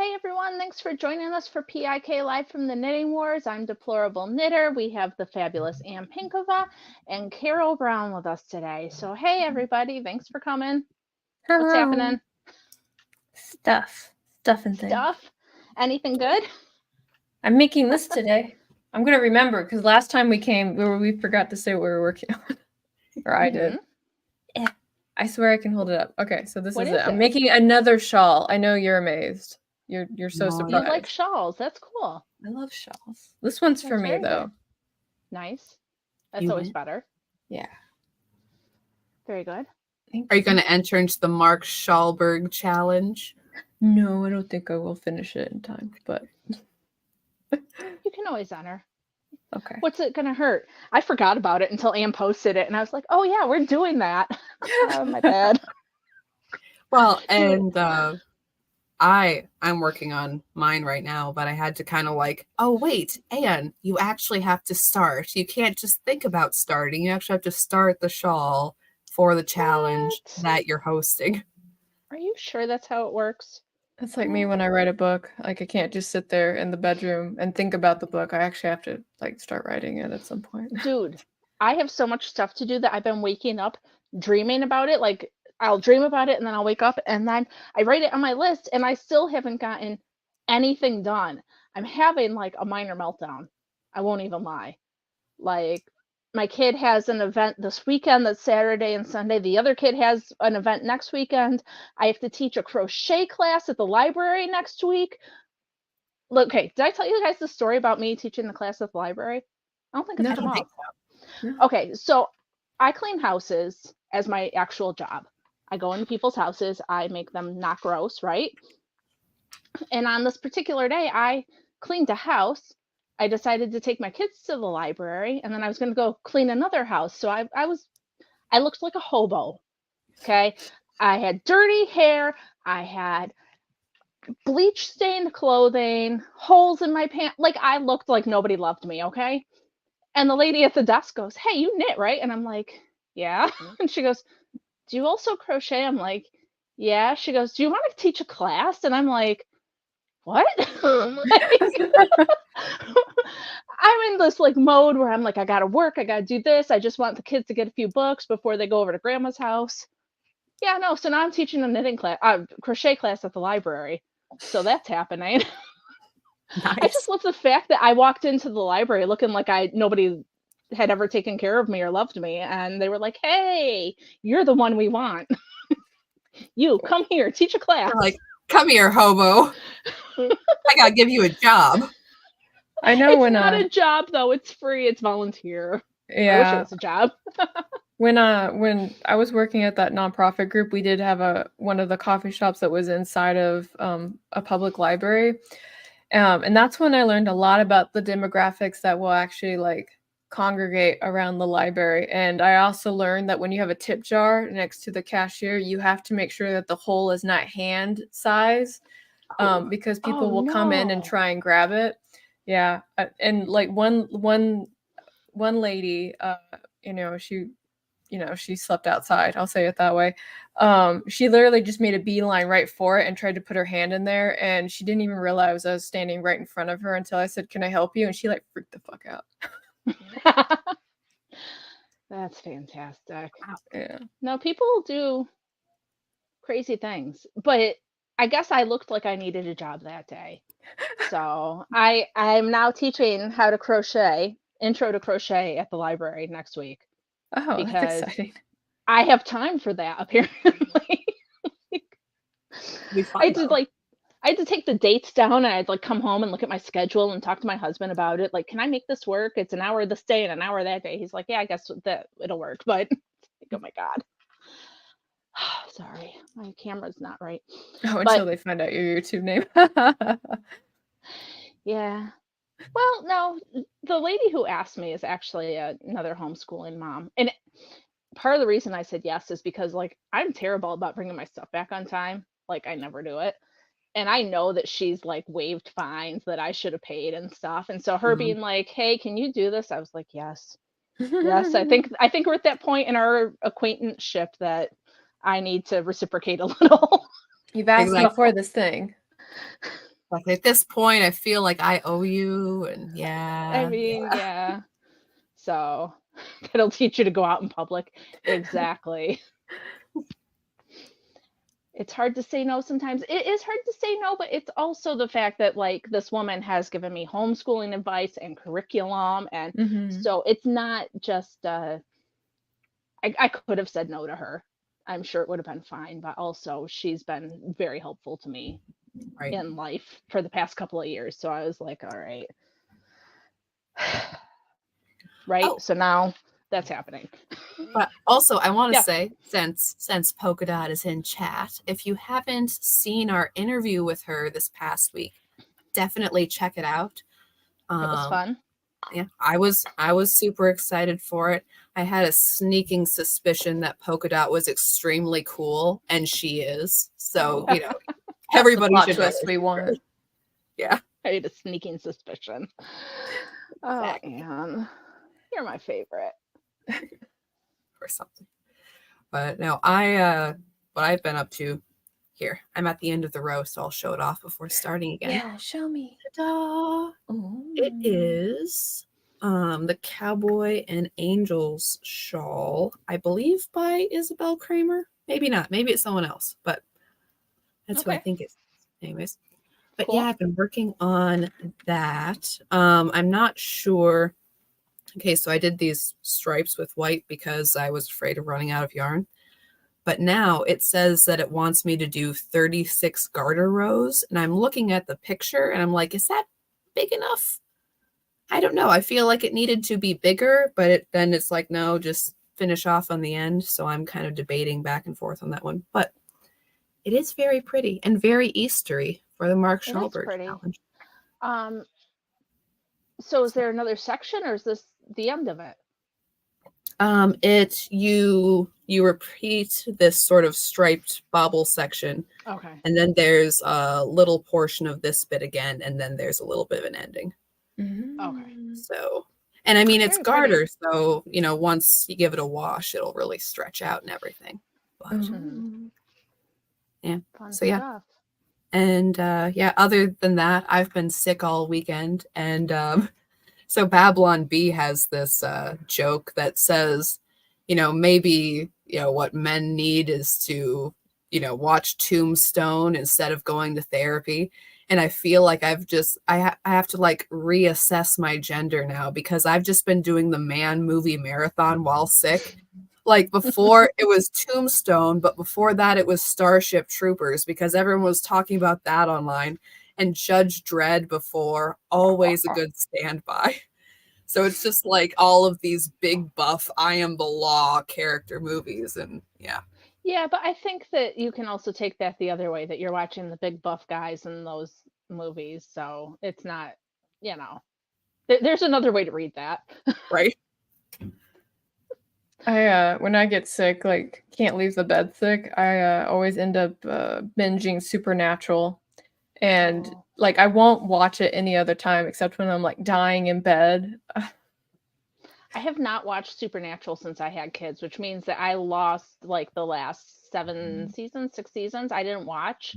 Hey everyone, thanks for joining us for PIK Live from the Knitting Wars. I'm Deplorable Knitter. We have the fabulous Ann Pinkova and Carol Brown with us today. So hey everybody, thanks for coming. Hello. What's happening? Stuff and things. Stuff? Anything good? I'm making this today. I'm gonna remember because last time we came, we forgot to say what we were working on, or I did. Yeah, I swear I can hold it up. Okay, so this is it. I'm making another shawl. I know you're amazed. You're so surprised. You like shawls? That's cool. I love shawls. This one's for me though. Nice. That's always better. Yeah. Very good. Are you going to enter into the Mark Schallberg challenge? No, I don't think I will finish it in time, but you can always enter. Okay. What's it going to hurt? I forgot about it until Ann posted it, and I was like, oh yeah, we're doing that. Oh, my bad. Well, and I'm working on mine right now, but I had to kind of like, oh, wait, Ann, you actually have to start. You can't just think about starting. You actually have to start the shawl for the challenge that you're hosting. Are you sure that's how it works? It's like me when I write a book. Like, I can't just sit there in the bedroom and think about the book. I actually have to like start writing it at some point. Dude, I have so much stuff to do that I've been waking up dreaming about it. Like, I'll dream about it and then I'll wake up and then I write it on my list and I still haven't gotten anything done. I'm having like a minor meltdown. I won't even lie. Like, my kid has an event this weekend that's Saturday and Sunday. The other kid has an event next weekend. I have to teach a crochet class at the library next week. Look, okay, did I tell you guys the story about me teaching the class at the library? I don't think it's come up. No. Okay, so I clean houses as my actual job. I go into people's houses. I make them not gross, right? And on this particular day, I cleaned a house. I decided to take my kids to the library, and then I was going to go clean another house. So I looked like a hobo. Okay, I had dirty hair. I had bleach stained clothing, holes in my pants. Like, I looked like nobody loved me. Okay, and the lady at the desk goes, "Hey, you knit, right?" And I'm like, "Yeah." And she goes, "Do you also crochet?" I'm like, "Yeah." She goes, "Do you want to teach a class?" And I'm like, what? I'm in this like mode where I'm like, I gotta work, I gotta do this. I just want the kids to get a few books before they go over to grandma's house. Yeah, no. So now I'm teaching a knitting class, crochet class at the library. So that's happening. Nice. I just love the fact that I walked into the library looking like nobody had ever taken care of me or loved me, and they were like, "Hey, you're the one we want. You come here, teach a class." They're like, come here, hobo. I gotta give you a job. I know it's not a job though. It's free. It's volunteer. Yeah. I wish it was a job. When I was working at that nonprofit group, we did have one of the coffee shops that was inside of a public library, and that's when I learned a lot about the demographics that will actually like congregate around the library. And I also learned that when you have a tip jar next to the cashier, you have to make sure that the hole is not hand size, because people will come in and try and grab it. Yeah, and like one lady, she slept outside. I'll say it that way. She literally just made a beeline right for it and tried to put her hand in there, and she didn't even realize I was standing right in front of her until I said, "Can I help you?" And she like freaked the fuck out. That's fantastic. Yeah. No, people do crazy things, but I guess I looked like I needed a job that day. So I'm now teaching how to crochet, intro to crochet at the library next week. Oh, that's exciting. I have time for that, apparently. I had to take the dates down, and I'd like come home and look at my schedule and talk to my husband about it. Like, can I make this work? It's an hour this day and an hour that day. He's like, yeah, I guess that it'll work. But like, oh my God. Sorry, my camera's not right. Oh, until they find out your YouTube name. Yeah. Well, no, the lady who asked me is actually another homeschooling mom. And part of the reason I said yes is because like I'm terrible about bringing my stuff back on time. Like, I never do it. And I know that she's like waived fines that I should have paid and stuff. And so her being like, "Hey, can you do this?" I was like, yes. Yes, I think we're at that point in our acquaintanceship that I need to reciprocate a little. You've asked me for this thing. Like at this point, I feel like I owe you, and I mean, yeah. So it'll teach you to go out in public. Exactly. It's hard to say no sometimes. It is hard to say no, but it's also the fact that like this woman has given me homeschooling advice and curriculum, and Mhm. so it's not just I could have said no to her. I'm sure it would have been fine, but also she's been very helpful to me right. in life for the past couple of years. So I was like, all right. Right? Oh, So now that's happening. but also I want to Yeah. say, since Polka Dot is in chat, if you haven't seen our interview with her this past week, definitely check it out. It was fun. Yeah, I was super excited for it. I had a sneaking suspicion that Polka Dot was extremely cool, and she is. So, That's everybody the plot should twist we want. Yeah, I had a sneaking suspicion. Oh, exactly. Anne, you're my favorite. Or something. But no, what I've been up to here. I'm at the end of the row, so I'll show it off before starting again. Yeah, show me. Ta-da! It is the Cowboy and Angels shawl, I believe by Isabel Kramer. Maybe not. Maybe it's someone else, but that's who I Okay. think it's. Anyways. But Cool. yeah, I've been working on that. I'm not sure. Okay, so I did these stripes with white because I was afraid of running out of yarn. But now it says that it wants me to do 36 garter rows. And I'm looking at the picture and I'm like, is that big enough? I don't know. I feel like it needed to be bigger, but then it's like, no, just finish off on the end. So I'm kind of debating back and forth on that one. But it is very pretty and very Eastery for the Mark It is Schallberg pretty. challenge. So is there another section, or is this the end of it? You repeat this sort of striped bobble section, Okay. and then there's a little portion of this bit again, and then there's a little bit of an ending. Okay. So, and I mean it's Very garter, pretty. so once you give it a wash, it'll really stretch out and everything. But yeah, Fun so yeah. stuff. And other than that, I've been sick all weekend, and so Babylon Bee has this joke that says, maybe what men need is to watch Tombstone instead of going to therapy. And I feel like I have to like reassess my gender now, because I've just been doing the man movie marathon while sick. Like before it was Tombstone, but before that it was Starship Troopers, because everyone was talking about that online, and Judge Dredd before, always a good standby. So it's just like all of these big buff I Am the Law character movies, and yeah. Yeah, but I think that you can also take that the other way, that you're watching the big buff guys in those movies, so it's not, there's another way to read that. Right. I when I get sick, like can't leave the bed sick, I always end up binging Supernatural, and Oh. like I won't watch it any other time except when I'm like dying in bed. I have not watched Supernatural since I had kids, which means that I lost like the last 6 seasons I didn't watch.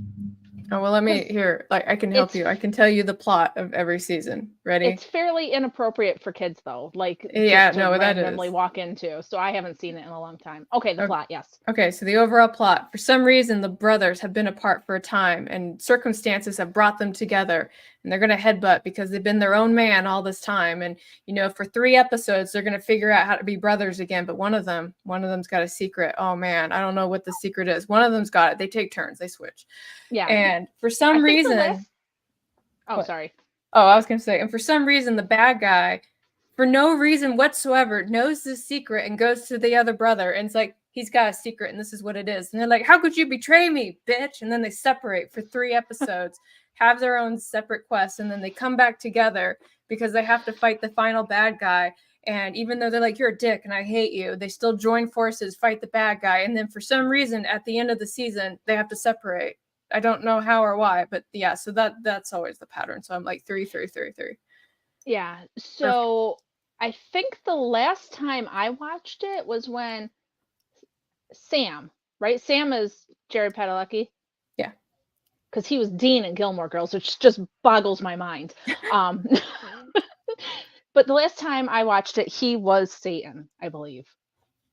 Oh, well, let me 'Cause here. Like, I can help it's you. I can tell you the plot of every season. Ready? it's fairly inappropriate for kids though, like Yeah, just to no, that randomly is. walk into. So I haven't seen it in a long time. Okay, the Okay. plot, yes. Okay, so the overall plot. For some reason, the brothers have been apart for a time, and circumstances have brought them together, and they're gonna headbutt because they've been their own man all this time. And for 3 episodes, they're gonna figure out how to be brothers again. But one of them's got a secret. Oh man, I don't know what the secret is. One of them's got it. They take turns. They switch. Yeah. And for some reason, Oh, what? sorry. Oh, I was gonna say, and for some reason, the bad guy, for no reason whatsoever, knows this secret and goes to the other brother, and it's like he's got a secret, and this is what it is. And they're like, "How could you betray me, bitch?" And then they separate for 3 episodes, have their own separate quests, and then they come back together because they have to fight the final bad guy. And even though they're like, "You're a dick and I hate you," they still join forces, fight the bad guy, and then for some reason, at the end of the season, they have to separate. I don't know how or why, but yeah, so that's always the pattern. So I'm like 3, 3, 3, 3. Yeah. So I think the last time I watched it was when Sam, right? Sam is Jared Padalecki. Yeah. because he was Dean in Gilmore Girls, which just boggles my mind. Um, but the last time I watched it, he was Satan, I believe.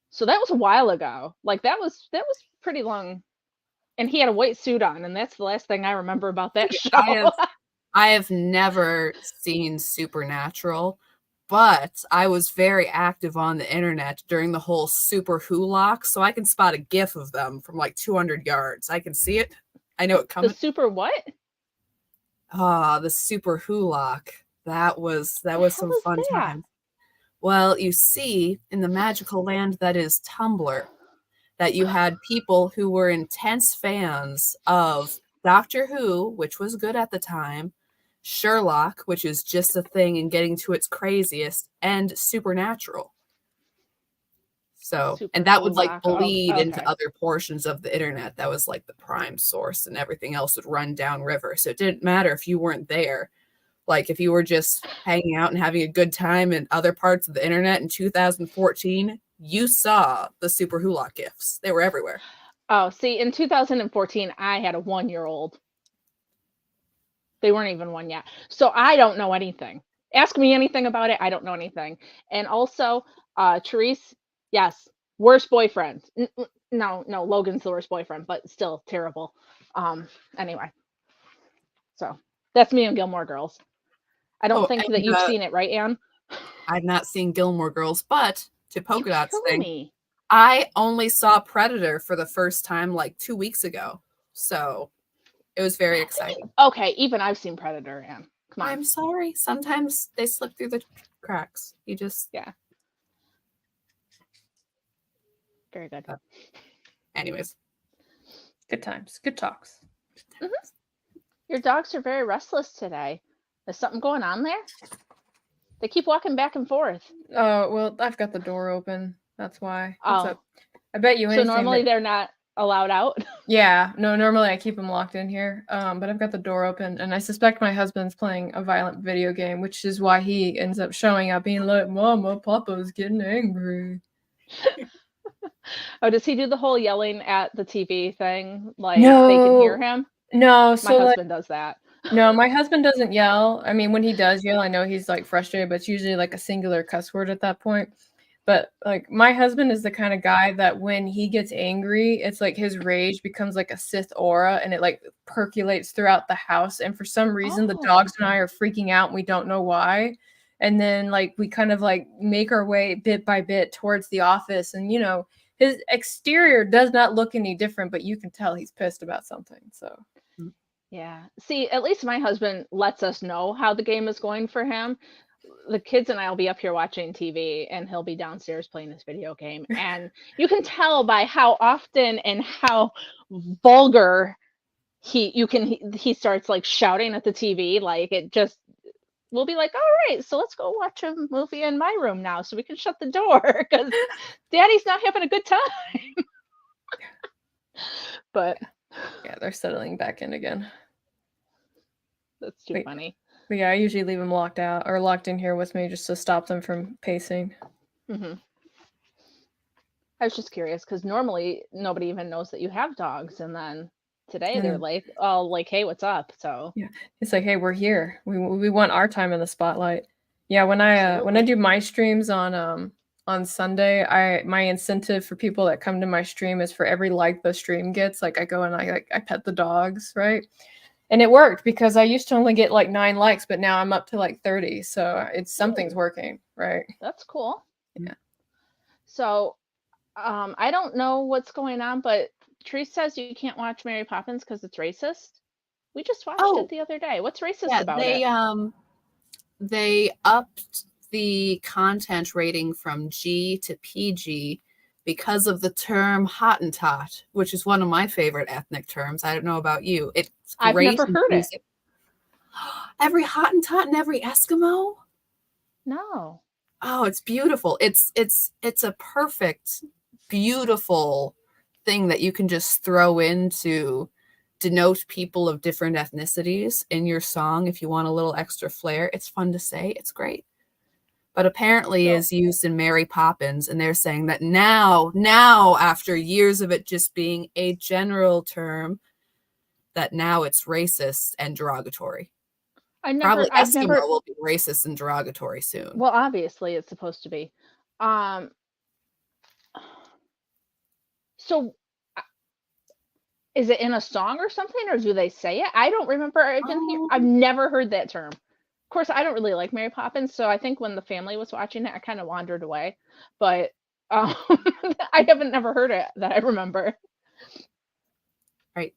So that was a while ago. Like that was pretty long, and he had a white suit on, and that's the last thing I remember about that show. I have never seen Supernatural, but I was very active on the internet during the whole Super Hulock, so I can spot a GIF of them from like 200 yards. I can see it. I know it The coming. super what? Ah, the Super Hulock. That was The hell some is fun that? times. Well, you see, in the magical land that is Tumblr, that you had people who were intense fans of Doctor Who, which was good at the time, Sherlock, which is just a thing and getting to its craziest, and Supernatural. So, Super and that would like Hulock. Oh, bleed into okay. other portions of the internet. That was like the prime source, and everything else would run downriver. So it didn't matter if you weren't there. Like if you were just hanging out and having a good time in other parts of the internet in 2014, you saw the Super Hulock gifs. They were everywhere. Oh, see, in 2014, I had a 1-year-old. They weren't even one yet. So I don't know anything. Ask me anything about it. I don't know anything. And also, Therese, yes, worst boyfriend. No, Logan's the worst boyfriend, but still terrible. Anyway, so that's me and Gilmore Girls. I don't Oh, think that and you've seen it, right, Anne? I've not seen Gilmore Girls, but to You Polka Dot's kill thing, me. I only saw Predator for the first time like 2 weeks ago. So it was very exciting. Okay, even I've seen Predator, Anne. Come on. I'm sorry. Sometimes they slip through the cracks. You just, Yeah. Very good. anyways. Good times, good talks. Your dogs are very restless today. Is something going on there? They keep walking back and forth. Oh, well, I've got the door open. That's why. What's Oh, up? I bet you so anything normally that... they're not allowed out? Yeah, no, normally I keep them locked in here. But I've got the door open, and I suspect my husband's playing a violent video game, which is why he ends up showing up being like, Mama, Papa's getting angry. Oh, does he do the whole yelling at the TV thing? Like they can hear him? No, My so like, husband does that. no, my husband doesn't yell. I mean, when he does yell, I know he's like frustrated, but it's usually like a singular cuss word at that point. But like my husband is the kind of guy that when he gets angry, it's like his rage becomes like a Sith aura and it like percolates throughout the house. And for some reason, the Oh, dogs and I are freaking out and we don't know why. And then like we kind of like make our way bit by bit towards the office. And you know, his exterior does not look any different, but you can tell he's pissed about something. So yeah. See, at least my husband lets us know how the game is going for him. The kids and I will be up here watching TV and he'll be downstairs playing this video game. And you can tell by how often and how vulgar he starts like shouting at the TV. Like it just we'll be like, all right, so let's go watch a movie in my room now so we can shut the door because daddy's not having a good time. But yeah, they're settling back in again. that's too funny. But yeah, I usually leave them locked out or locked in here with me just to stop them from pacing. Mm-hmm. I was just curious because normally nobody even knows that you have dogs, and then today they're like, "Oh, like, hey, what's up?" So yeah, it's like, hey, we're here. We want our time in the spotlight. Yeah, when I do my streams on Sunday, my incentive for people that come to my stream is for every like the stream gets, like I go and I pet the dogs, right? And it worked because I used to only get like 9 likes, but now I'm up to like 30. So it's something's working, right? that's cool. Yeah. So I don't know what's going on, but Therese says you can't watch Mary Poppins because it's racist. We just watched it the other day. What's racist about it? They upped the content rating from G to PG because of the term Hottentot, which is one of my favorite ethnic terms. I don't know about you. It's great. I've never heard it. Every Hottentot and every Eskimo? No. Oh, it's beautiful. It's a perfect, beautiful thing that you can just throw in to denote people of different ethnicities in your song if you want a little extra flair. It's fun to say. It's great. But apparently is used in Mary Poppins, and they're saying that now after years of it just being a general term, that now it's racist and derogatory. I've Probably Eskimo never. will be racist and derogatory soon. Well, obviously, it's supposed to be. Um. So, is it in a song or something, or do they say it? I don't remember even hear. I've never heard that term. Of course, I don't really like Mary Poppins, so I think when the family was watching it, I kind of wandered away. But I haven't never heard it that I remember. Right.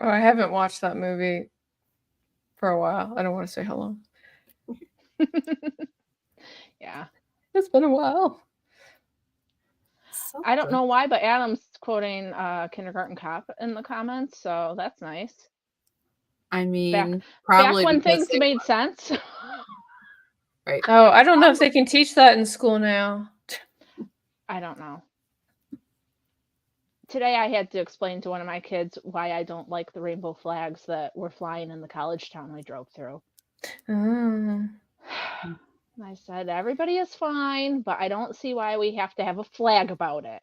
Oh, I haven't watched that movie for a while. I don't want to say how long. Yeah. It's been a while. So I don't good. know why, but Adam's quoting Kindergarten Cop in the comments, so that's nice. I mean, Back probably when because things made sense. right. Oh, I don't know if they can teach that in school now. I don't know. Today I had to explain to one of my kids why I don't like the rainbow flags that were flying in the college town we drove through. Oh. I said, everybody is fine, but I don't see why we have to have a flag about it.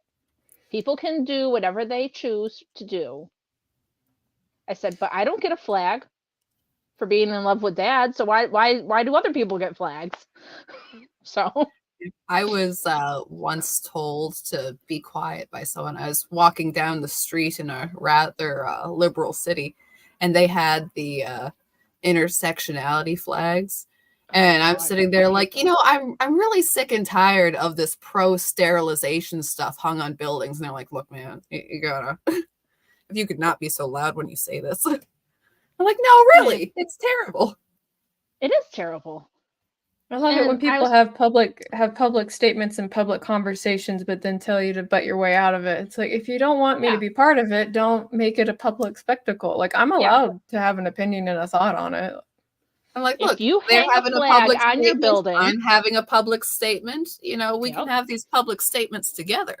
People can do whatever they choose to do. I said, but I don't get a flag for being in love with Dad, so why do other people get flags? So I was once told to be quiet by someone. I was walking down the street in a rather liberal city, and they had the intersectionality flags. And I'm sitting there like, I'm really sick and tired of this pro-sterilization stuff hung on buildings. And they're like, look, man, you gotta, if you could not be so loud when you say this. I'm like, no, really, it's terrible. It is terrible. I love it when people have public statements and public conversations, but then tell you to butt your way out of it. It's like, if you don't want me to be part of it, don't make it a public spectacle. Like, I'm allowed to have an opinion and a thought on it. I'm like, if look, you they're hang having a flag public on your statement. building, I'm having a public statement. We can have these public statements together.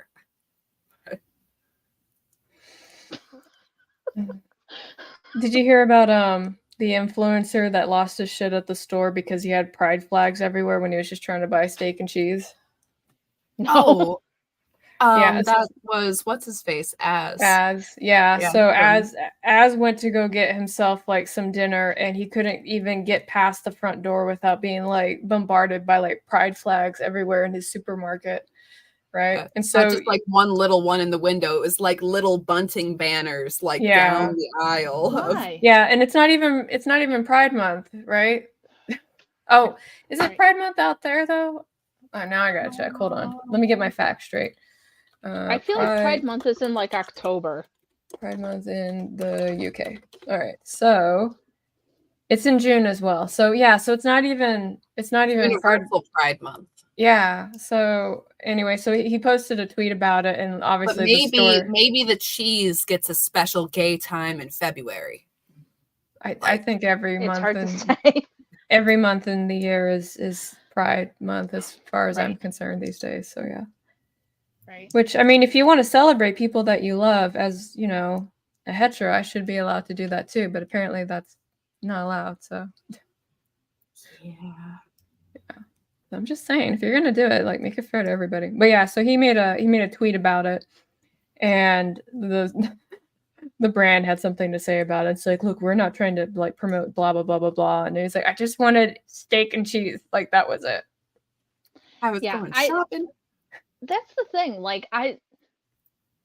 Did you hear about the influencer that lost his shit at the store because he had pride flags everywhere when he was just trying to buy steak and cheese? No. Yeah, that was what's his face as so as went to go get himself like some dinner, and he couldn't even get past the front door without being like bombarded by like pride flags everywhere in his supermarket, right? And so not just like one little one in the window, it was like little bunting banners like down the aisle. Yeah, and it's not even Pride Month, right? Oh, is it Pride Month out there though? Oh, now I gotta check. Hold on, let me get my facts straight. I feel like Pride Month is in like October. Pride Month in the UK. All right, so it's in June as well. So yeah, so it's not even Pride Month. Yeah. So anyway, so he posted a tweet about it, and obviously maybe the cheese gets a special gay time in February. I think every it's month hard to say. Every month in the year is Pride Month as far as I'm concerned these days. So yeah. Right. Which, I mean, if you want to celebrate people that you love as, a hetero, I should be allowed to do that too. But apparently that's not allowed. So yeah. I'm just saying, if you're gonna do it, like, make it fair to everybody. But yeah, so he made a tweet about it, and the brand had something to say about it. It's like, look, we're not trying to like promote blah blah blah blah blah. And he's like, I just wanted steak and cheese. Like, that was it. I was going shopping. That's the thing. Like I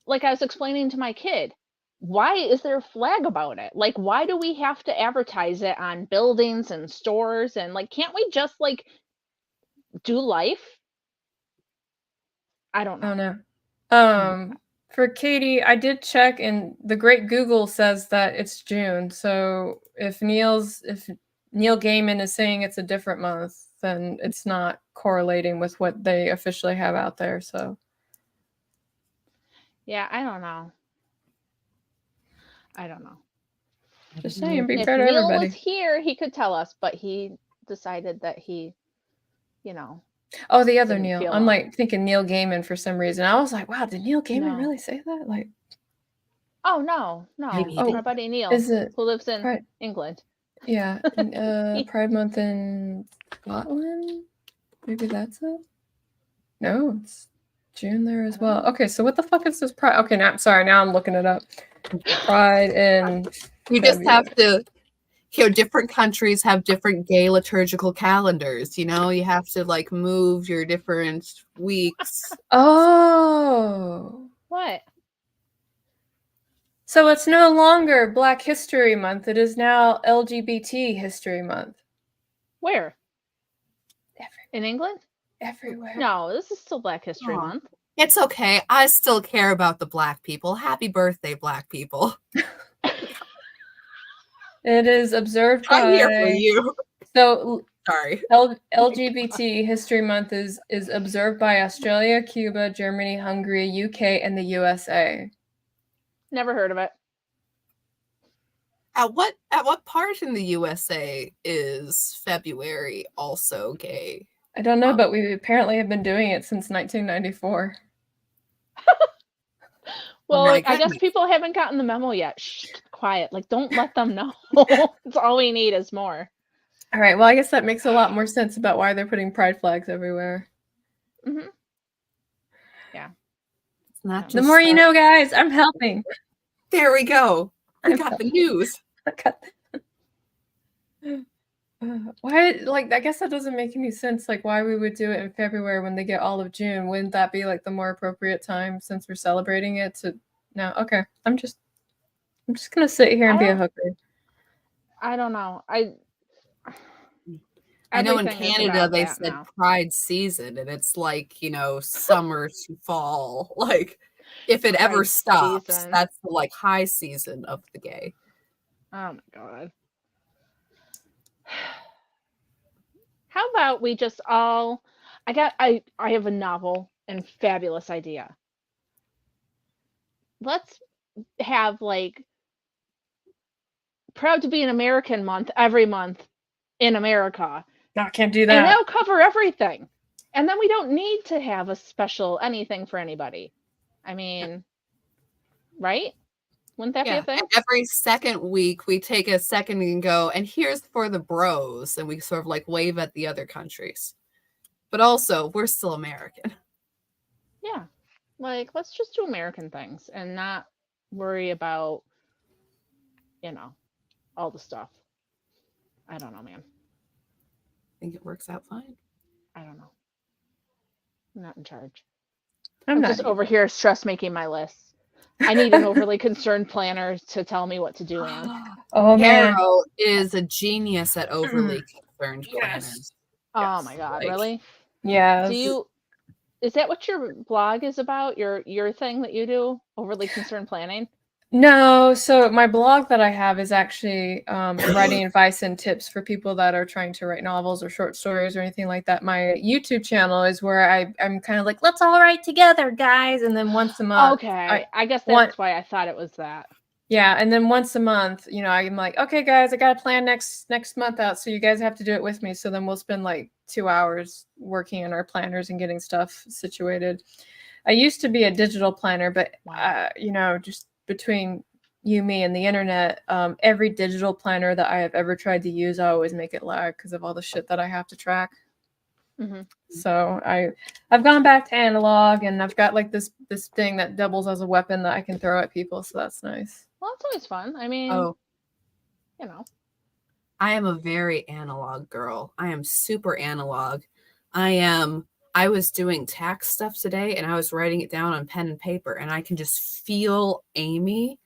was explaining to my kid, why is there a flag about it? Like, why do we have to advertise it on buildings and stores? And like, can't we just like do life? I don't know. For Katie, I did check, and the great Google says that it's June. So if Neil Gaiman is saying it's a different month, then it's not correlating with what they officially have out there. So yeah, I don't know. Just saying, be if fair to Neil everybody. was here, he could tell us, but he decided that he, Oh, the other Neil. I'm like thinking Neil Gaiman for some reason. I was like, wow, did Neil Gaiman really say that? Like, oh no, our buddy Neil, who lives in England. Yeah, Pride Month in Scotland. Maybe that's it. No, it's June there as well. Okay, so what the fuck is this Pride? Okay, now I'm looking it up. Pride in You just have to, different countries have different gay liturgical calendars. You have to like move your different weeks. Oh. What? So it's no longer Black History Month. It is now LGBT History Month. Where? In England? Everywhere. No, this is still Black History Month. It's okay. I still care about the Black people. Happy birthday, Black people. It is observed by... I'm here for you. So, sorry. LGBT History Month is observed by Australia, Cuba, Germany, Hungary, UK, and the USA. Never heard of it. At what part in the USA is February also gay? I don't know, but we apparently have been doing it since 1994. Well, I guess people haven't gotten the memo yet. Shh, quiet. Like, don't let them know. That's all we need is more. All right. Well, I guess that makes a lot more sense about why they're putting pride flags everywhere. Mm-hmm. Yeah. It's not just the more you know, guys. I'm helping. There we go. I got the news. Why? Like, I guess that doesn't make any sense. Like, why we would do it in February when they get all of June? Wouldn't that be like the more appropriate time since we're celebrating it? To no. Okay. I'm just gonna sit here and be a hooker. I don't know. I know in Canada they said now. Pride season, and it's like, summer to fall. Like, if it Pride ever stops, season. That's the like high season of the gay. Oh my God. How about we just all I have a novel and fabulous idea. Let's have like Proud to be an American month every month in America. No, I can't do that. And that'll cover everything. And then we don't need to have a special anything for anybody. I mean, right? Wouldn't that be a thing? And every second week we take a second and go, and here's for the bros, and we sort of like wave at the other countries. But also, we're still American. Yeah. Like, let's just do American things and not worry about, all the stuff. I don't know, man. I think it works out fine. I don't know. I'm not in charge. I'm just over here stress making my lists. I need an overly concerned planner to tell me what to do, man. Oh, man. Caro is a genius at overly concerned planners. Oh my God, really? Yeah. Is that what your blog is about? Your thing that you do? Overly concerned planning? No, so my blog that I have is actually writing advice and tips for people that are trying to write novels or short stories or anything like that. My YouTube channel is where I'm kind of like, let's all write together, guys. And then once a month. Okay, I guess that's why I thought it was that. Yeah, and then once a month, I'm like, okay, guys, I got to plan next month out, so you guys have to do it with me. So then we'll spend like 2 hours working on our planners and getting stuff situated. I used to be a digital planner, but just between you, me, and the internet, every digital planner that I have ever tried to use, I always make it lag because of all the shit that I have to track. Mm-hmm. So I've gone back to analog, and I've got like this thing that doubles as a weapon that I can throw at people. So that's nice. Well, it's always fun. I mean, I am a very analog girl. I am super analog. I was doing tax stuff today, and I was writing it down on pen and paper, and I can just feel Amy,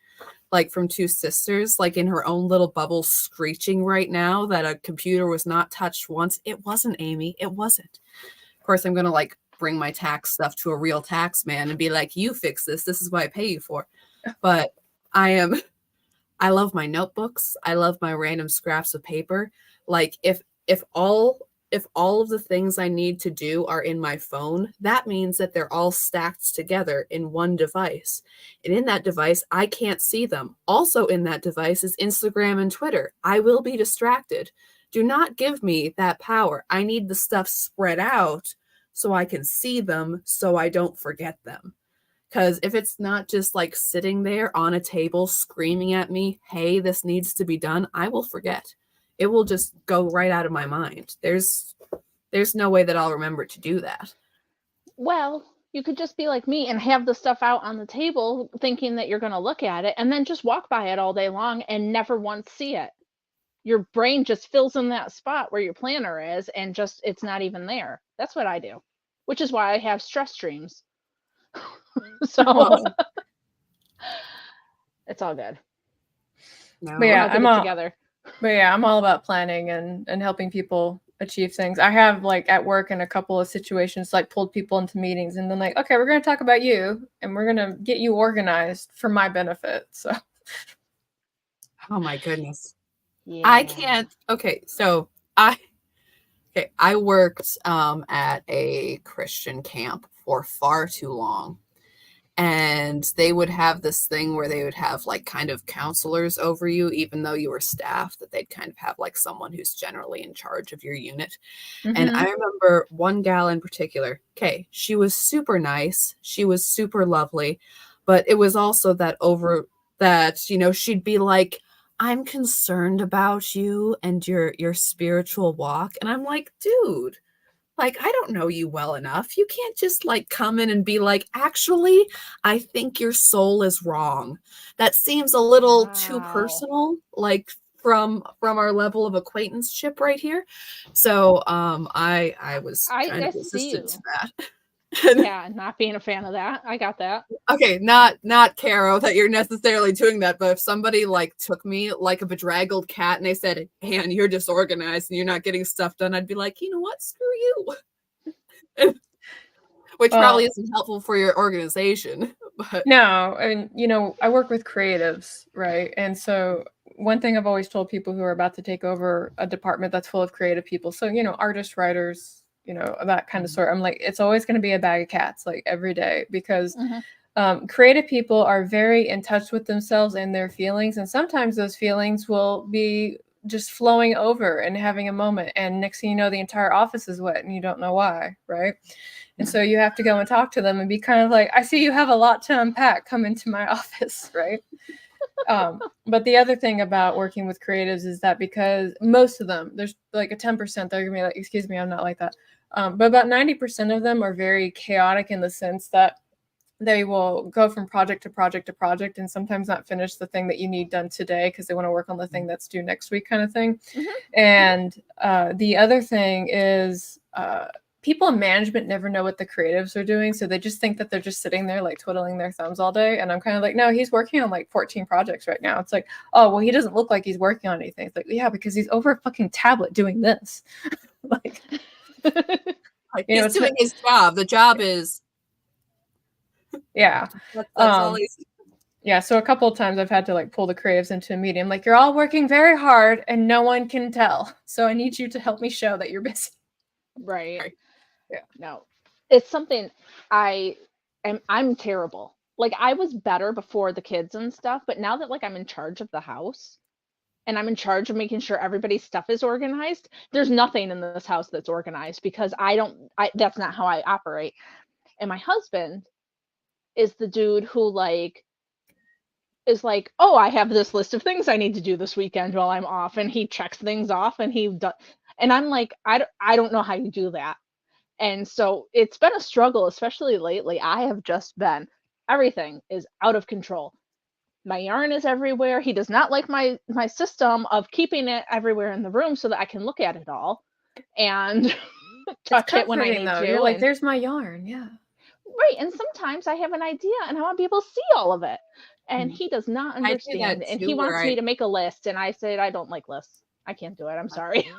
like from Two Sisters, like in her own little bubble screeching right now that a computer was not touched once. It wasn't, Amy. It wasn't. Of course, I'm going to like bring my tax stuff to a real tax man and be like, you fix this. This is what I pay you for. But I love my notebooks. I love my random scraps of paper. Like if all of the things I need to do are in my phone, that means that they're all stacked together in one device. And in that device, I can't see them. Also in that device is Instagram and Twitter. I will be distracted. Do not give me that power. I need the stuff spread out so I can see them so I don't forget them. Because if it's not just like sitting there on a table screaming at me, hey, this needs to be done, I will forget. It will just go right out of my mind. There's no way that I'll remember to do that. Well, You could just be like me and have the stuff out on the table thinking that you're going to look at it and then just walk by it all day long and never once see it. Your brain just fills in that spot where your planner is and just it's not even there. That's what I do, which is why I have stress dreams. So it's all good. No. But yeah, I'll get it together. But yeah, I'm all about planning and helping people achieve things. I have like at work in a couple of situations like pulled people into meetings and then like, okay, we're going to talk about you and we're going to get you organized for my benefit. So Oh my goodness. Yeah. I can't. Okay, so I worked at a Christian camp for far too long. And they would have this thing where they would have like kind of counselors over you, even though you were staff, that they'd kind of have like someone who's generally in charge of your unit. And I remember one gal in particular, okay, she was super nice. She was super lovely, but it was also that, you know, she'd be like, I'm concerned about you and your spiritual walk. And I'm like, dude, like, I don't know you well enough. You can't just like come in and be like, actually, I think your soul is wrong. That seems a little too personal, like from our level of acquaintanceship right here. So I was kind of resistant to that. Yeah, not being a fan of that. I got that. Okay, not Caro that you're necessarily doing that, but if somebody like took me like a bedraggled cat and they said, "Man, you're disorganized and you're not getting stuff done," I'd be like, you know what, screw you. Which probably isn't helpful for your organization. But no, and you know, I work with creatives, right? And so one thing I've always told people who are about to take over a department that's full of creative people, so you know, artists, writers, you know, that kind of sort. I'm like, it's always going to be a bag of cats, like every day, because creative people are very in touch with themselves and their feelings, and sometimes those feelings will be just flowing over and having a moment, and next thing you know, the entire office is wet, and you don't know why, right? And so you have to go and talk to them and be kind of like, I see you have a lot to unpack. Come into my office, right? But the other thing about working with creatives is that because most of them, there's like a 10%, they're gonna be like, excuse me, I'm not like that. But about 90% of them are very chaotic in the sense that they will go from project to project to project and sometimes not finish the thing that you need done today because they want to work on the thing that's due next week kind of thing. And the other thing is people in management never know what the creatives are doing. So they just think that they're just sitting there like twiddling their thumbs all day. And I'm kind of like, no, he's working on like 14 projects right now. It's like, oh, well, he doesn't look like he's working on anything. It's like, yeah, because he's over a fucking tablet doing this. Like, you know, he's doing his job. The job is that's all he's. Yeah, so a couple of times I've had to like pull the creatives into a meeting. I'm like, you're all working very hard and no one can tell. So I need you to help me show that you're busy. Right. Yeah. No. It's something I'm terrible. Like I was better before the kids and stuff, but now that like I'm in charge of the house and I'm in charge of making sure everybody's stuff is organized, there's nothing in this house that's organized because that's not how I operate. And my husband is the dude who like is like, oh, I have this list of things I need to do this weekend while I'm off, and he checks things off, and and I'm like, I don't know how you do that, and so it's been a struggle, especially lately. I have just been everything is out of control. My yarn is everywhere. He does not like my system of keeping it everywhere in the room so that I can look at it all and touch it when I need to. You're like, there's my yarn, yeah. Right, and sometimes I have an idea and I want to be able to see all of it. And he does not understand. And he wants me to make a list. And I said, I don't like lists. I can't do it. I'm sorry.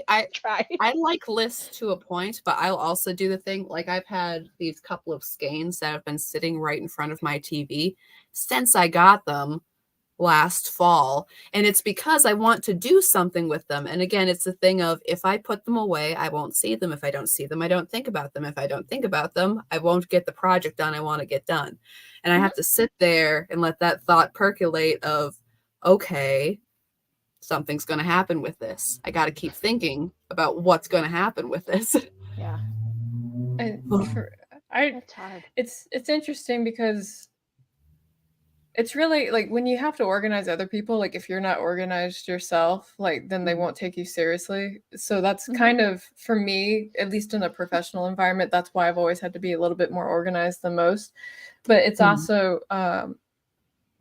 I try. I like lists to a point, but I'll also do the thing. Like I've had these couple of skeins that have been sitting right in front of my TV since I got them last fall. And it's because I want to do something with them. And again, it's the thing of if I put them away, I won't see them. If I don't see them, I don't think about them. If I don't think about them, I won't get the project done I want to get done. And I have to sit there and let that thought percolate of, okay, something's going to happen with this. I got to keep thinking about what's going to happen with this. Yeah. And it's hard. It's interesting because it's really like when you have to organize other people, like if you're not organized yourself, like then they won't take you seriously. So that's kind of for me, at least in a professional environment, that's why I've always had to be a little bit more organized than most. But it's also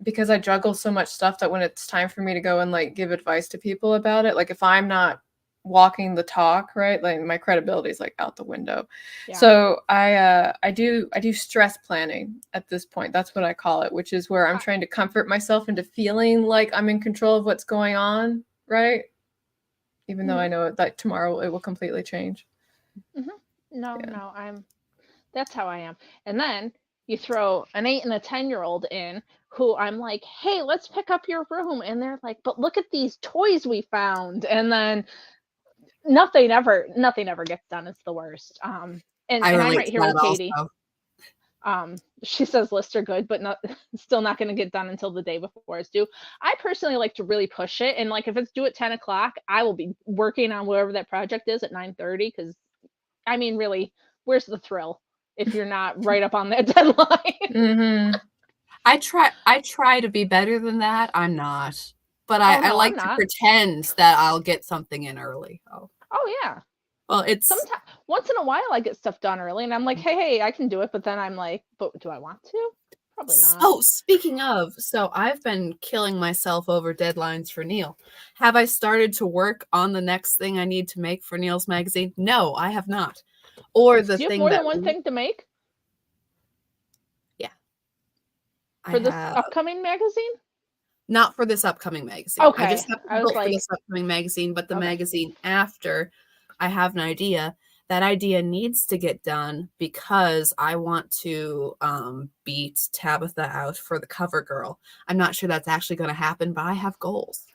because I juggle so much stuff that when it's time for me to go and like give advice to people about it, like if I'm not walking the talk, right, like my credibility is like out the window. Yeah. So I do stress planning at this point. That's what I call it, which is where I'm trying to comfort myself into feeling like I'm in control of what's going on, right? Even though I know that tomorrow it will completely change. No, that's how I am. And then you throw an 8 and a 10-year-old in who I'm like, hey, let's pick up your room. And they're like, but look at these toys we found. And then nothing ever gets done. It's the worst. And I I'm relate right to here that with Katie. also. She says lists are good, but still not going to get done until the day before it's due. I personally like to really push it. And like, if it's due at 10 o'clock, I will be working on whatever that project is at 9:30. Cause I mean, really, where's the thrill if you're not right up on that deadline? I try to be better than that. I'm not. But I I'm like to not. pretend that I'll get something in early. Oh yeah. Well, it's Sometimes once in a while I get stuff done early and I'm like, hey, I can do it, but then I'm like, but do I want to? Probably not. Oh, speaking of, so I've been killing myself over deadlines for Neil. Have I started to work on the next thing I need to make for Neil's magazine? No, I have not. Or the Do you have thing more that than one thing to make? Yeah. For this upcoming magazine? Not for this upcoming magazine. Okay. I just have to vote for this upcoming magazine, but the magazine after, I have an idea. That idea needs to get done because I want to beat Tabitha out for the cover girl. I'm not sure that's actually going to happen, but I have goals.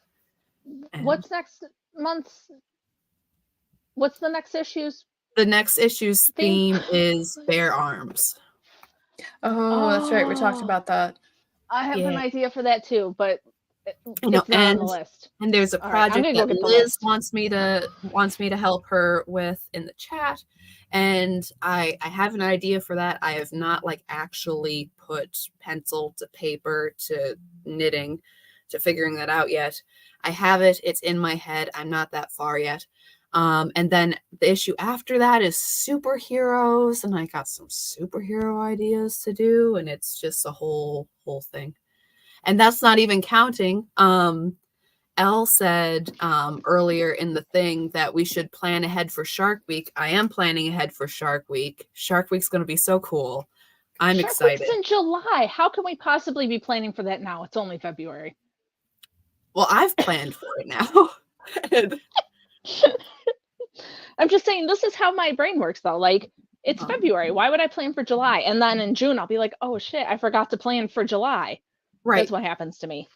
What's next month's? What's the next issue's? The next issue's theme is Bare Arms. Oh, that's right. We talked about that. I have an idea for that too, but it's not on the list. And there's a project that Liz wants me to help her with in the chat, and I have an idea for that. I have not like actually put pencil to paper to knitting to figuring that out yet. I have it. It's in my head. I'm not that far yet. And then the issue after that is superheroes, and I got some superhero ideas to do, and it's just a whole thing. And that's not even counting. Elle said earlier in the thing that we should plan ahead for Shark Week. I am planning ahead for Shark Week. Shark Week's going to be so cool. I'm excited. Shark Week's in July. How can we possibly be planning for that now? It's only February. Well, I've planned for it now. I'm just saying, this is how my brain works, though. Like, it's February. Why would I plan for July? And then in June, I'll be like, oh, shit, I forgot to plan for July. Right. That's what happens to me.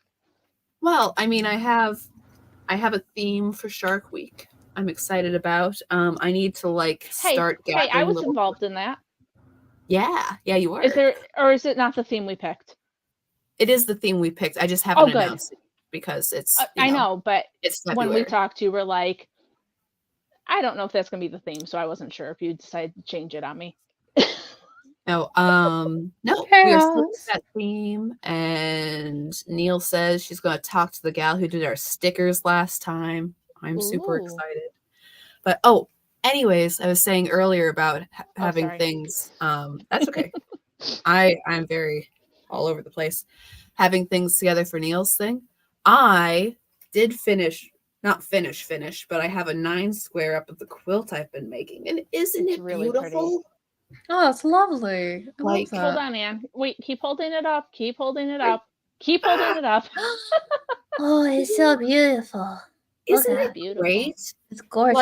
Well, I mean, I have a theme for Shark Week I'm excited about. I need to, like, start gathering. Hey, I was involved in that. Yeah, you were. Is it not the theme we picked? It is the theme we picked. I just haven't announced it because it's, I know, but it's when we talked, you were like, I don't know if that's going to be the theme, so I wasn't sure if you decided to change it on me. No, no, we are still with that theme, and Neil says she's going to talk to the gal who did our stickers last time. I'm super excited. But anyways, I was saying earlier about having things. That's okay. I'm very all over the place. Having things together for Neil's thing. I did not finish, but I have a 9 square up of the quilt I've been making, and isn't it really beautiful? Pretty. Oh, that's lovely. Hold on, Anne. Wait, keep holding it up. Keep holding it up. Keep holding it up. Oh, it's so beautiful. Isn't it beautiful? Great? It's gorgeous.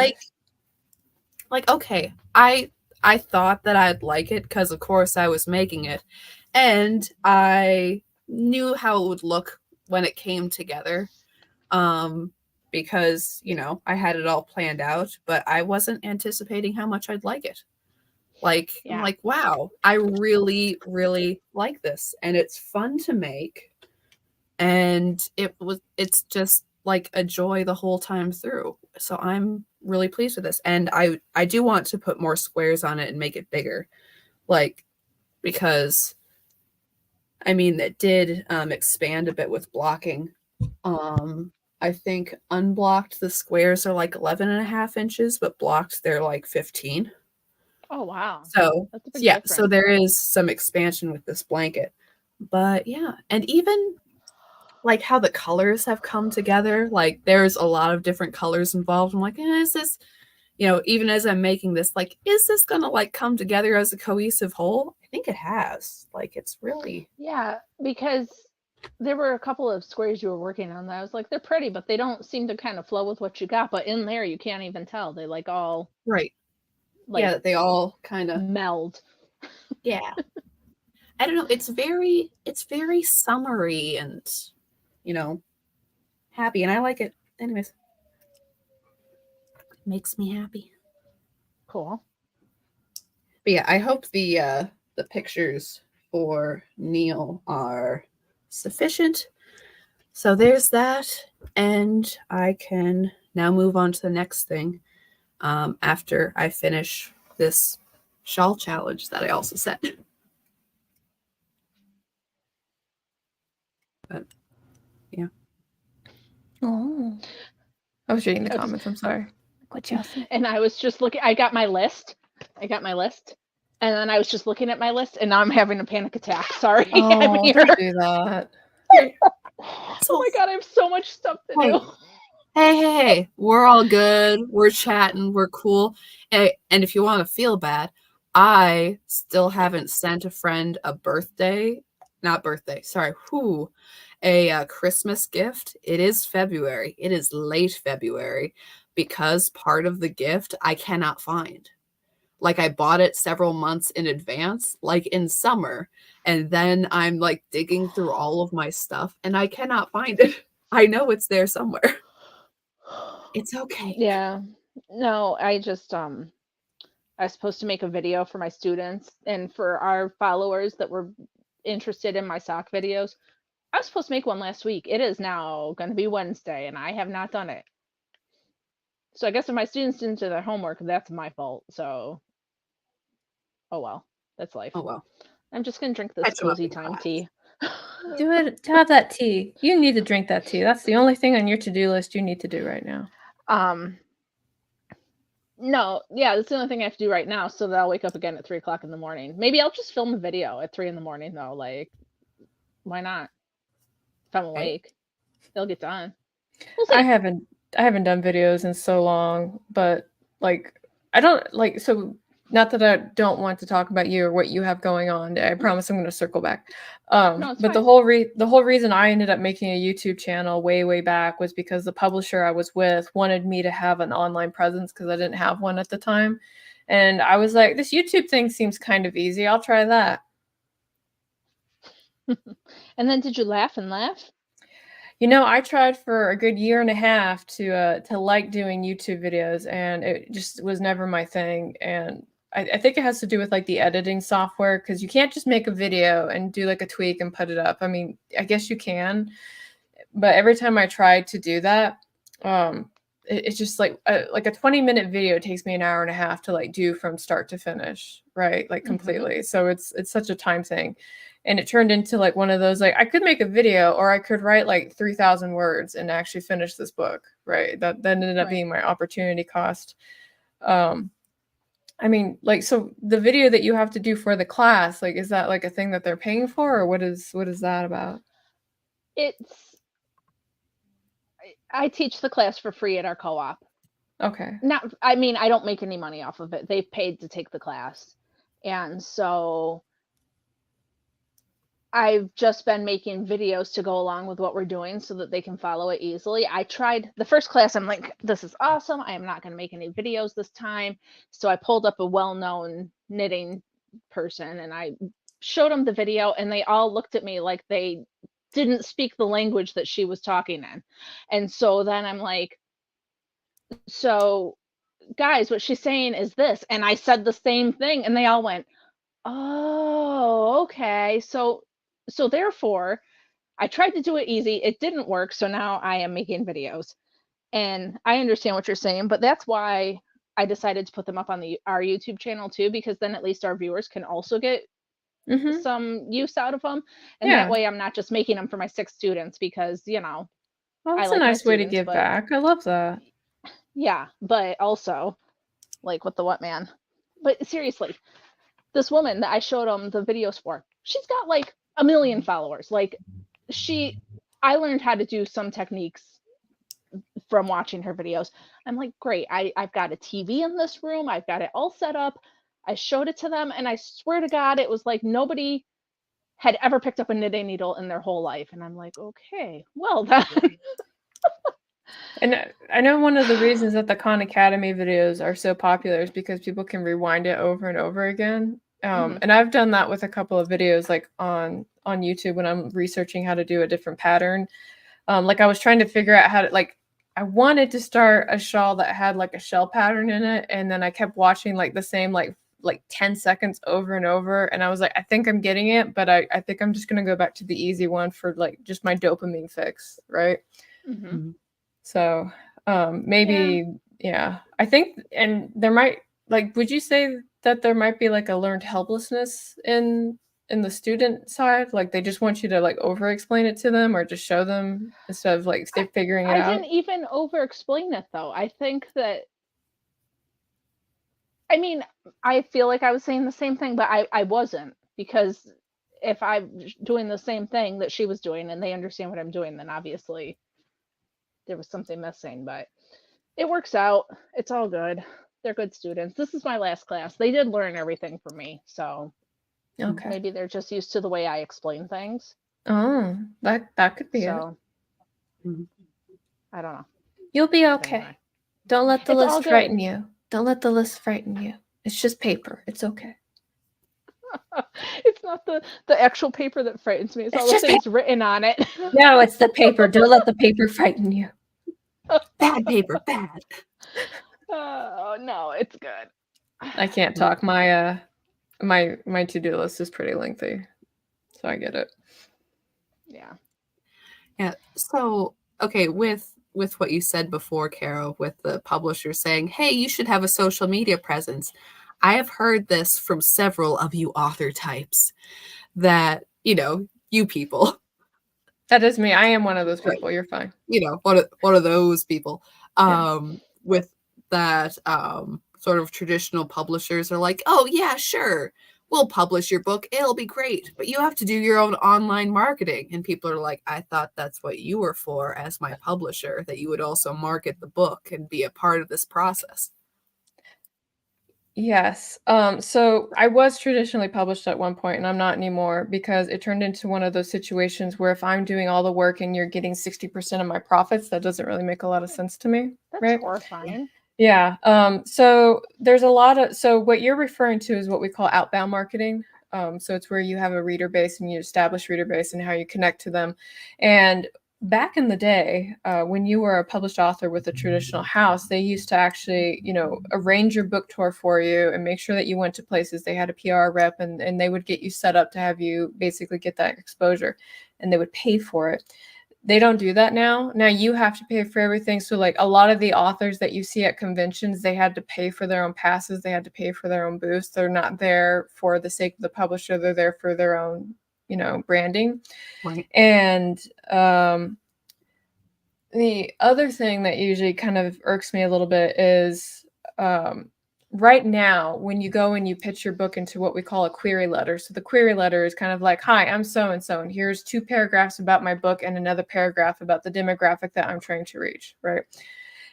Like okay, I thought that I'd like it because of course I was making it, and I knew how it would look when it came together. Because I had it all planned out, but I wasn't anticipating how much I'd like it. I'm like, wow, I really, really like this, and it's fun to make, and it's just like a joy the whole time through. So I'm really pleased with this, and I do want to put more squares on it and make it bigger, because I mean, it did expand a bit with blocking. I think unblocked, the squares are like 11.5 inches, but blocked, they're like 15. Oh wow, So, that's a big yeah, so difference. there is some expansion with this blanket. But yeah, and even like how the colors have come together, like there's a lot of different colors involved. I'm like, is this, even as I'm making this, like, is this gonna like come together as a cohesive whole? I think it has. Like, it's really Yeah, because there were a couple of squares you were working on that I was like, they're pretty, but they don't seem to kind of flow with what you got. But in there, you can't even tell. They like all right. like Yeah, they all kind of, meld. yeah. I don't know. It's very summery and, you know, happy, and I like it. Anyways, makes me happy. Cool. But yeah, I hope the pictures for Neil are sufficient. So there's that, and I can now move on to the next thing after I finish this shawl challenge that I also set. But yeah. Oh, I was reading the Okay. comments. I'm sorry. what Chelsea? And I was just looking. I got my list, and then I was just looking at my list, and now I'm having a panic attack. Sorry, I'm Oh, here. don't do that. Oh my god, I have so much stuff to Hey. do. Hey, we're all good. We're chatting. We're cool. And if you want to feel bad, I still haven't sent a friend a Christmas gift. It is February. It is late February because part of the gift I cannot find. Like, I bought it several months in advance, like in summer, and then I'm like digging through all of my stuff and I cannot find it. I know it's there somewhere. It's okay. Yeah. No, I just I was supposed to make a video for my students and for our followers that were interested in my sock videos. I was supposed to make one last week. It is now going to be Wednesday, and I have not done it. So I guess if my students didn't do their homework, that's my fault. So, oh well, that's life. Oh well. I'm just going to drink this Catch 'em up cozy in time class. tea. Do it. Have that tea. You need to drink that tea. That's the only thing on your to-do list you need to do right now. No, yeah, that's the only thing I have to do right now, so that I'll wake up again at 3 o'clock in the morning. Maybe I'll just film a video at 3 in the morning though. Like, why not? If I'm awake, they'll get done. We'll see. I haven't done videos in so long, but like I don't like so not that I don't want to talk about you or what you have going on. I promise I'm going to circle back. No, it's But the fine. whole reason I ended up making a YouTube channel way back was because the publisher I was with wanted me to have an online presence because I didn't have one at the time. And I was like, this YouTube thing seems kind of easy. I'll try that. And then did you laugh and laugh? You know, I tried for a good year and a half to like doing YouTube videos, and it just was never my thing. And I think it has to do with like the editing software because you can't just make a video and do like a tweak and put it up. I mean, I guess you can, but every time I tried to do that, it's just like a 20-minute video takes me an hour and a half to like do from start to finish, right? Like completely. So it's such a time thing. And it turned into like one of those, like I could make a video or I could write like 3,000 words and actually finish this book, right? That ended up being my opportunity cost. I mean, like, so the video that you have to do for the class, like, is that like a thing that they're paying for, or what is that about? I teach the class for free at our co-op. Okay. I mean, I don't make any money off of it. They've paid to take the class. And so I've just been making videos to go along with what we're doing so that they can follow it easily. I tried the first class, I'm like, this is awesome. I am not going to make any videos this time. So I pulled up a well-known knitting person and I showed them the video, and they all looked at me like they didn't speak the language that she was talking in. And so then I'm like, so guys, what she's saying is this. And I said the same thing, and they all went, oh, okay. So therefore, I tried to do it easy. It didn't work. So now I am making videos. And I understand what you're saying, but that's why I decided to put them up on our YouTube channel too, because then at least our viewers can also get some use out of them, and Yeah. that way I'm not just making them for my 6 students because, you know, Well, I that's a like my nice way to students, give but back. I love that. yeah, but also like with the what man. But seriously, this woman that I showed them the videos for, she's got like a million followers. Like I learned how to do some techniques from watching her videos. I'm like, great. I've got a TV in this room. I've got it all set up. I showed it to them, and I swear to God, it was like nobody had ever picked up a knitting needle in their whole life. And I'm like, okay, well then. And I know one of the reasons that the Khan Academy videos are so popular is because people can rewind it over and over again. And I've done that with a couple of videos, like on YouTube when I'm researching how to do a different pattern. Like I was trying to figure out how to, like, I wanted to start a shawl that had like a shell pattern in it, and then I kept watching like the same like 10 seconds over and over, and I was like, I think I'm getting it, but I think I'm just gonna go back to the easy one for like just my dopamine fix, right? So maybe yeah, I think, and there might, like, would you say that there might be like a learned helplessness in the student side? Like they just want you to like over explain it to them or just show them instead of like stay figuring it I out? didn't even over explain it though. I think that, I mean, I feel like I was saying the same thing, but I wasn't, because if I'm doing the same thing that she was doing and they understand what I'm doing, then obviously there was something missing, but it works out. It's all good. They're good students. This is my last class. They did learn everything from me, so Okay. maybe they're just used to the way I explain things. Oh, that could be it. So I don't know. You'll be okay. Anyway. Don't let the It's all list good. frighten you. Don't let the list frighten you. It's just paper. It's okay. It's not the actual paper that frightens me. It's all the just things written on it. No, it's the paper. Don't let the paper frighten you. Bad paper, bad. Oh no, it's good. I can't talk. My my to-do list is pretty lengthy, so I get it. Yeah. So, okay, with what you said before, Carol, with the publisher saying, "Hey, you should have a social media presence." I have heard this from several of you author types that, you people. That is me. I am one of those people. You're fine. One of those people. With that sort of traditional publishers are like, "Oh yeah, sure. We'll publish your book. It'll be great. But you have to do your own online marketing." And people are like, "I thought that's what you were for as my publisher, that you would also market the book and be a part of this process." Yes. So I was traditionally published at one point, and I'm not anymore because it turned into one of those situations where if I'm doing all the work and you're getting 60% of my profits, that doesn't really make a lot of sense to me. That's right? horrifying. Yeah. So there's a lot of, so what you're referring to is what we call outbound marketing. So it's where you have a reader base and you establish reader base and how you connect to them. And back in the day, when you were a published author with a traditional house, they used to actually, arrange your book tour for you and make sure that you went to places. They had a PR rep and they would get you set up to have you basically get that exposure, and they would pay for it. They don't do that now. Now you have to pay for everything. So like a lot of the authors that you see at conventions, they had to pay for their own passes. They had to pay for their own booths. They're not there for the sake of the publisher. They're there for their own, branding. Right. And the other thing that usually kind of irks me a little bit is right now, when you go and you pitch your book into what we call a query letter. So the query letter is kind of like, "Hi, I'm so-and-so, and here's 2 paragraphs about my book and another paragraph about the demographic that I'm trying to reach," right?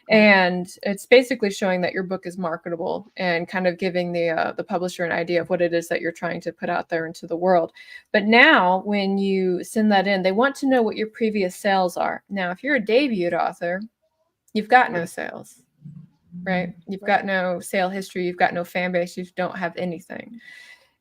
And it's basically showing that your book is marketable and kind of giving the publisher an idea of what it is that you're trying to put out there into the world. But now when you send that in, they want to know what your previous sales are. Now, if you're a debut author, you've got no sales. Right? You've got no sale history. You've got no fan base. You don't have anything.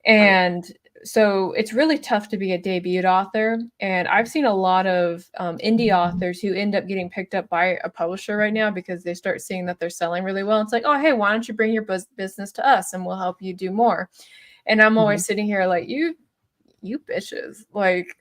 And so it's really tough to be a debut author. And I've seen a lot of indie authors who end up getting picked up by a publisher right now because they start seeing that they're selling really well. It's like, "Oh, hey, why don't you bring your business to us and we'll help you do more?" And I'm always sitting here like, you bitches. Like,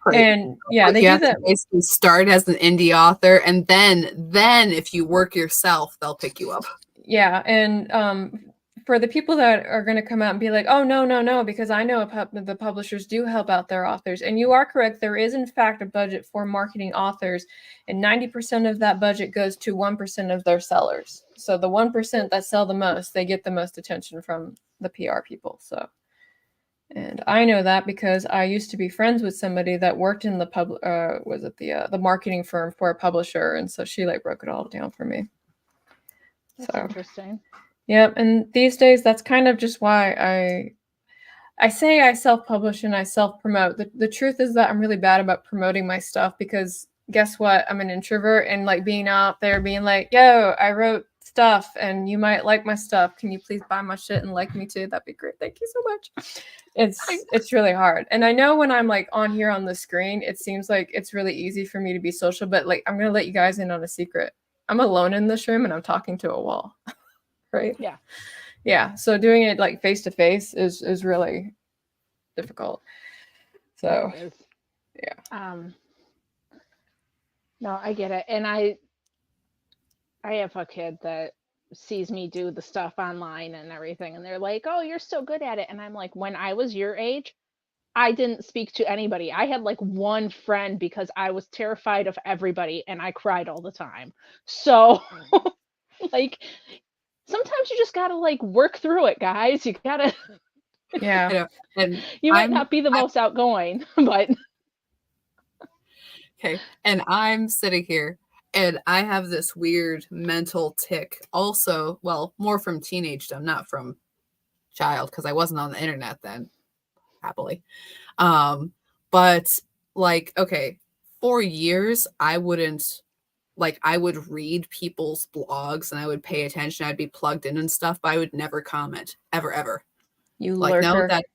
Right. And yeah, they you do have that. to basically start as an indie author, and then if you work yourself, they'll pick you up. Yeah, and for the people that are going to come out and be like, oh, no, because I know the publishers do help out their authors. And you are correct. There is, in fact, a budget for marketing authors. And 90% of that budget goes to 1% of their sellers. So the 1% that sell the most, they get the most attention from the PR people. So, and I know that because I used to be friends with somebody that worked in the the marketing firm for a publisher. And so she like broke it all down for me. That's interesting. Yeah, and these days that's kind of just why I say I self-publish and I self-promote. The truth is that I'm really bad about promoting my stuff because guess what? I'm an introvert and like being out there being like, yo, I wrote stuff and you might like my stuff. Can you please buy my shit and like me too? That'd be great. Thank you so much. It's really hard. And I know when I'm like on here on the screen, it seems like it's really easy for me to be social, but like I'm gonna let you guys in on a secret. I'm alone in this room and I'm talking to a wall. Right? Yeah. So doing it like face to face is really difficult. So yeah. No, I get it. And I have a kid that sees me do the stuff online and everything, and they're like, oh, you're so good at it. And I'm like, when I was your age, I didn't speak to anybody. I had like one friend because I was terrified of everybody and I cried all the time. So like sometimes you just gotta like work through it, guys. You gotta yeah. And you might not be the most outgoing, but okay. And I'm sitting here and I have this weird mental tick also, well, more from teenagedom, not from child, because I wasn't on the internet then, happily. But like, okay, for years I wouldn't like I would read people's blogs and I would pay attention, I'd be plugged in and stuff, but I would never comment ever. You like lurker. No, that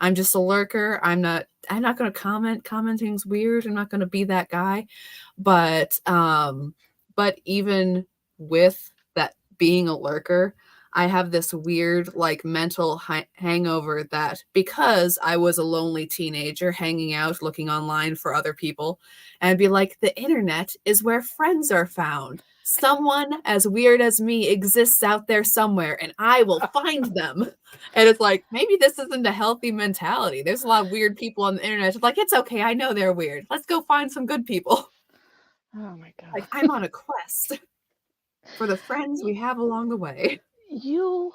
I'm just a lurker. I'm not going to comment. Commenting's weird. I'm not going to be that guy. But even with that being a lurker, I have this weird like mental hangover that because I was a lonely teenager hanging out, looking online for other people, and I'd be like, the internet is where friends are found. Someone as weird as me exists out there somewhere and I will find them. And it's like, maybe this isn't a healthy mentality. There's a lot of weird people on the internet. It's like, it's okay. I know they're weird. Let's go find some good people. oh my god. Like I'm on a quest for the friends we have along the way. You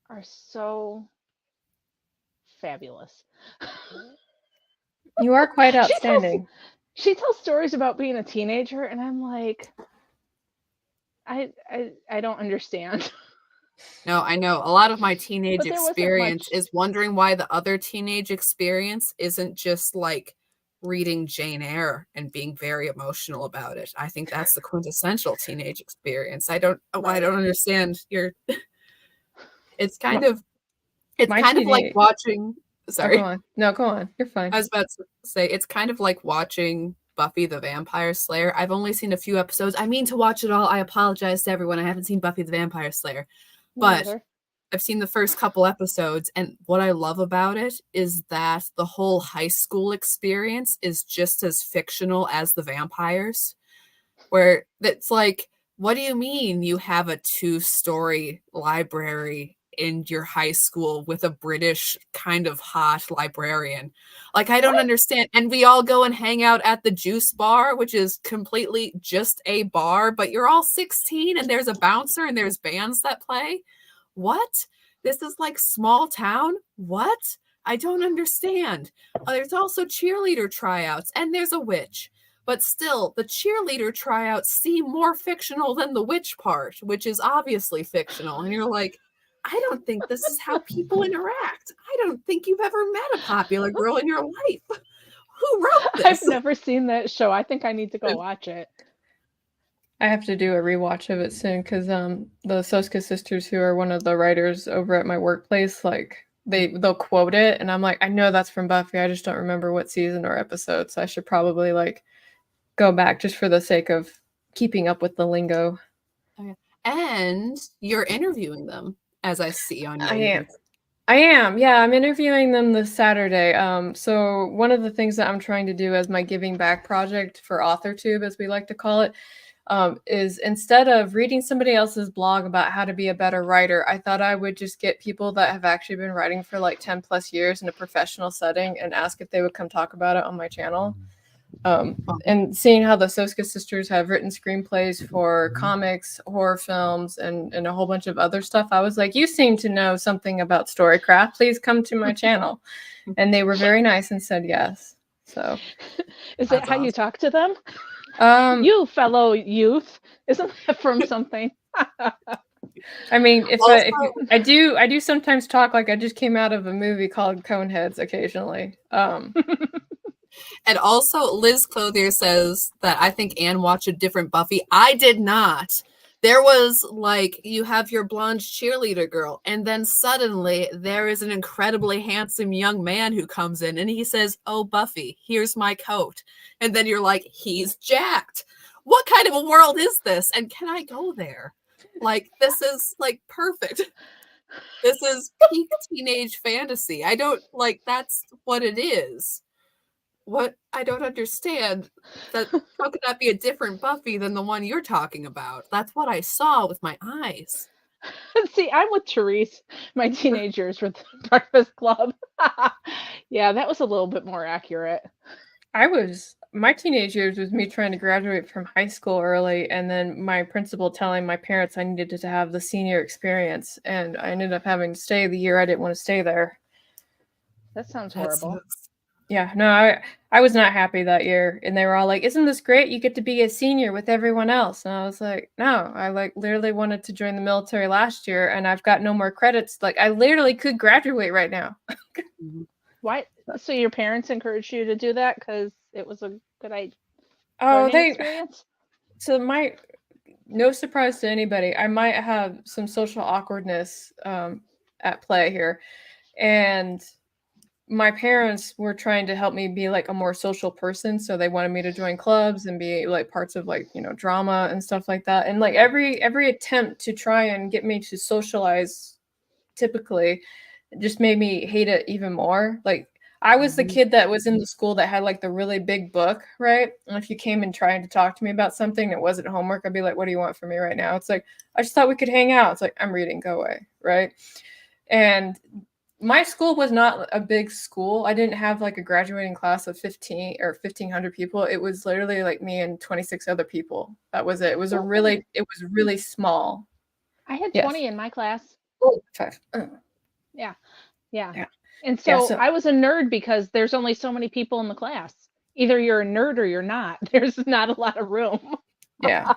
are so fabulous. You are quite outstanding. She tells stories about being a teenager and I'm like, I don't understand. No, I know. A lot of my teenage But there wasn't experience much- is wondering why the other teenage experience isn't just like reading Jane Eyre and being very emotional about it. I think that's the quintessential teenage experience. I don't understand your it's kind of like watching sorry. Oh, go on. No, go on. You're fine. I was about to say it's kind of like watching Buffy the Vampire Slayer. I've only seen a few episodes. I mean to watch it all. I apologize to everyone. I haven't seen Buffy the Vampire Slayer. But I've seen the first couple episodes, and what I love about it is that the whole high school experience is just as fictional as the vampires, where it's like, what do you mean you have a 2-story library in your high school with a British kind of hot librarian? Like, I don't understand. And we all go and hang out at the juice bar, which is completely just a bar, but you're all 16 and there's a bouncer and there's bands that play. What? This is like small town? What? I don't understand. There's also cheerleader tryouts and there's a witch. But still, the cheerleader tryouts seem more fictional than the witch part, which is obviously fictional. And you're like, I don't think this is how people interact. I don't think you've ever met a popular girl in your life. Who wrote this? I've never seen that show. I think I need to go watch it. I have to do a rewatch of it soon because the Soska sisters, who are one of the writers over at my workplace, like they'll quote it, and I'm like, I know that's from Buffy. I just don't remember what season or episode, so I should probably like go back just for the sake of keeping up with the lingo. And you're interviewing them, as I see on your. I am. I am. Yeah, I'm interviewing them this Saturday. So one of the things that I'm trying to do as my giving back project for AuthorTube, as we like to call it, is instead of reading somebody else's blog about how to be a better writer, I thought I would just get people that have actually been writing for like 10 plus years in a professional setting and ask if they would come talk about it on my channel. And seeing how the Soska sisters have written screenplays for comics, horror films, and a whole bunch of other stuff, I was like, you seem to know something about storycraft. Please come to my channel. And they were very nice and said yes. So Is that how you talk to them? You fellow youth, isn't that from something? I mean, if Also- I do sometimes talk like I just came out of a movie called Coneheads occasionally. And also, Liz Clothier says that I think Anne watched a different Buffy. I did not. There was like, you have your blonde cheerleader girl, and then suddenly there is an incredibly handsome young man who comes in and he says, "Oh, Buffy, here's my coat." And then you're like, he's jacked. What kind of a world is this? And can I go there? Like, this is like perfect. This is peak teenage fantasy. I don't like, that's what it is. What I don't understand, that how could that be a different Buffy than the one you're talking about? That's what I saw with my eyes. See, I'm with Therese. My teenage years with Breakfast Club. Yeah, that was a little bit more accurate. My teenage years was me trying to graduate from high school early, and then my principal telling my parents I needed to have the senior experience, and I ended up having to stay the year I didn't want to stay there. That sounds That horrible. sucks. Yeah, no, I was not happy that year, and they were all like, "Isn't this great? You get to be a senior with everyone else." And I was like, "No, I like literally wanted to join the military last year, and I've got no more credits. Like, I literally could graduate right now." Why? So your parents encouraged you to do that because it was a good Oh, learning experience? So no surprise to anybody, I might have some social awkwardness at play here, and my parents were trying to help me be like a more social person, so they wanted me to join clubs and be like parts of like, drama and stuff like that. And like every attempt to try and get me to socialize typically just made me hate it even more. Like I was the kid that was in the school that had like the really big book, right? And if you came and tried to talk to me about something that wasn't homework, I'd be like, "What do you want from me right now?" It's like, "I just thought we could hang out." It's like, "I'm reading, go away," right? And my school was not a big school. I didn't have like a graduating class of 15 or 1,500 people. It was literally like me and 26 other people. That was it. It was really small. I had Yes. 20 in my class. Oh, 5. Yeah. Yeah. And Yeah, so so- I was a nerd because there's only so many people in the class. Either you're a nerd or you're not. There's not a lot of room. Yeah.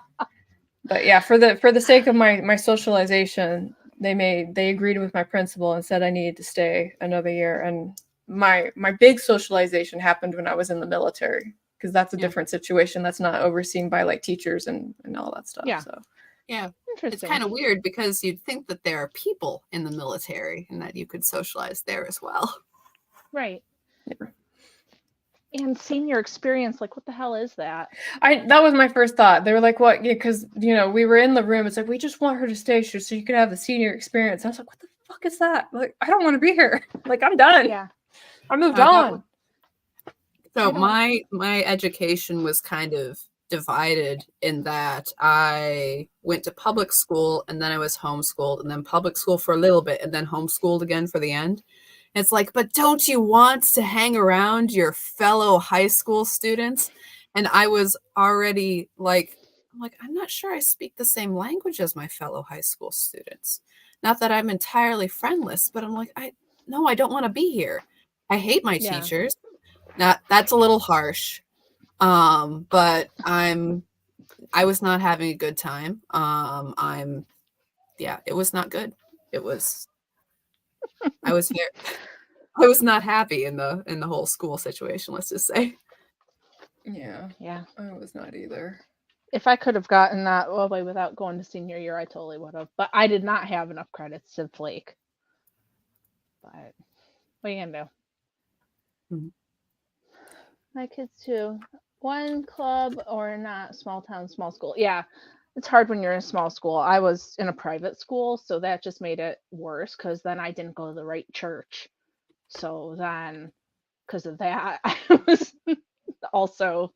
But yeah, for the sake of my socialization, they agreed with my principal and said I needed to stay another year. And my big socialization happened when I was in the military, because that's a different situation. That's not overseen by like teachers and all that stuff. Yeah. So Yeah. It's Interesting. kind of weird because you'd think that there are people in the military and that you could socialize there as well. Right. And senior experience, like what the hell is that? that was my first thought. They were like, "What?" Because we were in the room. It's like, "We just want her to stay so you could have the senior experience." I was like, "What the fuck is that?" Like, I don't want to be here. Like, I'm done. Yeah. I moved on. So my education was kind of divided in that I went to public school and then I was homeschooled, and then public school for a little bit and then homeschooled again for the end. It's like, but don't you want to hang around your fellow high school students? And I was already like, I'm not sure I speak the same language as my fellow high school students. Not that I'm entirely friendless, but I'm like, I don't want to be here. I hate my teachers. That's a little harsh. But I was not having a good time. It was not good. I was not happy in the whole school situation, let's just say. Yeah. I was not either. If I could have gotten that away without going to senior year, I totally would have. But I did not have enough credits to flake. But what are you gonna do? Mhm. My kids too. One club or not, small town, small school. Yeah. it's hard when you're in a small school. I was in a private school, so that just made it worse because then I didn't go to the right church. So then, because of that, I was also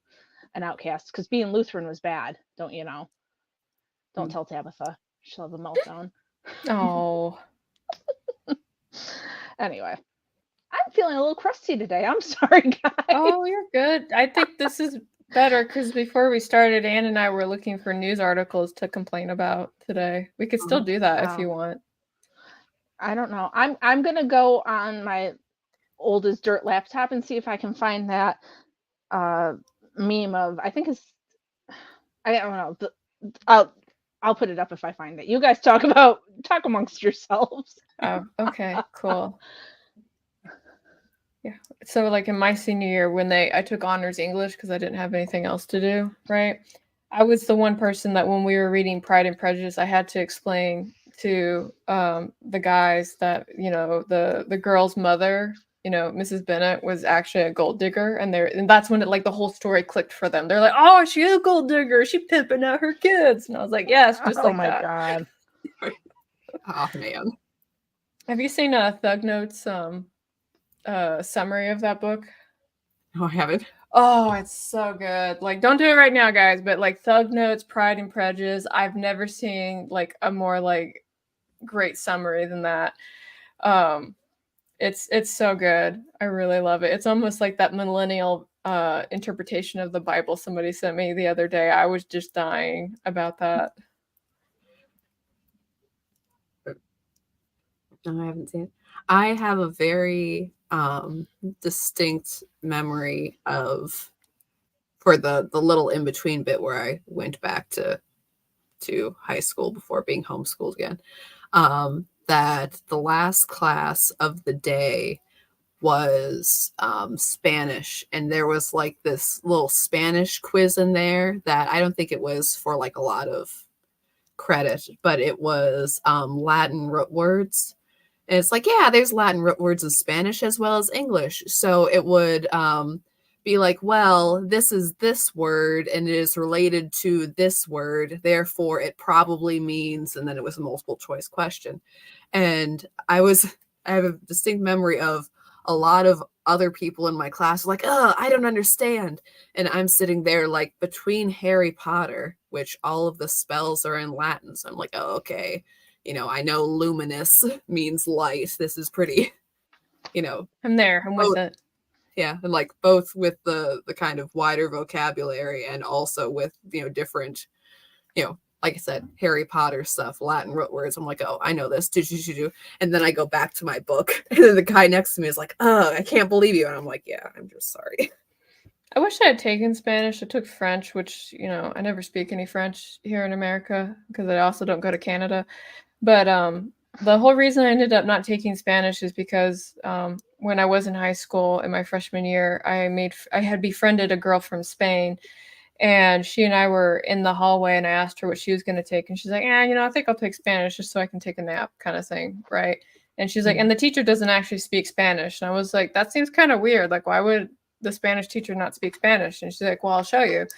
an outcast because being Lutheran was bad. Don't you know? Don't tell Tabitha. She'll have a meltdown. Oh, Anyway, I'm feeling a little crusty today. I'm sorry, guys. oh, you're good. I think this is better because before we started, Anne and I were looking for news articles to complain about today. We could still do that if you want. I don't know. I'm gonna go on my old as dirt laptop and see if I can find that meme of I think it's I don't know. I'll put it up if I find it. You guys talk amongst yourselves. Oh, okay, cool. Yeah. So like in my senior year when I took honors English because I didn't have anything else to do, right? I was the one person that when we were reading Pride and Prejudice, I had to explain to the guys that, the girl's mother, Mrs. Bennet was actually a gold digger, and that's when the whole story clicked for them. They're like, "Oh, she's a gold digger. She's pimping out her kids." And I was like, "Yes, just like that." Oh my god. Oh man. Have you seen Thug Notes summary of that book? No, I haven't. Oh, it's so good. Like, don't do it right now, guys, but like Thug Notes, Pride and Prejudice, I've never seen like a more like great summary than that. It's so good. I really love it. It's almost like that millennial interpretation of the Bible somebody sent me the other day. I was just dying about that. No, I haven't seen it. I have a very distinct memory of for the little in between bit where I went back to high school before being homeschooled again. That the last class of the day was Spanish, and there was like this little Spanish quiz in there that I don't think it was for like a lot of credit, but it was Latin root words. And it's like, yeah, there's Latin root words in Spanish as well as English. So it would be like, well, this is this word and it is related to this word. Therefore, it probably means, and then it was a multiple choice question. And I have a distinct memory of a lot of other people in my class like, oh, I don't understand. And I'm sitting there like between Harry Potter, which all of the spells are in Latin. So I'm like, oh, okay. I know luminous means light. This is pretty, I'm there. I'm with it. Yeah, and like both with the kind of wider vocabulary and also with, different, like I said, Harry Potter stuff, Latin root words. I'm like, oh, I know this. And then I go back to my book, and then the guy next to me is like, oh, I can't believe you. And I'm like, yeah, I'm just sorry. I wish I had taken Spanish. I took French, which, I never speak any French here in America because I also don't go to Canada. But the whole reason I ended up not taking Spanish is because when I was in high school in my freshman year, I had befriended a girl from Spain, and she and I were in the hallway, and I asked her what she was going to take, and she's like, I think I'll take Spanish just so I can take a nap, kind of thing, right? And she's like, and the teacher doesn't actually speak Spanish, and I was like, that seems kind of weird. Like, why would the Spanish teacher not speak Spanish? And she's like, well, I'll show you.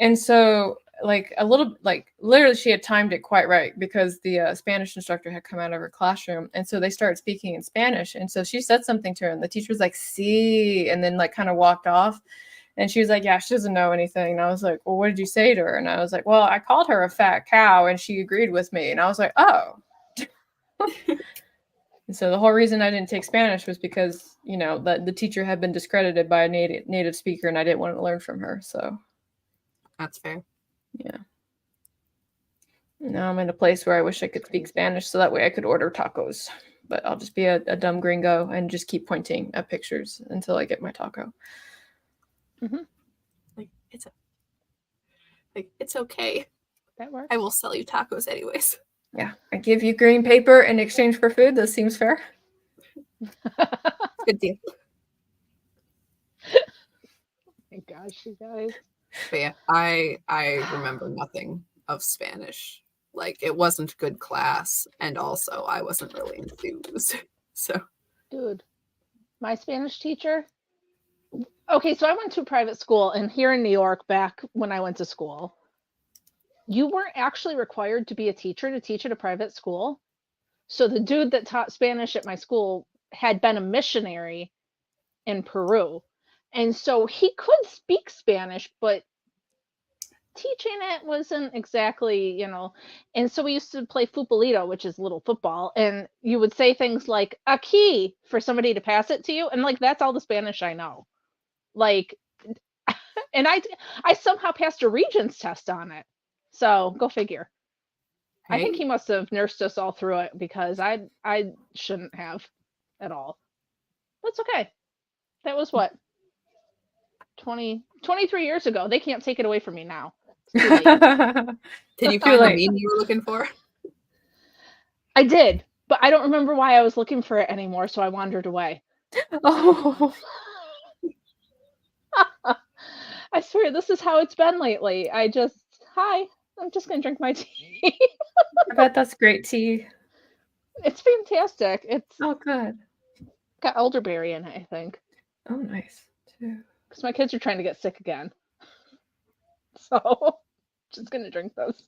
And so literally she had timed it quite right because the Spanish instructor had come out of her classroom, and so they started speaking in Spanish, and so she said something to her and the teacher was like, see, and then like kind of walked off, and she was like, yeah, she doesn't know anything. And I was like, well, what did you say to her? And I was like, well, I called her a fat cow and she agreed with me. And I was like, oh. And so the whole reason I didn't take Spanish was because, the teacher had been discredited by a native speaker, and I didn't want to learn from her. So that's fair. Yeah. Now I'm in a place where I wish I could speak Spanish so that way I could order tacos. But I'll just be a dumb gringo and just keep pointing at pictures until I get my taco. Mm-hmm. It's okay. That works. I will sell you tacos anyways. Yeah. I give you green paper in exchange for food. That seems fair. Good deal. Oh my gosh, you guys. But yeah, I remember nothing of Spanish. Like, it wasn't good class, and also I wasn't really enthused. So, dude, my Spanish teacher. Okay, so I went to a private school, and here in New York, back when I went to school, you weren't actually required to be a teacher to teach at a private school. So the dude that taught Spanish at my school had been a missionary in Peru. And so he could speak Spanish, but teaching it wasn't exactly, And so we used to play futbolito, which is little football, and you would say things like "aquí" for somebody to pass it to you, and like that's all the Spanish I know. Like, and I somehow passed a Regents test on it. So go figure. I think Hey, he must have nursed us all through it because I shouldn't have at all. That's okay. That was what 23 years ago. They can't take it away from me now. It's too late. did you Too find the late. meme you were looking for? I did, but I don't remember why I was looking for it anymore, so I wandered away. Oh, I swear this is how it's been lately. Hi, I'm just gonna drink my tea. I bet that's great tea. It's fantastic. It's Oh, good. got elderberry in it, I think, Oh, nice too. because my kids are trying to get sick again. So, just gonna drink this.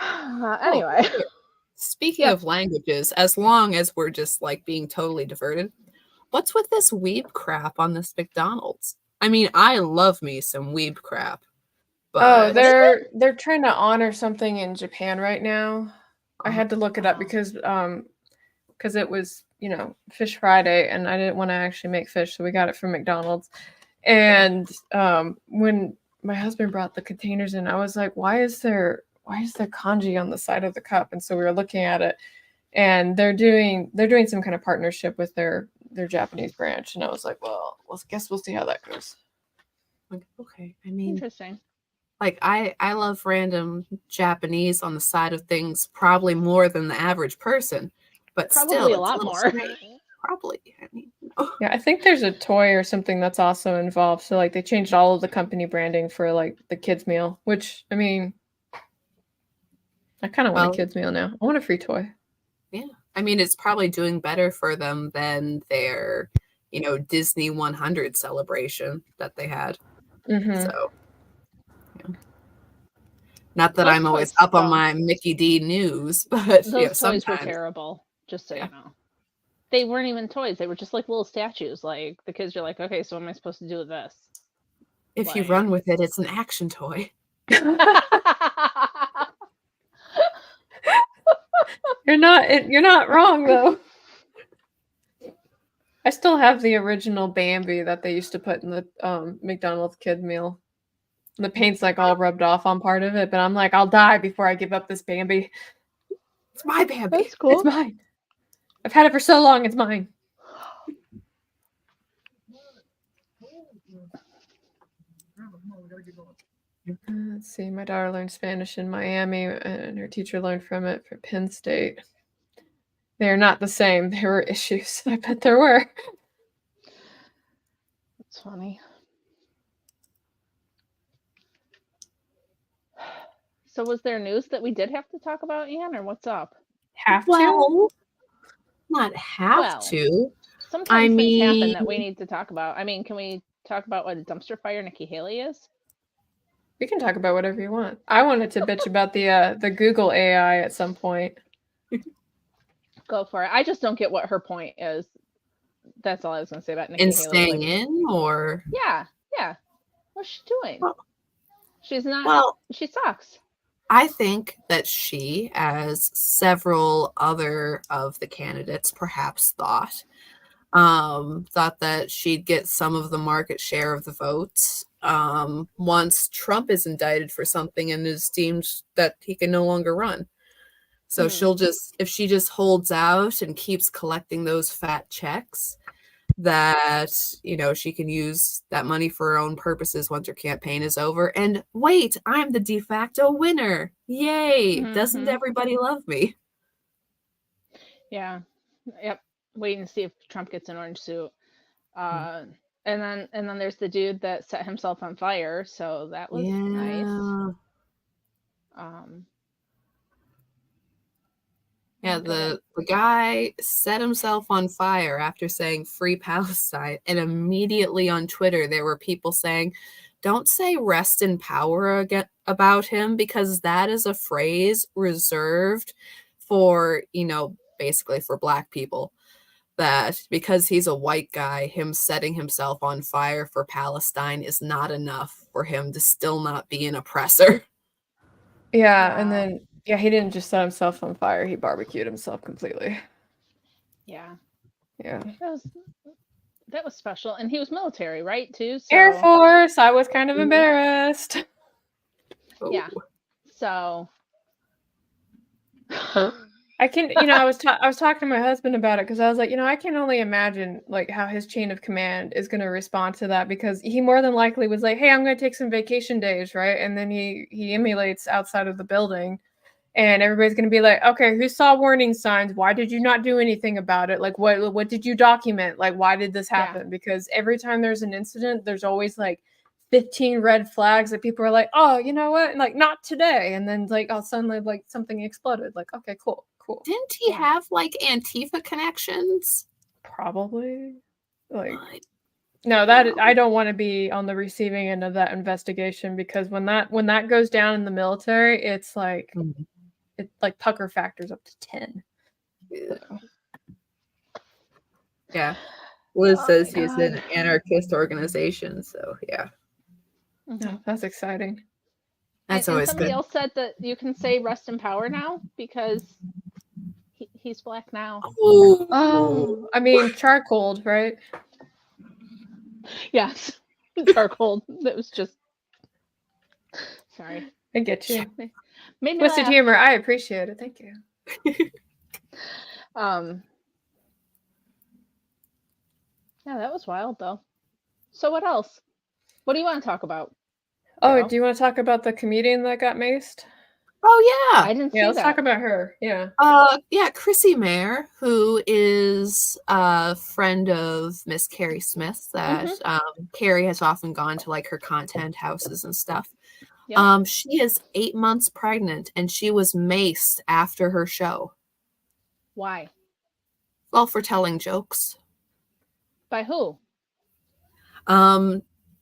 Anyway, Oh, speaking Yes. of languages, as long as we're just like being totally diverted, what's with this weeb crap on this McDonald's? I mean, I love me some weeb crap, Oh, but they're trying to honor something in Japan right now. I had to look it up Oh. because it was, Fish Friday and I didn't want to actually make fish, so we got it from McDonald's. And when my husband brought the containers in, I was like, why is there kanji on the side of the cup? And so we were looking at it, and they're doing some kind of partnership with their Japanese branch. And I was like, well, guess we'll see how that goes. Like, okay, I mean, Interesting. like I love random Japanese on the side of things probably more than the average person, but Probably still, a it's lot little more. strange. Probably, I mean, Yeah, I think there's a toy or something that's also involved. So like they changed all of the company branding for like the kids meal, which I mean, I kind of want a well, kids meal now. I want a free toy. yeah. I mean, it's probably doing better for them than their, Disney 100 celebration that they had. Mm-hmm. So, yeah. Not that Those I'm always toys, up on though, my Mickey D news, but those toys were sometimes. terrible. Just so Yeah. you know, they weren't even toys. They were just like little statues. Like the kids are like, okay, so what am I supposed to do with this? If you Like, run with it, it's an action toy. You're not wrong though. I still have the original Bambi that they used to put in the McDonald's kid meal. The paint's like all rubbed off on part of it, but I'm like, I'll die before I give up this Bambi. It's my Bambi. That's cool. It's mine. I've had it for so long, it's mine. Let's see, my daughter learned Spanish in Miami, and her teacher learned from it for Penn State. They are not the same. There were issues. I bet there were. That's funny. So was there news that we did have to talk about, Ian, or what's up? Have to? Well, not have Well, to. Sometimes things happen that we need to talk about. I mean, can we talk about what a dumpster fire Nikki Haley is? We can talk about whatever you want. I wanted to bitch about the Google AI at some point. Go for it. I just don't get what her point is. That's all I was going to say about Nikki In Haley. staying in, or Yeah. What's she doing? Well- She's not. well, She sucks. I think that she, as several other of the candidates perhaps thought that she'd get some of the market share of the votes once Trump is indicted for something and is deemed that he can no longer run. So if she just holds out and keeps collecting those fat checks, that she can use that money for her own purposes once her campaign is over. And wait, I'm the de facto winner. Yay. Doesn't everybody love me? Yeah. Yep. Waiting to see if Trump gets an orange suit. And then there's the dude that set himself on fire, so that was nice. Yeah, the guy set himself on fire after saying free Palestine, and immediately on Twitter there were people saying, don't say rest in power again about him, because that is a phrase reserved for, basically for Black people. That because he's a white guy, him setting himself on fire for Palestine is not enough for him to still not be an oppressor. Yeah, and Wow. then he didn't just set himself on fire, he barbecued himself completely. Yeah. Yeah. That was special. And he was military, right, too? Air So Force, I was kind of embarrassed. yeah. Oh. So I can, I was talking to my husband about it because I was like, I can only imagine like how his chain of command is going to respond to that, because he more than likely was like, "Hey, I'm going to take some vacation days, right?" And then he emulates outside of the building, and everybody's going to be like, "Okay, who saw warning signs? Why did you not do anything about it? Like, what did you document? Like, why did this happen?" Because every time there's an incident, there's always like 15 red flags that people are like, "Oh, you know what? Like, not today." And then like all suddenly like something exploded. Like, okay, cool. Didn't he have like Antifa connections? Probably. Like, I no, that I don't want to be on the receiving end of that investigation, because when that goes down in the military, it's like it like pucker factors up to 10. So. Yeah. Liz Oh says my he's an God. anarchist organization, so yeah. No, that's exciting. That's and always somebody good. else said that you can say rest in power now because he's Black now. Oh, I mean, charcoaled, right? Yes. Charcoal. That was just sorry. I get you. Made me Twisted laugh. humor. I appreciate it. Thank you. Yeah, that was wild though. So what else? What do you want to talk about? Oh, Joe? do you want to talk about the comedian that got maced? Oh yeah. I didn't Yeah, see let's that. talk about her. Yeah. Yeah, Chrissy Mayer, who is a friend of Miss Carrie Smith, that Carrie has often gone to like her content houses and stuff. Yep. She is 8 months pregnant and she was maced after her show. Why? Well, for telling jokes. By who?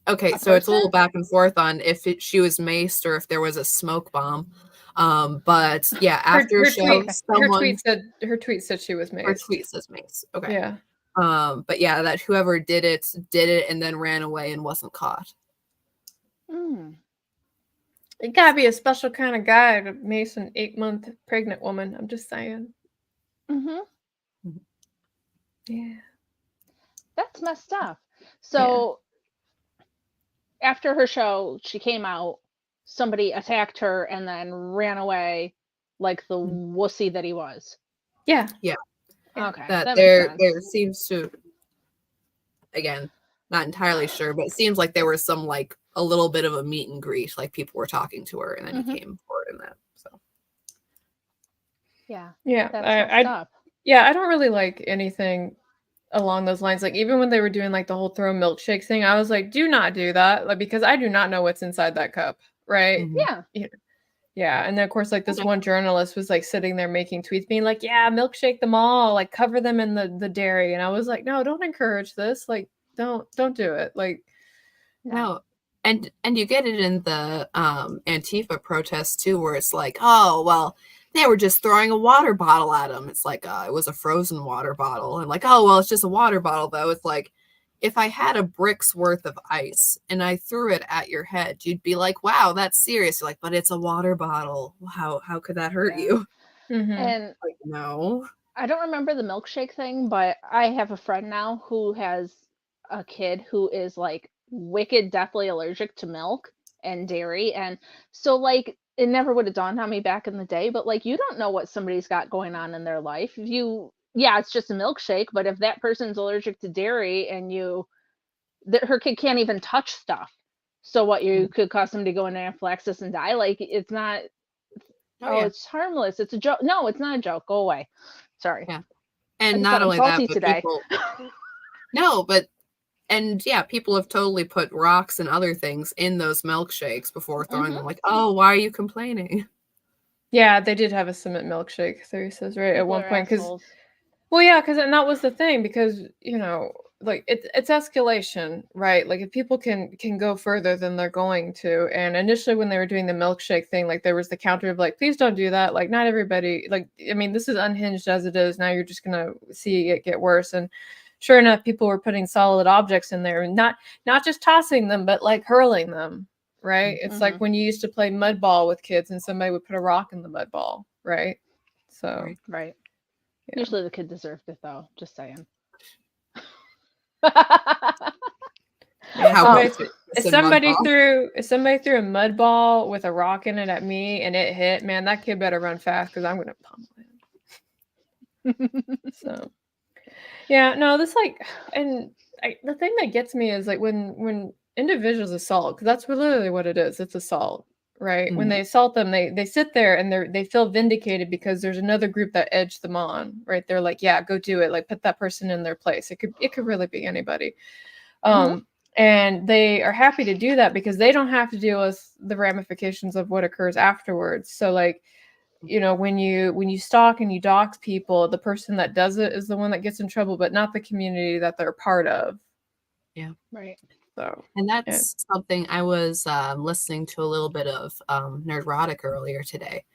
Okay, A so it's a little person? back and forth on if she was maced or if there was a smoke bomb. But yeah, after her show, her tweet said she was maced. Her tweet says mace. Okay. Yeah. But yeah, that whoever did it and then ran away and wasn't caught. It gotta be a special kind of guy to mace an 8-month pregnant woman. I'm just saying. Yeah. That's messed up. So after her show, she came out, somebody attacked her and then ran away like the wussy that he was. Yeah. Yeah. Okay. That makes there sense. seems to, again, not entirely sure, but it seems like there was some like a little bit of a meet and greet, like people were talking to her and then he came forward in that. So yeah. Yeah. That's messed up. Yeah, I don't really like anything along those lines. Like, even when they were doing like the whole throw milkshake thing, I was like, do not do that, like, because I do not know what's inside that cup, right? Yeah. And then of course, like, this one journalist was like sitting there making tweets being like, yeah, milkshake them all, like cover them in the dairy. And I was like, no, don't encourage this. Like, don't do it. Like, no. And you get it in the Antifa protests too, where it's like, oh well, they were just throwing a water bottle at him. It's like it was a frozen water bottle, and like, oh well, it's just a water bottle though. It's like, if I had a brick's worth of ice and I threw it at your head, you'd be like, wow, that's serious. You're like, but it's a water bottle. How could that hurt you? And like, no. I don't remember the milkshake thing, but I have a friend now who has a kid who is like wicked deathly allergic to milk and dairy. And so like it never would have dawned on me back in the day, but like you don't know what somebody's got going on in their life. If you it's just a milkshake, but if that person's allergic to dairy and her kid can't even touch stuff. So what, you could cause them to go into anaphylaxis and die? Like, it's not it's harmless. It's a joke. No, it's not a joke. Go away. Sorry. Yeah. And not only that, but today. people no, but and yeah, people have totally put rocks and other things in those milkshakes before throwing them. Like, oh, why are you complaining? Yeah, they did have a cement milkshake, Theory says, right? At one point, because assholes. well, yeah, because and that was the thing, because like it's escalation, right? Like if people can go further than they're going to. And initially when they were doing the milkshake thing, like there was the counter of like, please don't do that. Like not everybody, like, I mean, this is unhinged as it is. Now you're just gonna see it get worse. And sure enough, people were putting solid objects in there and not just tossing them, but like hurling them, right? It's like when you used to play mud ball with kids and somebody would put a rock in the mud ball, right? So Right. yeah. Usually the kid deserved it though, just saying. How If somebody threw a mud ball with a rock in it at me and it hit, man, that kid better run fast because I'm gonna pummel him. So yeah, no, this like, and the thing that gets me is like when individuals assault, because that's literally what it is. It's assault, right? When they assault them, they sit there and they feel vindicated because there's another group that edged them on, right? They're like, yeah, go do it. Like put that person in their place. It could really be anybody. And they are happy to do that because they don't have to deal with the ramifications of what occurs afterwards. So like, you know, when you stalk and you dox people, the person that does it is the one that gets in trouble, but not the community that they're part of. Yeah. Right. So, and that's something I was listening to a little bit of Nerdrotic earlier today.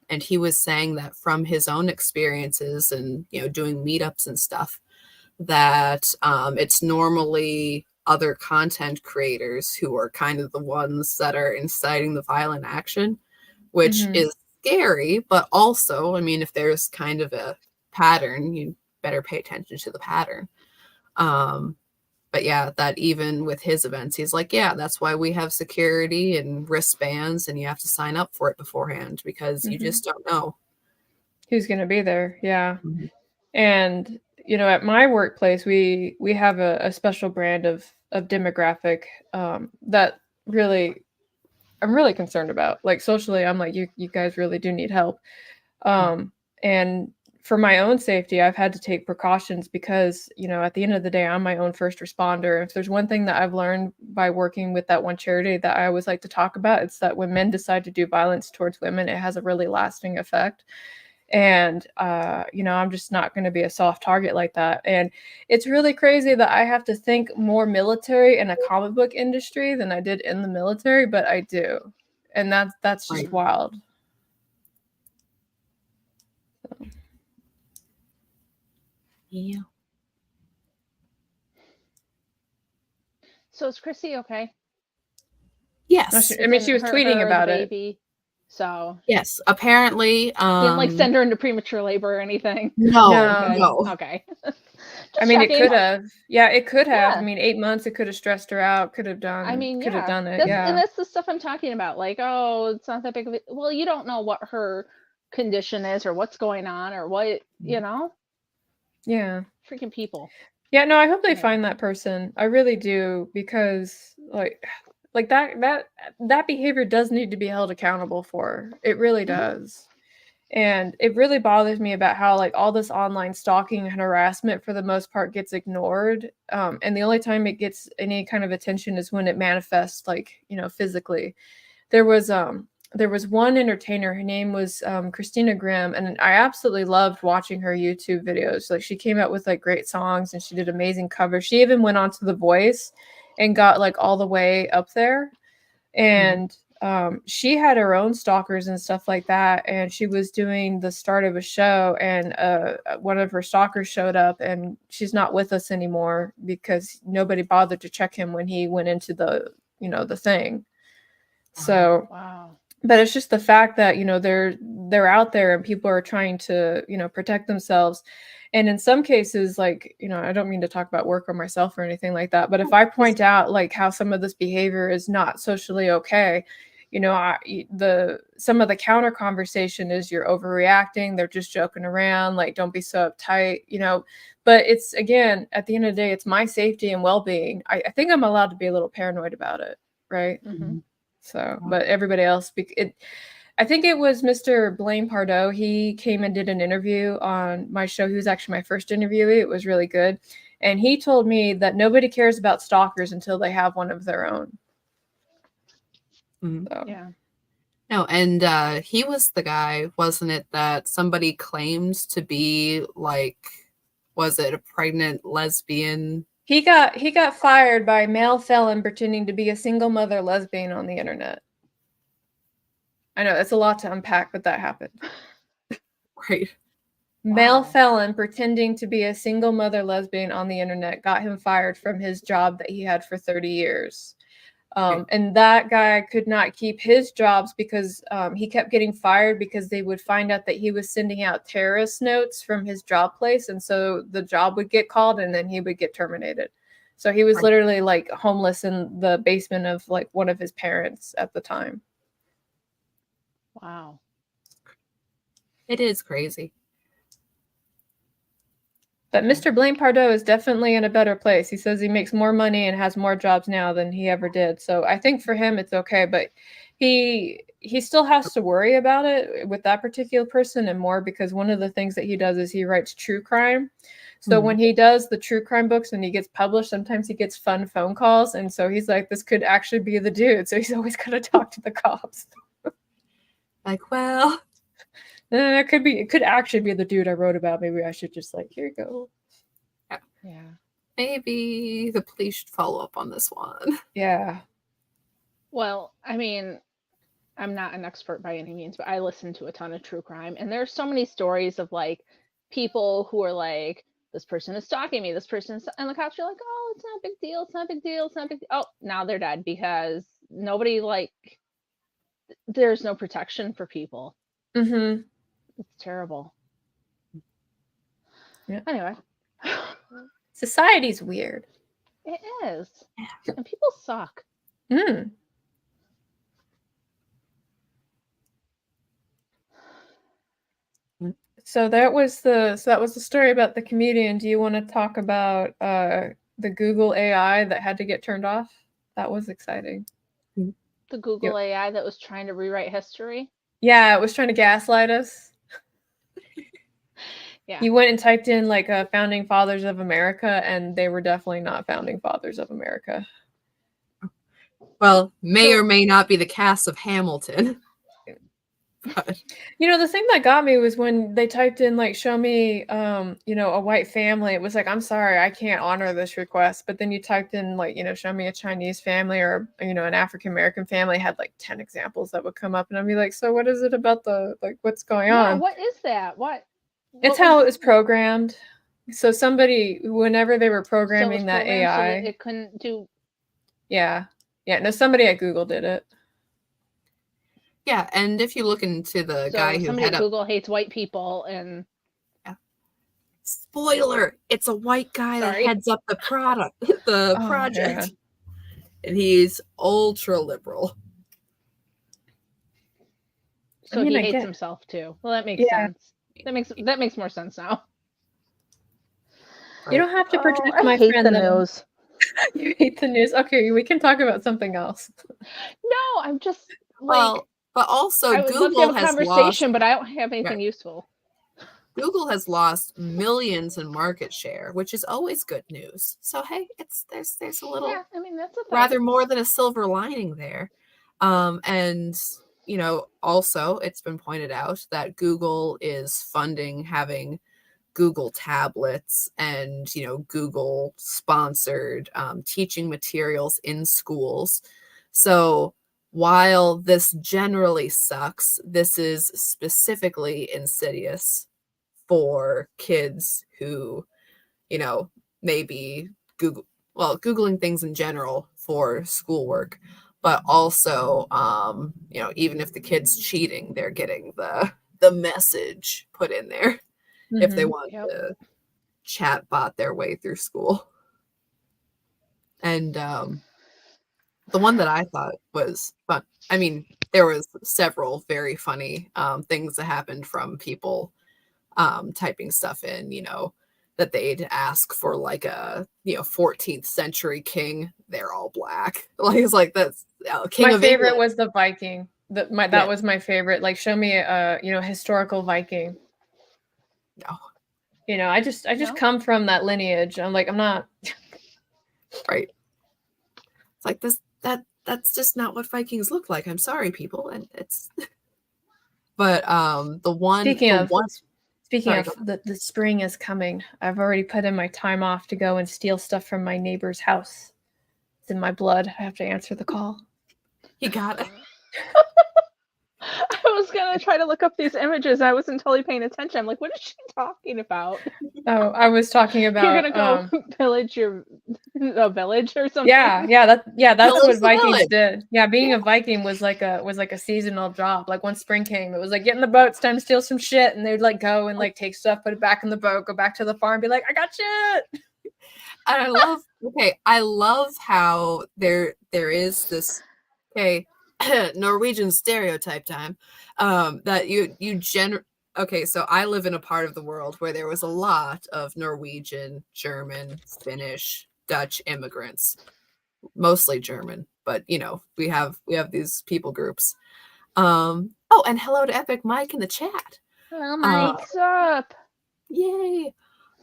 And he was saying that from his own experiences and, you know, doing meetups and stuff, that it's normally other content creators who are kind of the ones that are inciting the violent action, which is scary, but also, I mean, if there's kind of a pattern, you better pay attention to the pattern. But yeah, that even with his events, he's like, yeah, that's why we have security and wristbands, and you have to sign up for it beforehand because you just don't know who's going to be there. Yeah. And you know, at my workplace, we have a special brand of demographic that really I'm really concerned about. Like socially, I'm like, you guys really do need help. And for my own safety, I've had to take precautions because, you know, at the end of the day, I'm my own first responder. If there's one thing that I've learned by working with that one charity that I always like to talk about, it's that when men decide to do violence towards women, it has a really lasting effect. And, you know, I'm just not going to be a soft target like that. And it's really crazy that I have to think more military in a comic book industry than I did in the military, but I do. And that's just wild. So. Yeah. So is Chrissy okay? Yes. I mean, she was tweeting about it. Baby, so yes, apparently. Didn't like send her into premature labor or anything. No. Okay. I mean, it could have. Yeah, it could have. Yeah. I mean, 8 months, it could have stressed her out. Could have done. I mean, could have done it. And that's the stuff I'm talking about. Like, oh, it's not that big of a. Well, you don't know what her condition is or what's going on or what, you know. Yeah. Freaking people. Yeah. No, I hope they find that person. I really do, because like that behavior does need to be held accountable for. It really does. And it really bothers me about how like all this online stalking and harassment for the most part gets ignored. And the only time it gets any kind of attention is when it manifests, like, you know, physically. There was one entertainer, her name was Christina Grimm, and I absolutely loved watching her YouTube videos. Like she came out with like great songs and she did amazing covers. She even went on to The Voice and got like all the way up there. And she had her own stalkers and stuff like that. And she was doing the start of a show, and one of her stalkers showed up, and she's not with us anymore because nobody bothered to check him when he went into the, you know, the thing. So, but it's just the fact that, you know, they're out there and people are trying to, you know, protect themselves. And in some cases, like, you know, I don't mean to talk about work or myself or anything like that, but if I point out like how some of this behavior is not socially okay, you know, some of the counter conversation is you're overreacting. They're just joking around. Like, don't be so uptight, you know, but it's, again, at the end of the day, it's my safety and well-being. I think I'm allowed to be a little paranoid about it. Right. So, but everybody else, I think it was Mr. Blaine Pardo. He came and did an interview on my show. He was actually my first interviewee. It was really good. And he told me that nobody cares about stalkers until they have one of their own. So. Yeah. No, and he was the guy, wasn't it, that somebody claimed to be like, was it a pregnant lesbian He got fired by a male felon pretending to be a single mother lesbian on the internet. I know that's a lot to unpack, but that happened. Right. Male Wow. felon pretending to be a single mother lesbian on the internet got him fired from his job that he had for 30 years. And that guy could not keep his jobs because he kept getting fired because they would find out that he was sending out terrorist notes from his job place. And so the job would get called and then he would get terminated. So he was literally like homeless in the basement of like one of his parents at the time. Wow. It is crazy. But Mr. Blaine Pardoe is definitely in a better place. He says he makes more money and has more jobs now than he ever did. So I think for him it's okay, but he still has to worry about it with that particular person and more because one of the things that he does is he writes true crime. So when he does the true crime books and he gets published, sometimes he gets fun phone calls. And so he's like, this could actually be the dude. So he's always got to talk to the cops. Like, well, It could actually be the dude I wrote about. Maybe I should just like, here you go. Yeah. maybe the police should follow up on this one. Yeah. Well, I mean, I'm not an expert by any means, but I listen to a ton of true crime, and there's so many stories of like people who are like, this person is stalking me, this person is, and the cops are like, oh, it's not a big deal, it's not a big deal, it's not a big deal. Oh, now they're dead because nobody like, there's no protection for people. Mm-hmm. It's terrible. Yeah. Anyway, Society's weird. it is, and people suck. Mm. So that was the story about the comedian. Do you want to talk about the Google AI that had to get turned off? That was exciting. The Google AI that was trying to rewrite history. Yeah, it was trying to gaslight us. Yeah. You went and typed in like founding fathers of America, and they were definitely not founding fathers of America. Well, may or may not be the cast of Hamilton. But You know, the thing that got me was when they typed in like show me a white family. It was like, I'm sorry, I can't honor this request. But then you typed in like, show me a Chinese family or an African American family, had like 10 examples that would come up, and I'd be like, so what is it about the like what's going on? What is that? It's how it was programmed. So somebody, whenever they were programming that programmed AI, so that it couldn't do. Yeah. No, somebody at Google did it. yeah, and if you look into the guy who somebody head at up, Google hates white people, and spoiler, it's a white guy that Sorry. heads up the project, man. and he's ultra liberal. so I mean, he I hates get- himself too. Well, that makes Yeah. sense. That makes more sense now. You don't have to protect I my hate friend the though. news. You hate the news. Okay, we can talk about something else. No, I'm just like, Well, but also I would love to Google have a has conversation, lost. but I don't have anything useful. Google has lost millions in market share, which is always good news. So hey, there's a little Yeah, I mean that's a thing. rather more than a silver lining there. And also it's been pointed out that Google is funding having Google tablets and Google sponsored teaching materials in schools. So while this generally sucks, this is specifically insidious for kids who maybe Googling things in general for schoolwork, but also even if the kid's cheating, they're getting the message put in there if they want to chat bot their way through school. And the one that I thought was fun, I mean, there was several very funny things that happened from people typing stuff in, that they'd ask for like a 14th century king. They're all black. Like it's like that's king My of favorite England. was the Viking. That was my favorite. Like show me a historical Viking. No. I just No? come from that lineage. I'm not Right. It's like this that's just not what Vikings look like. I'm sorry, people. And it's but the one Speaking Sorry, of the spring is coming. I've already put in my time off to go and steal stuff from my neighbor's house. It's in my blood. I have to answer the call. You got it. I was gonna try to look up these images. I wasn't totally paying attention. I'm like, what is she talking about? Oh, I was talking about You're gonna go pillage a village or something? that's Pillage what the Vikings village. did. Yeah, being a Viking was like a seasonal job. Like once spring came, it was like get in the boat, it's time to steal some shit, and they'd like go and like take stuff, put it back in the boat, go back to the farm, be like, I got shit. And I love how there is this Norwegian stereotype time that okay, so I live in a part of the world where there was a lot of Norwegian, German, Finnish, Dutch immigrants, mostly German, but you know, we have these people groups. Oh, and hello to Epic Mike in the chat. Hello, Mike. What's up? Yay.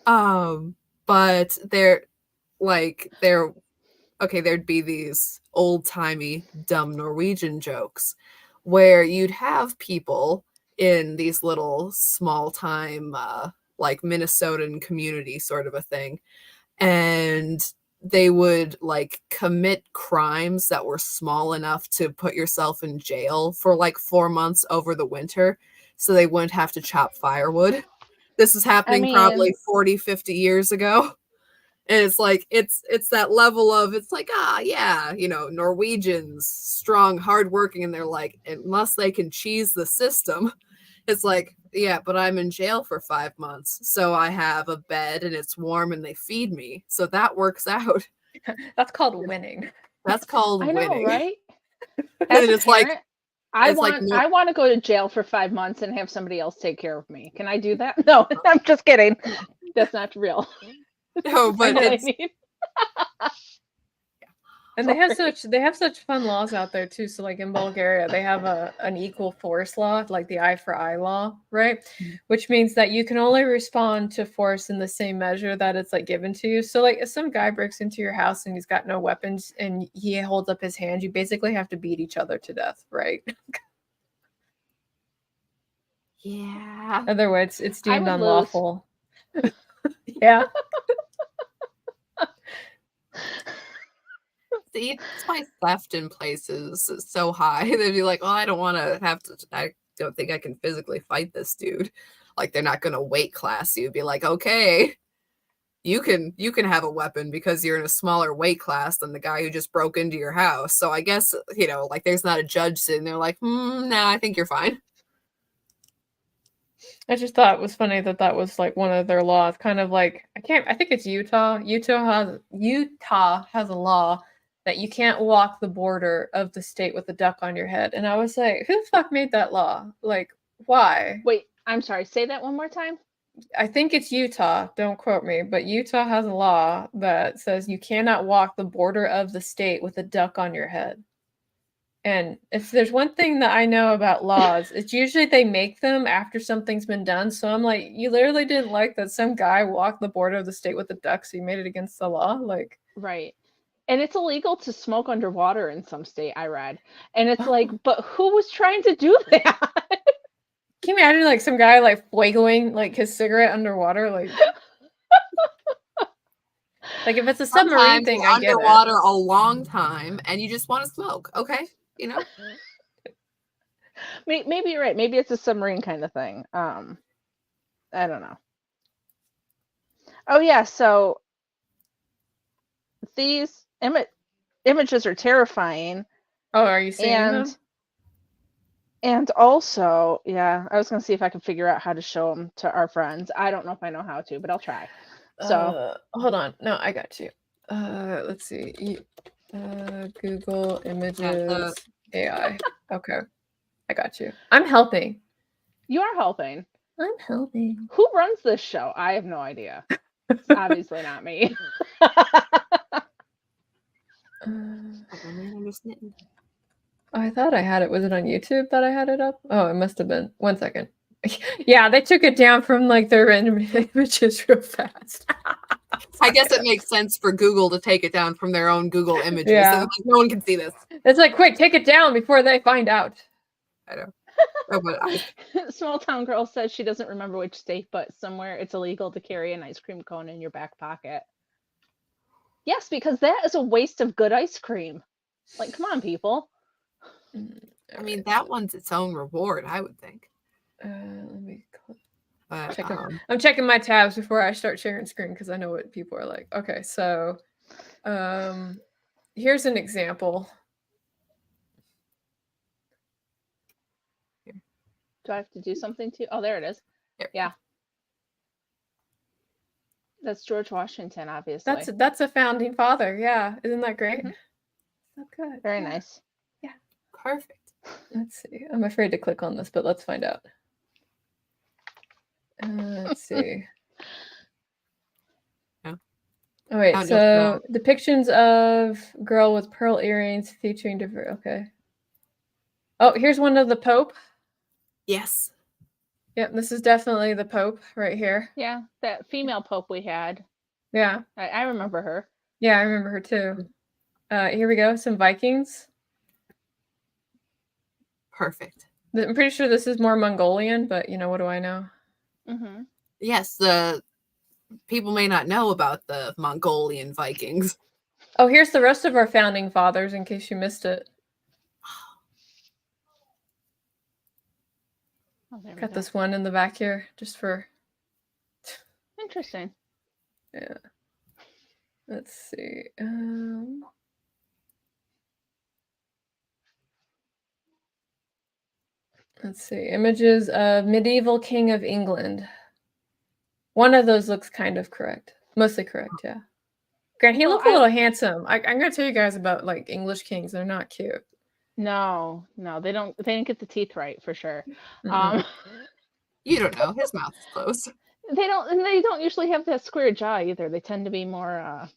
But there'd be these old-timey dumb Norwegian jokes where you'd have people in these little small-time like Minnesotan community sort of a thing, and they would like commit crimes that were small enough to put yourself in jail for like 4 months over the winter so they wouldn't have to chop firewood. This is happening probably 40, 50 years ago. And it's like it's that level of it's like, yeah, you know, Norwegians, strong, hardworking, and they're like, unless they can cheese the system, it's like, yeah, but I'm in jail for 5 months. So I have a bed and it's warm and they feed me. So that works out. That's called winning. That's called I know, winning. right? And it's like I want to go to jail for 5 months and have somebody else take care of me. Can I do that? No, I'm just kidding. That's not real. No, but it's, and they have such fun laws out there too. So like in Bulgaria, they have an equal force law, like the eye for eye law, right? Mm-hmm. Which means that you can only respond to force in the same measure that it's like given to you. So like if some guy breaks into your house and he's got no weapons and he holds up his hand, you basically have to beat each other to death, right? Yeah. Otherwise, it's deemed unlawful. Yeah. See, that's why theft in places is so high. They'd be like, "Oh, I don't want to have to. I don't think I can physically fight this dude." Like they're not going to weight class you. Be like, "Okay, you can have a weapon because you're in a smaller weight class than the guy who just broke into your house." So I guess you know, like there's not a judge sitting there like, "No, I think you're fine." I just thought it was funny that was like one of their laws. Kind of like I think it's Utah. Utah has a law that you can't walk the border of the state with a duck on your head. And I was like, who the fuck made that law? Like, why? Wait, I'm sorry. Say that one more time. I think it's Utah. Don't quote me. But Utah has a law that says you cannot walk the border of the state with a duck on your head. And if there's one thing that I know about laws, it's usually they make them after something's been done. So I'm like, you literally didn't like that some guy walked the border of the state with a duck, so you made it against the law? Like, right. And it's illegal to smoke underwater in some state, I read. And it's like, but who was trying to do that? Can you imagine like some guy like wiggling like his cigarette underwater? Like if it's a submarine thing, I get underwater a long time and you just want to smoke. Okay. You know? Maybe you're right. Maybe it's a submarine kind of thing. I don't know. Oh yeah, so these images are terrifying. Oh, are you seeing them? And also, yeah, I was gonna see if I can figure out how to show them to our friends. I don't know if I know how to, but I'll try. So hold on. No, I got you. Let's see. Google Images AI. Okay, I got you. I'm helping. You are helping. I'm helping. Who runs this show? I have no idea. It's obviously not me. I thought I had it. Was it on YouTube that I had it up? Oh, it must have been. 1 second. Yeah, they took it down from like their images real fast. I guess it makes sense for Google to take it down from their own Google images. Yeah. So like, no one can see this. It's like, quick, take it down before they find out. I know. Small town girl says she doesn't remember which state, but somewhere it's illegal to carry an ice cream cone in your back pocket. Yes, because that is a waste of good ice cream. Like, come on, people. I mean, that one's its own reward, I would think. Let me But, I'm checking my tabs before I start sharing screen because I know what people are like. Okay, so here's an example. Do I have to do something to? Oh, there it is. Yeah. That's George Washington, obviously. That's a founding father. Yeah, isn't that great? Mm-hmm. So good. Very nice. Yeah. Perfect. Let's see. I'm afraid to click on this, but let's find out. Let's see. Yeah. Oh wait, so depictions of girl with pearl earrings featuring different. Okay. Oh, here's one of the Pope. Yes. Yep, this is definitely the Pope right here. Yeah, that female Pope we had. Yeah. I remember her. Yeah, I remember her too. Here we go. Some Vikings. Perfect. I'm pretty sure this is more Mongolian, but you know, what do I know? Mm-hmm. Yes, the people may not know about the Mongolian Vikings. Oh, here's the rest of our founding fathers in case you missed it. Oh, there we Got go. this one in the back here just for... Interesting. Yeah. Let's see. Let's see. Images of medieval King of England. One of those looks kind of correct. Mostly correct, yeah. Grant, he looked a little handsome. I'm going to tell you guys about like English kings. They're not cute. No, they didn't get the teeth right for sure. You don't know. His mouth is closed. They don't usually have that square jaw either. They tend to be more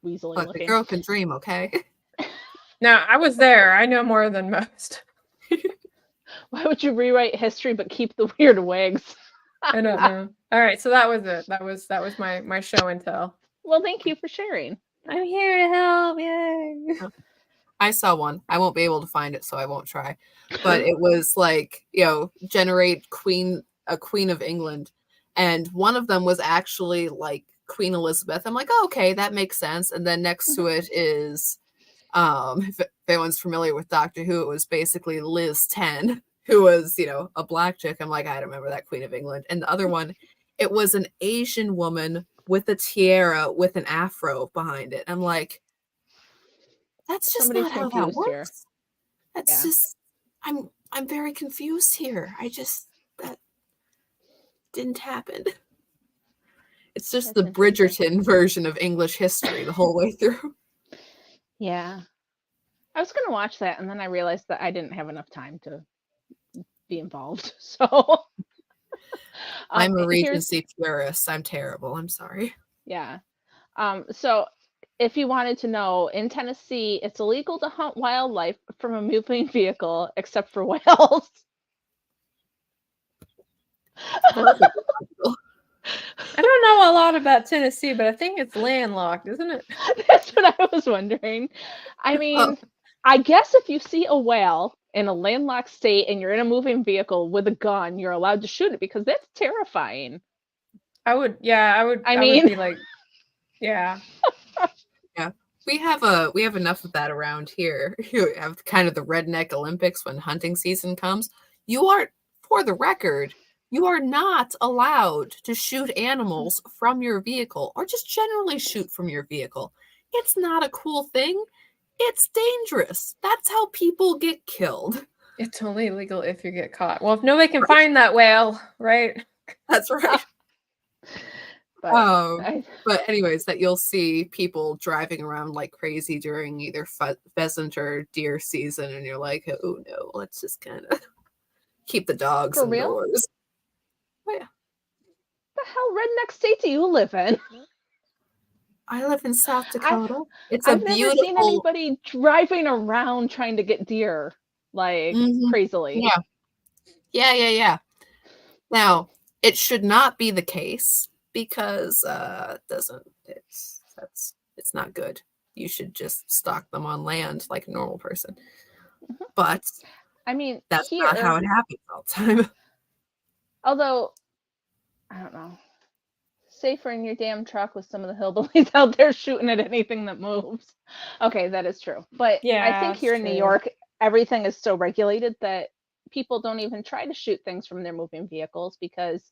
weaselly Look, looking. the girl can dream, okay? Now, I was there. I know more than most. Why would you rewrite history but keep the weird wigs? I don't know. All right, so that was it. That was my show and tell. Well, thank you for sharing. I'm here to help. Yay. I saw one. I won't be able to find it, so I won't try. But it was like, generate a queen of England. And one of them was actually like Queen Elizabeth. I'm like, oh, okay, that makes sense. And then next to it is, if anyone's familiar with Doctor Who, it was basically Liz 10, who was, a black chick. I'm like, I don't remember that Queen of England. And the other one, it was an Asian woman with a tiara with an afro behind it. I'm like, that's just Somebody's not how that works. here. That's just, I'm very confused here. That didn't happen. It's just the Bridgerton version of English history the whole way through. Yeah. I was going to watch that, and then I realized that I didn't have enough time to be involved. So I'm a Regency purist. I'm terrible. I'm sorry. Yeah. So if you wanted to know, in Tennessee, it's illegal to hunt wildlife from a moving vehicle except for whales. Perfect. I don't know a lot about Tennessee, but I think it's landlocked, isn't it? That's what I was wondering. I mean, I guess if you see a whale in a landlocked state and you're in a moving vehicle with a gun, you're allowed to shoot it because that's terrifying. I would be like, yeah. Yeah. We have enough of that around here. You have kind of the redneck Olympics when hunting season comes. For the record, you are not allowed to shoot animals from your vehicle or just generally shoot from your vehicle. It's not a cool thing. It's dangerous. That's how people get killed. It's only illegal if you get caught. Well, if nobody can find that whale, right? That's right. But anyways, that you'll see people driving around like crazy during either pheasant or deer season, and you're like, oh no, let's just kind of keep the dogs indoors. Real? Oh, yeah. The hell redneck state do you live in? I live in South Dakota. I've never seen anybody driving around trying to get deer crazily. Yeah. Now, it should not be the case because it's not good. You should just stalk them on land like a normal person. But I mean, That's not how here, it happens all the time. although, I don't know, safer in your damn truck with some of the hillbillies out there shooting at anything that moves. Okay, that is true. But I Yeah, think it's here in New true. York, everything is so regulated that people don't even try to shoot things from their moving vehicles because,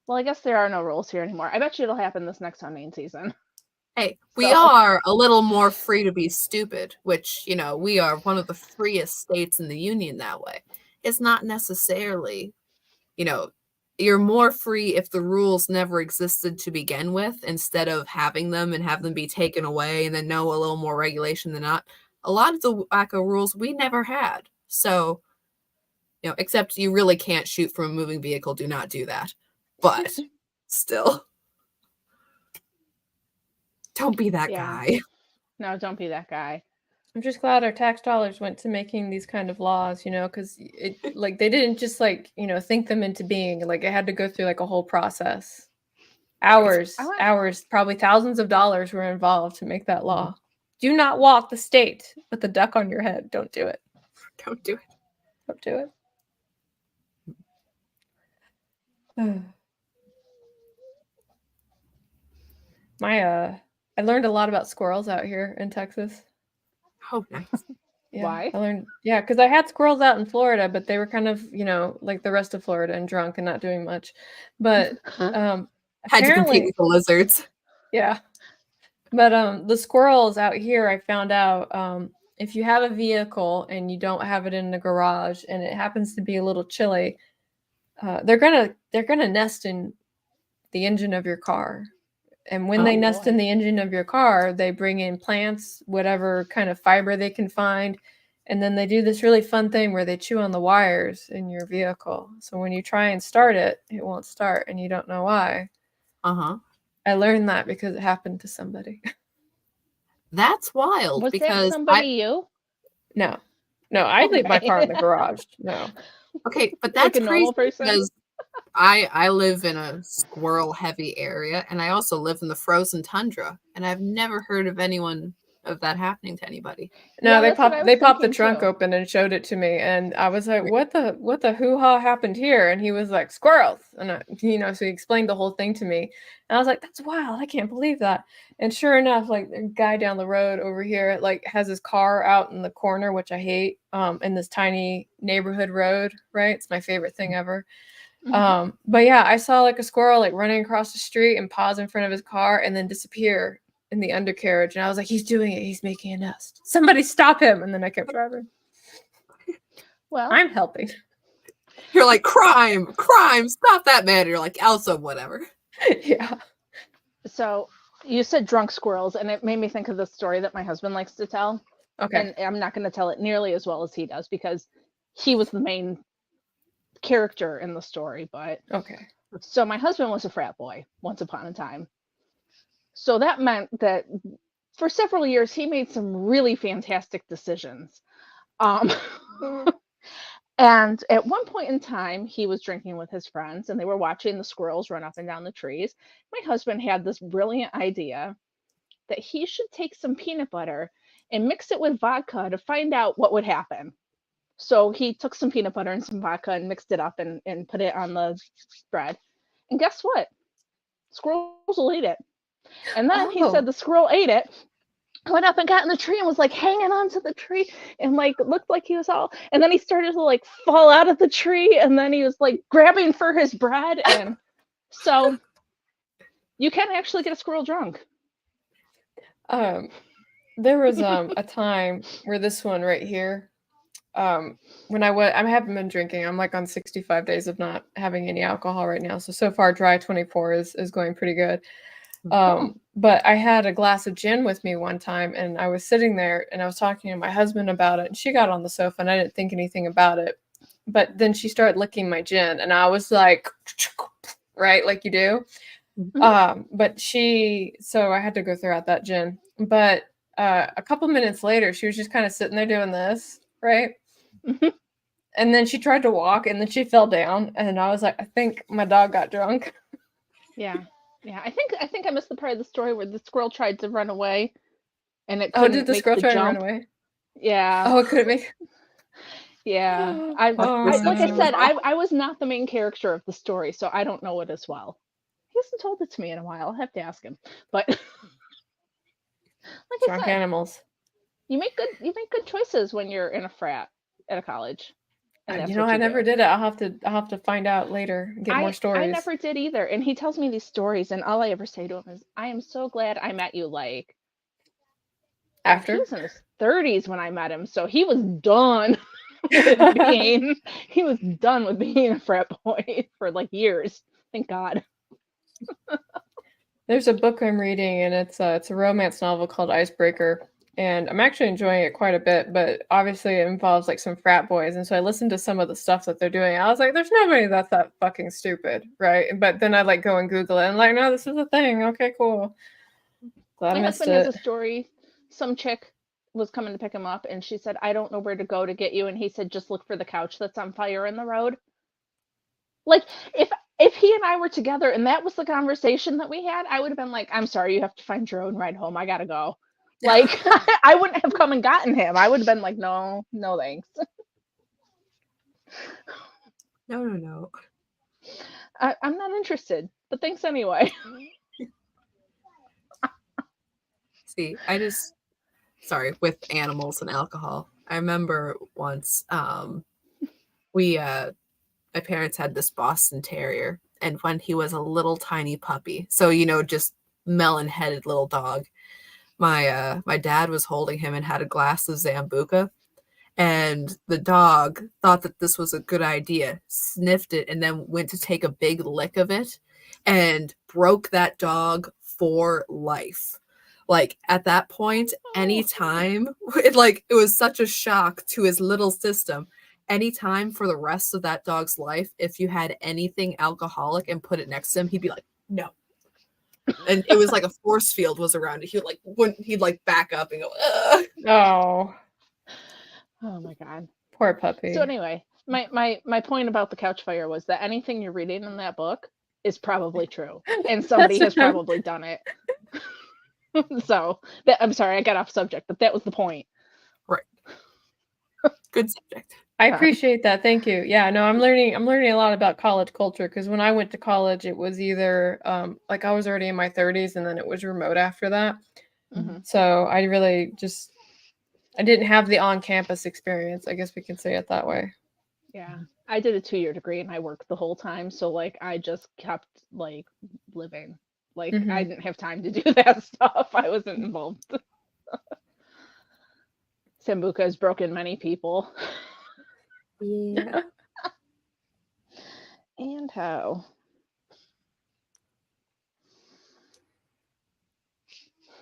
well, I guess there are no rules here anymore. I bet you it'll happen this next hunting season. Hey, we So, are a little more free to be stupid, which, you know, we are one of the freest states in the union that way. It's not necessarily, you know, you're more free if the rules never existed to begin with, instead of having them and have them be taken away and then know a little more regulation than not. A lot of the wacko rules we never had. So, you know, except you really can't shoot from a moving vehicle. Do not do that. But still, don't be that yeah. guy. No, don't be that guy. I'm just glad our tax dollars went to making these kind of laws, you know, because it like they didn't just like, you know, think them into being. Like it had to go through like a whole process. Hours, I want, hours, probably thousands of dollars were involved to make that law. Do not walk the state with the duck on your head. Don't do it. Don't do it. Don't do it. I learned a lot about squirrels out here in Texas. Oh, nice. Yeah, Why? I learned, yeah, because I had squirrels out in Florida, but they were kind of, you know, like the rest of Florida and drunk and not doing much. But Had to compete apparently, with the lizards. yeah. But the squirrels out here, I found out if you have a vehicle and you don't have it in the garage and it happens to be a little chilly, they're gonna nest in the engine of your car. And when Oh, they nest in boy. the engine of your car, they bring in plants, whatever kind of fiber they can find. And then they do this really fun thing where they chew on the wires in your vehicle. So when you try and start it, it won't start and you don't know why. Uh-huh. I learned that because it happened to somebody. That's wild Was that because somebody you? No, I leave my car in the Okay. garage. No. okay, but Like that's a normal crazy person? because I live in a squirrel heavy area, and I also live in the frozen tundra, and I've never heard of anyone of that happening to anybody. No, Yeah, they that's what I popped was they popped the thinking trunk too. open and showed it to me, and I was like, "What the hoo-ha happened here?" And he was like, "Squirrels," and you know, so he explained the whole thing to me, and I was like, "That's wild! I can't believe that." And sure enough, like the guy down the road over here, like has his car out in the corner, which I hate, in this tiny neighborhood road. Right, it's my favorite thing ever. But yeah, I saw like a squirrel like running across the street and pause in front of his car and then disappear in the undercarriage. And I was like, he's doing it. He's making a nest. Somebody stop him. And then I kept driving. Well, I'm helping. You're like, crime, stop that man. You're like, Elsa, whatever. Yeah. so you said drunk squirrels, and it made me think of the story that my husband likes to tell. Okay. And I'm not going to tell it nearly as well as he does because he was the main character in the story. But Okay. so my husband was a frat boy once upon a time. So that meant that for several years he made some really fantastic decisions. Um, and at one point in time, he was drinking with his friends and they were watching the squirrels run up and down the trees. My husband had this brilliant idea that he should take some peanut butter and mix it with vodka to find out what would happen. So he took some peanut butter and some vodka and mixed it up and put it on the bread. And guess what? Squirrels will eat it. And then he said Oh. the squirrel ate it, went up and got in the tree and was like hanging onto the tree and like looked like he was all, and then he started to like fall out of the tree and then he was like grabbing for his bread. And so you can actually get a squirrel drunk. There was a time where this one right here, when I haven't been drinking. I'm like on 65 days of not having any alcohol right now. So far dry 24 is going pretty good. But I had a glass of gin with me one time and I was sitting there and I was talking to my husband about it and she got on the sofa and I didn't think anything about it. But then she started licking my gin and I was like, right, like you do. So I had to go throughout that gin. But a couple minutes later, she was just kind of sitting there doing this, right? And then she tried to walk and then she fell down and I was like, I think my dog got drunk. Yeah. I think I missed the part of the story where the squirrel tried to run away and it Oh, did couldn't the make squirrel the try and run jump. away? Yeah. Oh, it couldn't make. Yeah, Oh, like I no. said, I was not the main character of the story, so I don't know it as well. He hasn't told it to me in a while. I'll have to ask him. But like I Drunk said, animals. you make good choices when you're in a frat at a college, and that's You know, what I you never do. did it. I'll have to find out later and get more I stories. never did either, and he tells me these stories, and all I ever say to him is, "I am so glad I met you." Like, well, he After? was in his 30s when I met him, so he was done with being a frat boy for like years. Thank God. There's a book I'm reading, and it's a romance novel called Icebreaker, and I'm actually enjoying it quite a bit. But obviously, it involves like some frat boys, and so I listened to some of the stuff that they're doing. I was like, "There's nobody that's that fucking stupid, right?" But then I like go and Google it, and like, no, this is a thing. Okay, cool. Glad I My missed husband has a it. story. Some chick was coming to pick him up, and she said, "I don't know where to go to get you." And he said, "Just look for the couch that's on fire in the road." Like, if he and I were together and that was the conversation that we had, I would have been like, "I'm sorry, you have to find your own ride home. I gotta go." Like, I wouldn't have come and gotten him. I would have been like, "No, no, thanks. No. I'm not interested, but thanks anyway." See, sorry, with animals and alcohol. I remember once we my parents had this Boston Terrier, and when he was a little tiny puppy, so just melon-headed little dog, my dad was holding him and had a glass of Zambuca, and the dog thought that this was a good idea, sniffed it, and then went to take a big lick of it and broke that dog for life. Like at that point, anytime it was such a shock to his little system. Anytime for the rest of that dog's life, if you had anything alcoholic and put it next to him, he'd be like, no. And it was like a force field was around it. He'd like back up and go, ugh. Oh, Oh my God. poor puppy. So anyway, my point about the couch fire was that anything you're reading in that book is probably true, and somebody has probably done it. So I'm sorry, I got off subject, but that was the point. Right. Good subject. I appreciate that. Thank you. Yeah, no, I'm learning a lot about college culture because when I went to college, it was either like I was already in my 30s and then it was remote after that. Mm-hmm. So I really I didn't have the on-campus experience. I guess we can say it that way. Yeah, I did a 2-year degree and I worked the whole time, so like I just kept like living. Like I didn't have time to do that stuff. I wasn't involved. Sambuca has broken many people. Yeah. And how?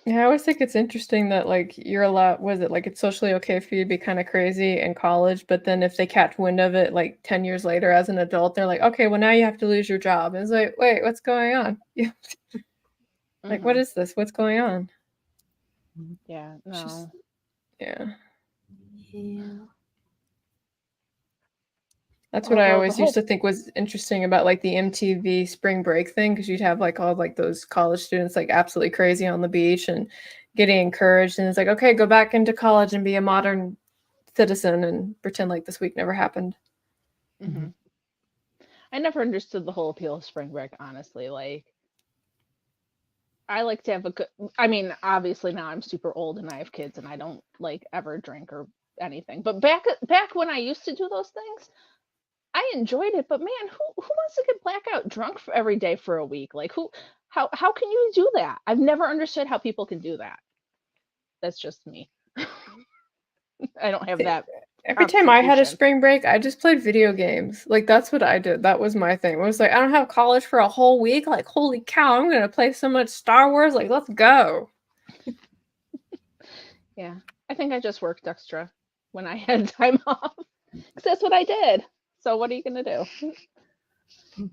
Yeah, I always think it's interesting that like you're allowed, was it like it's socially okay for you to be kind of crazy in college, but then if they catch wind of it like 10 years later as an adult, they're like, okay, well now you have to lose your job. And it's like, wait, what's going on? Like, what is this? What's going on? Yeah, It's no. just, yeah. That's what I Although always used to think was interesting about like the MTV spring break thing, because you'd have like all like those college students like absolutely crazy on the beach and getting encouraged, and it's like, okay, go back into college and be a modern citizen and pretend like this week never happened. Mm-hmm. I never understood the whole appeal of spring break, honestly. Like, I like to have a good. I mean, obviously now I'm super old and I have kids and I don't like ever drink or anything. But back when I used to do those things, I enjoyed it. But man, who wants to get blackout drunk for every day for a week? Like, how can you do that? I've never understood how people can do that. That's just me. I don't have that. Every time I had a constitution. spring break, I just played video games. Like that's what I did. That was my thing. It was like, I don't have college for a whole week. Like, holy cow, I'm gonna play so much Star Wars. Like, let's go. Yeah, I think I just worked extra when I had time off because that's what I did. So what are you gonna do?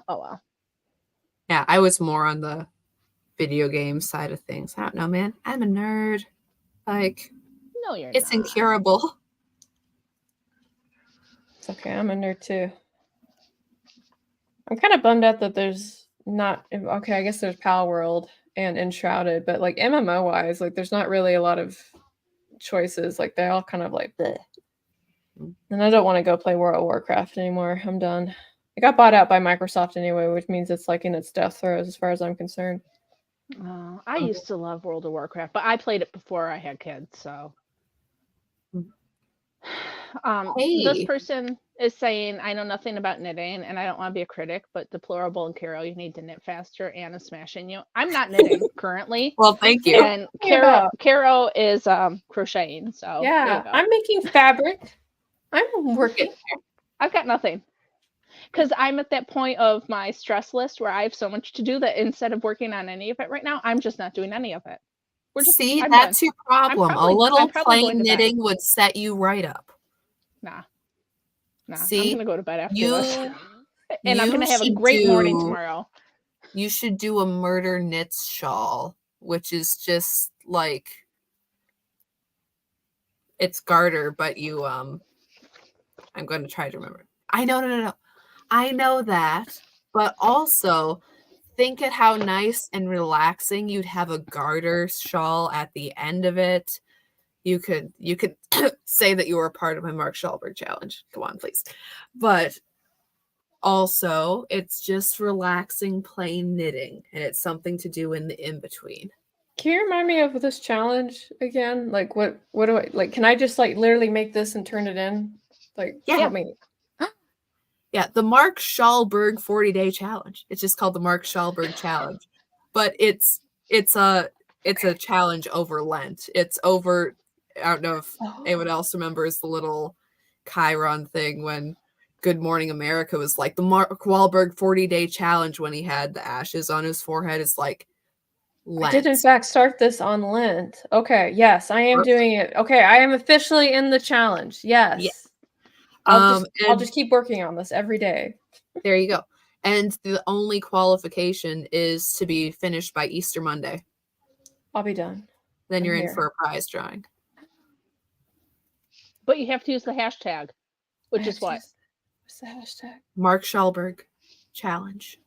Oh well. Yeah, I was more on the video game side of things. I don't know, man. I'm a nerd. Like, No, you're it's not. incurable. It's okay. I'm a nerd too. I'm kind of bummed out that there's not. Okay, I guess there's Pal World and Enshrouded, but like MMO wise, like there's not really a lot of choices. Like they're all kind of like bleh. And I don't want to go play World of Warcraft anymore. I'm done. It got bought out by Microsoft anyway, which means it's like in its death throes as far as I'm concerned. I used to love World of Warcraft, but I played it before I had kids, so. This Hey, person is saying, I know nothing about knitting and I don't want to be a critic, but deplorable and Carol, you need to knit faster. Anna's smashing you. I'm not knitting currently. well, thank you. And Carol is crocheting. So there you Yeah, go. I'm making fabric. I'm working. I've got nothing. Because I'm at that point of my stress list where I have so much to do that instead of working on any of it right now, I'm just not doing any of it. See, I'm that's done. your problem. I'm little probably going plain to bed. knitting would set you right up. Nah. See, I'm gonna go to bed after this. And I'm you gonna have a should great morning tomorrow. You should do a murder knits shawl, which is just like it's garter, but you I'm going to try to remember. No. I know that, but also think at how nice and relaxing you'd have a garter shawl at the end of it. You could say that you were a part of my Mark Schallberg challenge. Go on, please. But also, it's just relaxing, plain knitting, and it's something to do in the in-between. Can you remind me of this challenge again? Like what do I like? Can I just like literally make this and turn it in? Like help me. Yeah, the Mark Schallberg 40-day challenge. It's just called the Mark Schallberg challenge. But it's a challenge over Lent. It's over, I don't know if anyone else remembers the little Chiron thing when Good Morning America was like the Mark Wahlberg 40-day challenge when he had the ashes on his forehead. It's like Lent. I did in fact start this on Lent. Okay, yes, I am doing it. Okay, I am officially in the challenge. Yes. Yeah. I'll just keep working on this every day. There you go. And the only qualification is to be finished by Easter Monday. I'll be done. Then you're in for a prize drawing. But you have to use the hashtag, which is what? What's the hashtag? Mark Schallberg challenge.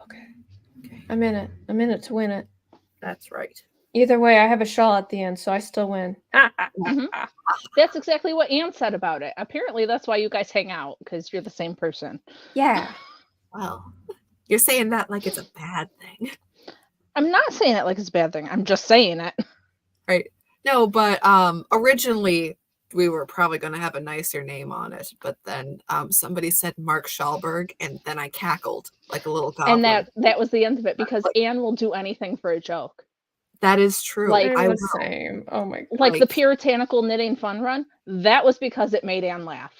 Okay. I'm in it. I'm in it to win it. That's right. Either way, I have a shawl at the end, so I still win. Mm-hmm. That's exactly what Anne said about it. Apparently, that's why you guys hang out, because you're the same person. Yeah. Well, you're saying that like it's a bad thing. I'm not saying it like it's a bad thing. I'm just saying it. Right. No, but originally we were probably going to have a nicer name on it, but then somebody said Mark Schallberg, and then I cackled like a little goblin. And that was the end of it, because Anne will do anything for a joke. That is true. Like, I was same. Oh my god. Like the puritanical knitting fun run, that was because it made Anne laugh.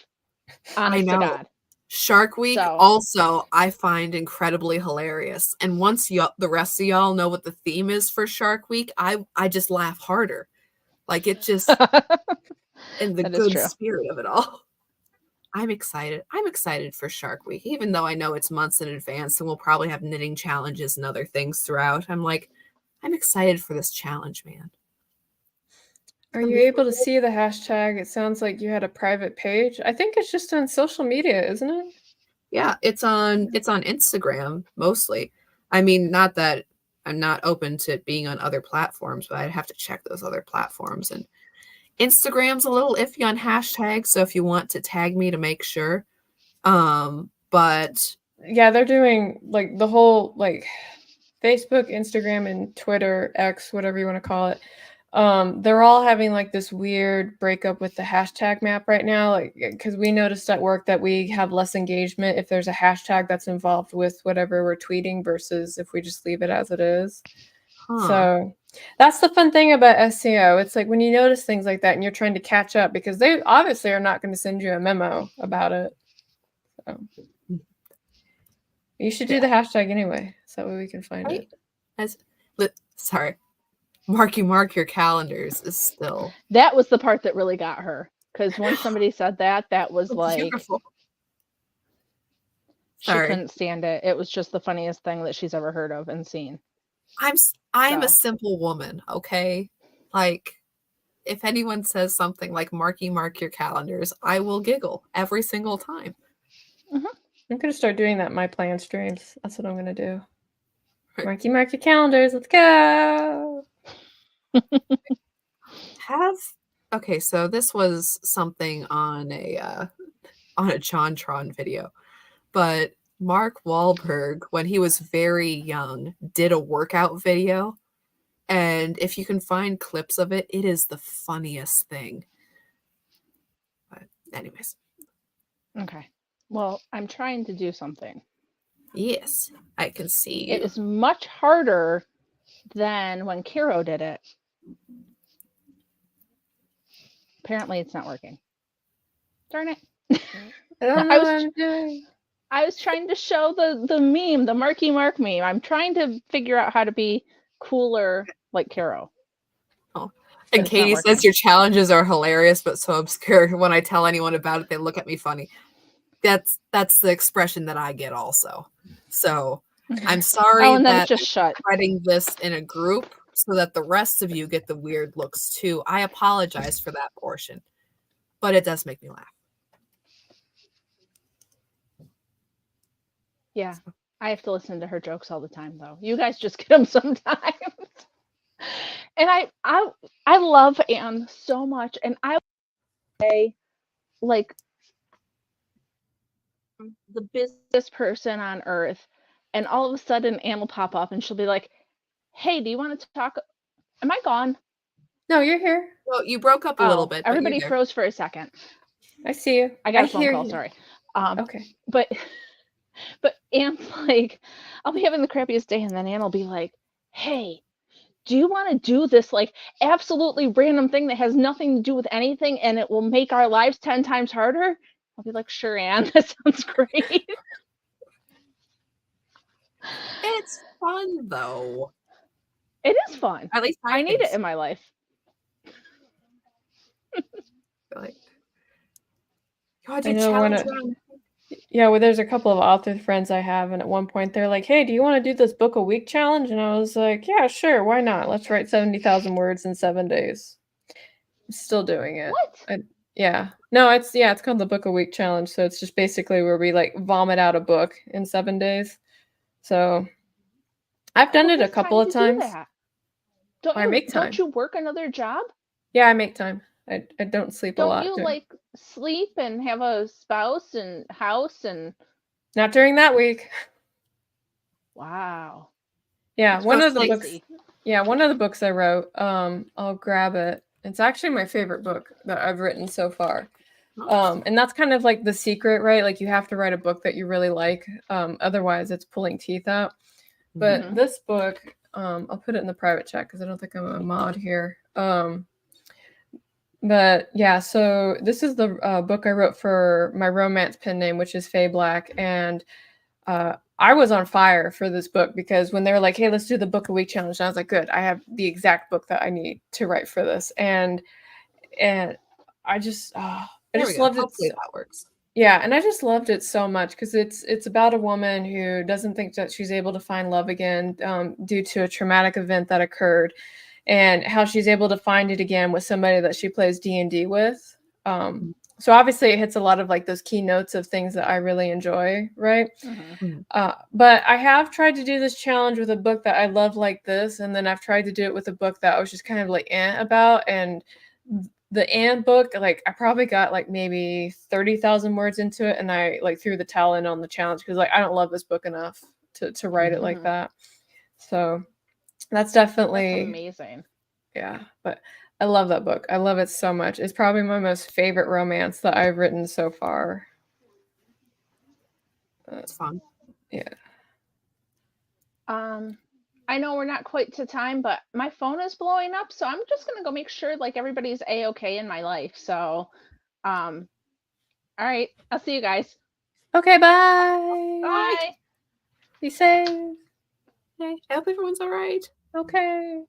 Honest to God. Shark Week also I find incredibly hilarious. And once the rest of y'all know what the theme is for Shark Week, I just laugh harder. Like it just in the good spirit of it all. I'm excited. I'm excited for Shark Week, even though I know it's months in advance and we'll probably have knitting challenges and other things throughout. I'm excited for this challenge, man. Are you able to see the hashtag? It sounds like you had a private page. I think it's just on social media, isn't it? Yeah, it's on Instagram mostly. I mean, not that I'm not open to it being on other platforms, but I'd have to check those other platforms. And Instagram's a little iffy on hashtags, so if you want to tag me to make sure. But yeah, they're doing like the whole like Facebook, Instagram, and Twitter, X, whatever you want to call it. They're all having like this weird breakup with the hashtag map right now, like because we noticed at work that we have less engagement if there's a hashtag that's involved with whatever we're tweeting versus if we just leave it as it is. So that's the fun thing about SEO. It's like when you notice things like that and you're trying to catch up, because they obviously are not going to send you a memo about it. So you should do the hashtag anyway, so that way we can find it. Sorry. Mark your calendars is still. That was the part that really got her. Because when somebody said that was like beautiful. She couldn't stand it. It was just the funniest thing that she's ever heard of and seen. I'm a simple woman, okay? Like, if anyone says something like mark your calendars, I will giggle every single time. Mm-hmm. I'm gonna start doing that in my plan streams. That's what I'm gonna do. Right. Mark your calendars. Let's go. Have Okay, so this was something on a JonTron video, but Mark Wahlberg, when he was very young, did a workout video, and if you can find clips of it, it is the funniest thing. But anyways, Okay. Well, I'm trying to do something. yes, I can see It you. is much harder than when Kiro did it. Apparently, it's not working. Darn it. I don't I know was what I'm doing. I was trying to show the meme, the Marky Mark meme. I'm trying to figure out how to be cooler like Kiro. Oh. But And it's not Katie working. says your challenges are hilarious, but so obscure. When I tell anyone about it, they look at me funny. That's the expression that I get also. So I'm sorry Oh, and then that it's just shut. I'm writing this in a group so that the rest of you get the weird looks too. I apologize for that portion, but it does make me laugh. Yeah. I have to listen to her jokes all the time though. You guys just get them sometimes. And I love Anne so much, and I would say like the busiest person on earth, and all of a sudden Anne will pop up and she'll be like, "Hey, do you want to talk?" Am I gone? No, you're here. Well, you broke up a little bit, but everybody you're there. froze for a second. I see you. I got a phone hear call. you. Sorry. Okay. But Anne's like, I'll be having the crappiest day, and then Anne will be like, "Hey, do you want to do this like absolutely random thing that has nothing to do with anything, and it will make our lives 10 times harder?" I'll be like, "Sure, Anne, that sounds great." It's fun though. It is fun. At least I need it in my life. Like, you want to I do know challenge round? Yeah, well, there's a couple of author friends I have, and at one point they're like, "Hey, do you want to do this book a week challenge?" And I was like, "Yeah, sure, why not? Let's write 70,000 words in 7 days." I'm still doing it. What? Yeah, no, it's called the book a week challenge. So it's just basically where we like vomit out a book in 7 days. So I've done Who it a has couple time of to do times. that? Don't I you make time. don't you work another job? Yeah, I make time. I don't sleep a Don't lot. you like sleep and have a spouse and house and Not during that week. wow. Yeah, That's one of the books. crazy. Yeah, one of the books I wrote. I'll grab it. It's actually my favorite book that I've written so far. And that's kind of like the secret, right? Like you have to write a book that you really like. Otherwise, it's pulling teeth out. But this book, I'll put it in the private chat because I don't think I'm a mod here. But yeah, so this is the book I wrote for my romance pen name, which is Faye Black, and I was on fire for this book because when they were like, "Hey, let's do the book a week challenge," and I was like, "Good, I have the exact book that I need to write for this," and I just loved it. Hopefully that works. Yeah, and I just loved it so much because it's about a woman who doesn't think that she's able to find love again due to a traumatic event that occurred, and how she's able to find it again with somebody that she plays D&D with. So obviously it hits a lot of like those key notes of things that I really enjoy, right? But I have tried to do this challenge with a book that I love like this, and then I've tried to do it with a book that I was just kind of like about, and the book, like I probably got like maybe 30,000 words into it, and I like threw the towel in on the challenge because like I don't love this book enough to write it like that. So that's definitely amazing. Yeah, but I love that book. I love it so much. It's probably my most favorite romance that I've written so far. It's fun. Yeah. I know we're not quite to time, but my phone is blowing up, so I'm just gonna go make sure like everybody's a-okay in my life. So, all right, I'll see you guys. Okay, bye. Bye. Be safe. Okay. I hope everyone's all right. Okay.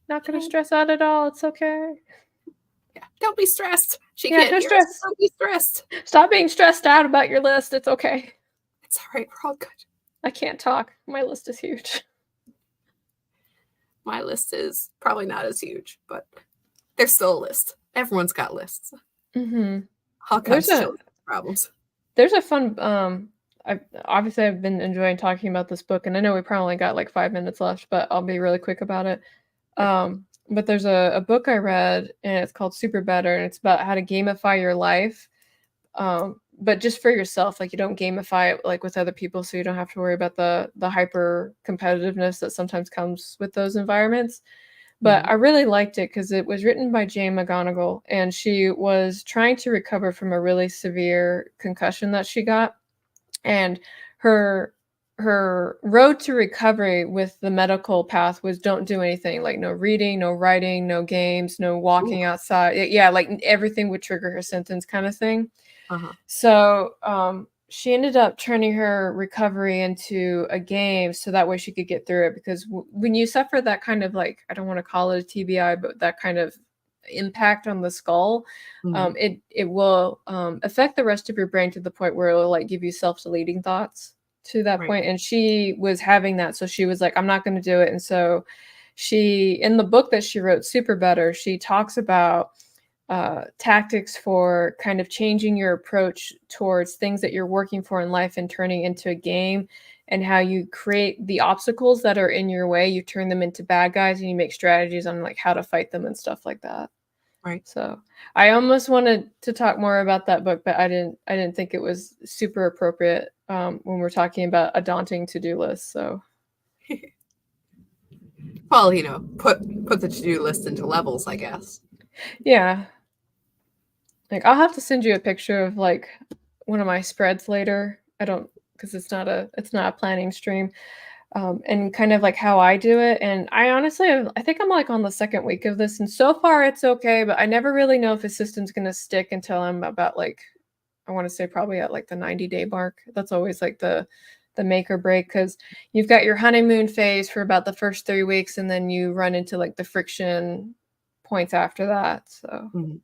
Not gonna stress out at all. It's okay. Yeah. Don't be stressed. Don't stress. Don't be stressed. Stop being stressed out about your list. It's okay. It's all right. We're all good. I can't talk. My list is huge. My list is probably not as huge, but there's still a list. Everyone's got lists. All kinds of problems. There's a fun I've been enjoying talking about this book, and I know we probably got like 5 minutes left, but I'll be really quick about it. but there's a book I read, and it's called Super Better, and it's about how to gamify your life, but just for yourself. Like, you don't gamify it like with other people, so you don't have to worry about the hyper competitiveness that sometimes comes with those environments. But Mhm. I really liked it because it was written by Jane McGonigal, and she was trying to recover from a really severe concussion that she got. And her her road to recovery with the medical path was don't do anything, like no reading, no writing, no games, no Ooh. walking outside. Yeah, like everything would trigger her symptoms kind of thing. Uh-huh. So she ended up turning her recovery into a game so that way she could get through it. Because when you suffer that kind of, like, I don't want to call it a TBI, but that kind of impact on the skull, Mhm. it will affect the rest of your brain to the point where it will like give you self-deleting thoughts to that Right. point. And she was having that, so she was like, I'm not going to do it. And so she, in the book that she wrote, Super Better, she talks about tactics for kind of changing your approach towards things that you're working for in life and turning into a game, and how you create the obstacles that are in your way, you turn them into bad guys, and you make strategies on like how to fight them and stuff like that. Right. So I almost wanted to talk more about that book, but I didn't think it was super appropriate when we're talking about a daunting to-do list. So Well, put the to-do list into levels, I guess. yeah, like I'll have to send you a picture of like one of my spreads later. I don't, because it's not a planning stream, and kind of like how I do it. And I honestly, I think I'm like on the second week of this, and so far it's okay. But I never really know if a system's gonna stick until I'm about like, I want to say probably at like the 90-day mark. That's always like the make or break, because you've got your honeymoon phase for about the first 3 weeks, and then you run into like the friction points after that. So Mhm.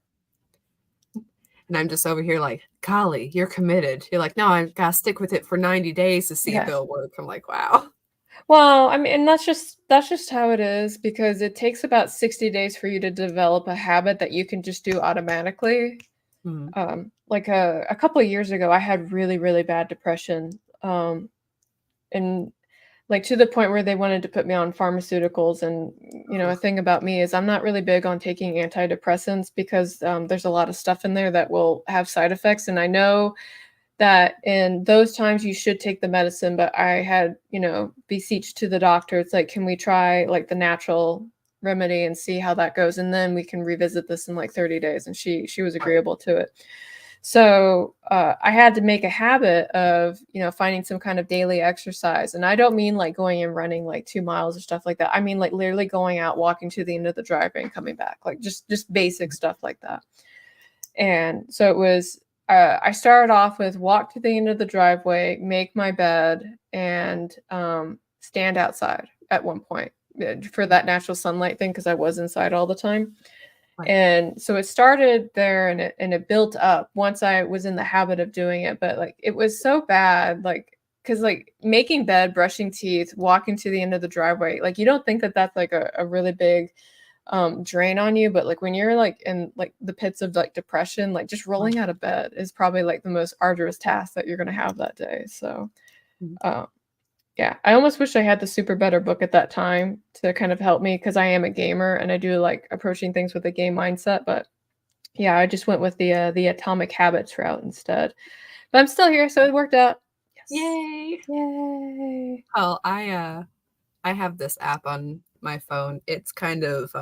And I'm just over here like, golly, you're committed. You're like, no, I've got to stick with it for 90 days to see if yeah. it'll work. I'm like, wow. Well, I mean, and that's just how it is, because it takes about 60 days for you to develop a habit that you can just do automatically. Mhm. Like a couple of years ago, I had really, really bad depression. And like to the point where they wanted to put me on pharmaceuticals. And a Ugh. thing about me is I'm not really big on taking antidepressants, because there's a lot of stuff in there that will have side effects. And I know that in those times you should take the medicine, but I had, beseeched to the doctor. It's like, can we try like the natural remedy and see how that goes, and then we can revisit this in like 30 days. And she was Right. agreeable to it. So I had to make a habit of, finding some kind of daily exercise. And I don't mean like going and running like 2 miles or stuff like that. I mean like literally going out, walking to the end of the driveway and coming back, like just basic stuff like that. And so it was, I started off with walk to the end of the driveway, make my bed, and stand outside at one point for that natural sunlight thing, because I was inside all the time. Right. And so it started there, and it built up once I was in the habit of doing it. But like it was so bad, like, because like making bed, brushing teeth, walking to the end of the driveway, like you don't think that that's like a really big drain on you, but like when you're like in like the pits of like depression, like just rolling out of bed is probably like the most arduous task that you're going to have that day. So Mhm. yeah, I almost wish I had the Super Better book at that time to kind of help me, because I am a gamer and I do like approaching things with a game mindset. But yeah, I just went with the Atomic Habits route instead. But I'm still here, so it worked out. Yes. Yay. Yay. Well, I have this app on my phone. It's kind of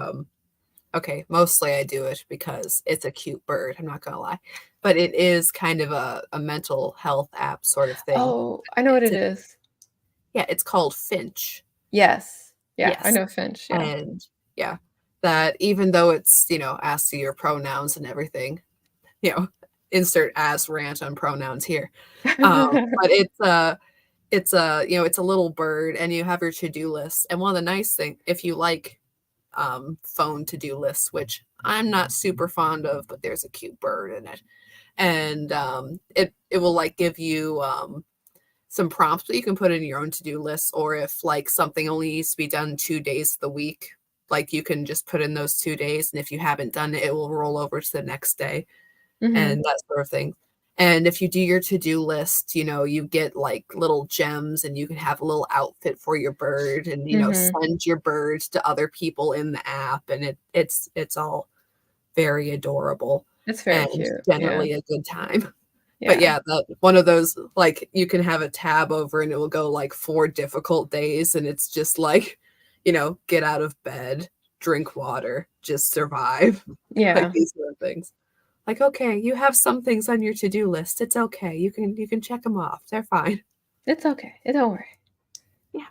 okay, mostly I do it because it's a cute bird, I'm not gonna lie. But it is kind of a mental health app sort of thing. Oh, I know what It's it a, is. yeah, it's called Finch. Yes. Yeah, I Yes. know Finch. Yeah. And yeah, that even though it's, asks you your pronouns and everything, you know, insert as rant on pronouns here. But it's a little bird, and you have your to-do list. And one of the nice things, if you like phone to-do lists, which I'm not super fond of, but there's a cute bird in it. And it will like give you some prompts that you can put in your own to-do list, or if like something only needs to be done 2 days of the week, like you can just put in those 2 days, and if you haven't done it, it will roll over to the next day Mhm. and that sort of thing. And if you do your to-do list, you get like little gems and you can have a little outfit for your bird and, send your bird to other people in the app. And it's all very adorable It's very and cute. generally a good time. Yeah. But yeah, one of those, like, you can have a tab over and it will go like 4 difficult days. And it's just like, get out of bed, drink water, just survive. Yeah. Like these sort of things. Like, okay, you have some things on your to-do list. It's okay. You can check them off. They're fine. It's okay. Don't worry. Yeah.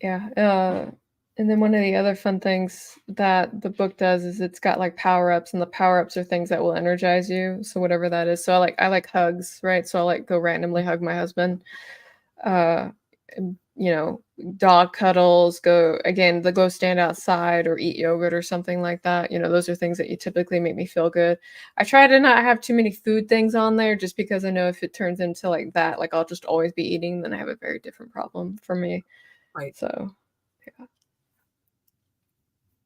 Yeah. And then one of the other fun things that the book does is it's got like power-ups, and the power-ups are things that will energize you. So whatever that is. So I like hugs, right? So I'll like go randomly hug my husband. And, dog cuddles, go stand outside or eat yogurt or something like that. Those are things that you typically make me feel good. I try to not have too many food things on there just because I know if it turns into like that, like I'll just always be eating, then I have a very different problem for me. Right. So yeah.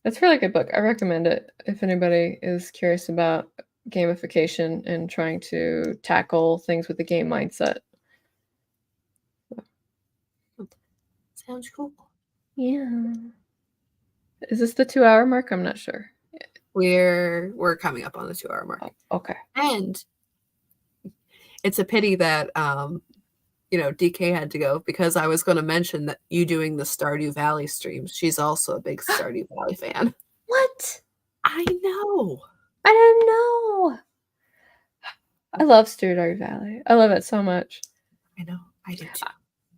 It's a really good book. I recommend it if anybody is curious about gamification and trying to tackle things with the game mindset. Sounds cool. Yeah. Is this the 2-hour mark? I'm not sure. We're coming up on the 2-hour mark. Oh, okay. And it's a pity that DK had to go, because I was going to mention that you doing the Stardew Valley streams. She's also a big Stardew Valley fan. What? I know. I didn't know. I love Stardew Valley. I love it so much. I know. I do too.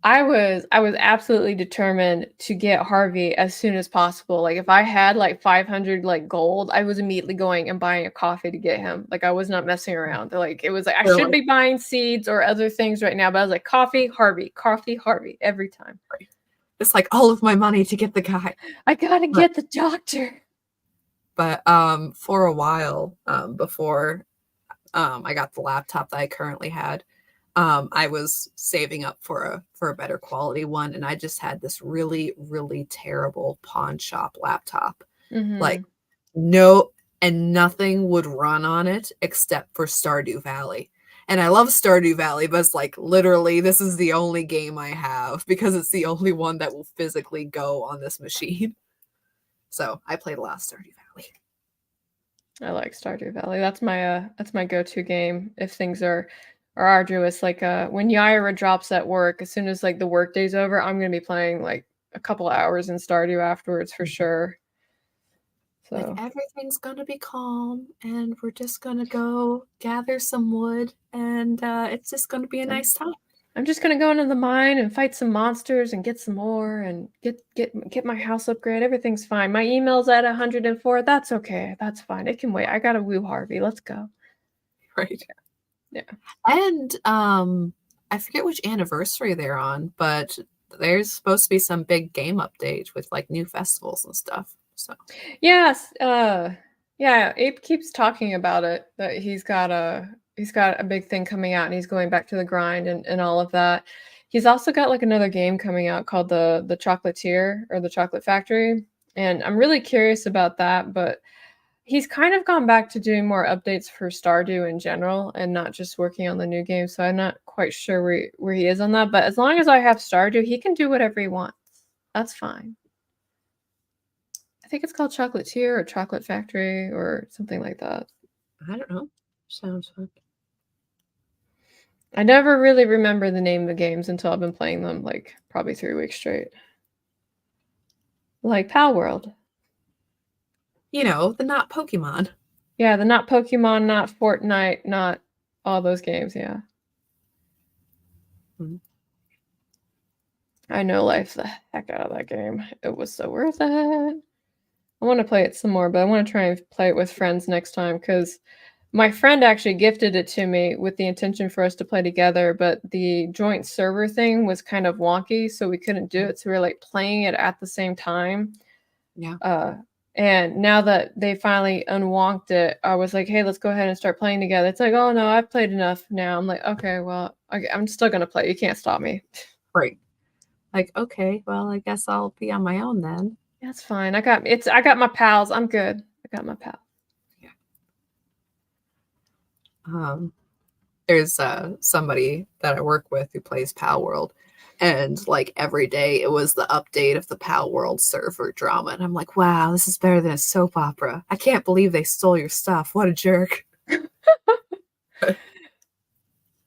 I was absolutely determined to get Harvey as soon as possible. Like if I had like 500 like gold, I was immediately going and buying a coffee to get him. Like I was not messing around. Like it was like I should be buying seeds or other things right now, but I was like coffee, Harvey every time. It's like all of my money to get the guy. I gotta get the doctor. But for a while, before I got the laptop that I currently had, I was saving up for a better quality one, and I just had this really, really terrible pawn shop laptop. Like nothing would run on it except for Stardew Valley. And I love Stardew Valley, but it's like literally this is the only game I have because it's the only one that will physically go on this machine. So I played a lot of Stardew Valley. I like Stardew Valley. That's my go-to game if things are arduous. Like when Yaira drops at work, as soon as like the work day's over, I'm gonna be playing like a couple hours in Stardew afterwards for sure. So like everything's gonna be calm, and we're just gonna go gather some wood, and it's just gonna be a nice time. I'm just gonna go into the mine and fight some monsters and get some more and get my house upgrade. Everything's fine. My email's at 104. That's okay. That's fine. It can wait. I gotta woo Harvey. Let's go. Right. Yeah. And I forget which anniversary they're on, but there's supposed to be some big game update with like new festivals and stuff. So yes, yeah, Abe keeps talking about it, that he's got a big thing coming out and he's going back to the grind and all of that. He's also got like another game coming out called the Chocolatier or the Chocolate Factory, and I'm really curious about that, but he's kind of gone back to doing more updates for Stardew in general and not just working on the new game. So I'm not quite sure where he is on that. But as long as I have Stardew, he can do whatever he wants. That's fine. I think it's called Chocolatier or Chocolate Factory or something like that. I don't know. Sounds fun. I never really remember the name of the games until I've been playing them like probably 3 weeks straight. Like Pal World. The not Pokemon. Yeah, the not Pokemon, not Fortnite, not all those games, yeah. Mm-hmm. I know life the heck out of that game. It was so worth it. I want to play it some more, but I want to try and play it with friends next time because my friend actually gifted it to me with the intention for us to play together, but the joint server thing was kind of wonky, so we couldn't do it. So we were like playing it at the same time. Yeah. And now that they finally unwonked it, I was like, hey, let's go ahead and start playing together. It's like, oh no, I've played enough now. I'm like, okay, well, I'm still gonna play. You can't stop me. Right. Like, okay, well, I guess I'll be on my own then. That's fine. I got my pals. I'm good. I got my pals. Yeah. There's somebody that I work with who plays Pal World, and like every day it was the update of the Pal World server drama, and I'm like, wow, this is better than a soap opera. I can't believe they stole your stuff. What a jerk.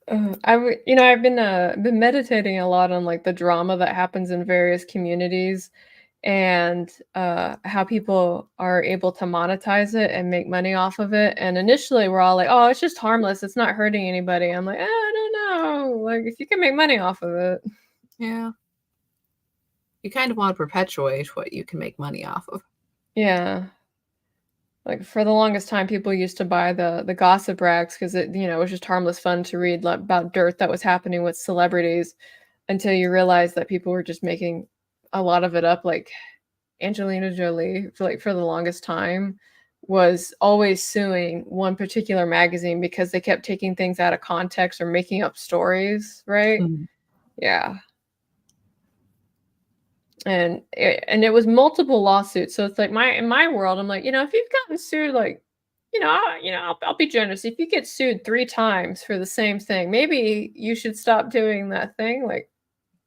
I've been meditating a lot on like the drama that happens in various communities and how people are able to monetize it and make money off of it. And initially, we're all like, "Oh, it's just harmless. It's not hurting anybody." I'm like, I don't know. Like, if you can make money off of it, Yeah. You kind of want to perpetuate what you can make money off of. yeah. Like for the longest time, people used to buy the gossip rags because it was just harmless fun to read about dirt that was happening with celebrities until you realize that people were just making a lot of it up. Like Angelina Jolie, for the longest time, was always suing one particular magazine because they kept taking things out of context or making up stories, right? Mhm. Yeah. And it was multiple lawsuits. So it's like in my world, I'm like, if you've gotten sued, like, I'll be generous. If you get sued 3 times for the same thing, maybe you should stop doing that thing. Like,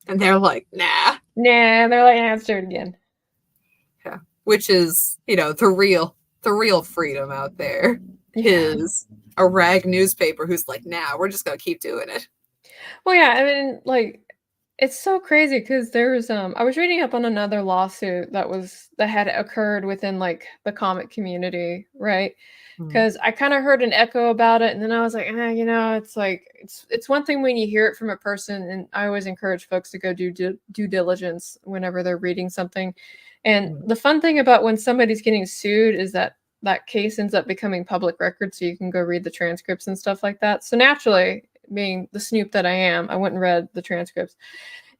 And they're like, nah. nah, they're like, let's do it again. Yeah. Which is, the real freedom out there is a rag newspaper who's like, nah, we're just gonna keep doing it. Well, yeah, I mean, like, it's so crazy because there's I was reading up on another lawsuit that had occurred within like the comic community, right? Because I kind of heard an echo about it, and then I was like, it's like it's one thing when you hear it from a person, and I always encourage folks to go do due diligence whenever they're reading something. And the fun thing about when somebody's getting sued is that that case ends up becoming public record, so you can go read the transcripts and stuff like that. So naturally, being the snoop that I am, I went and read the transcripts.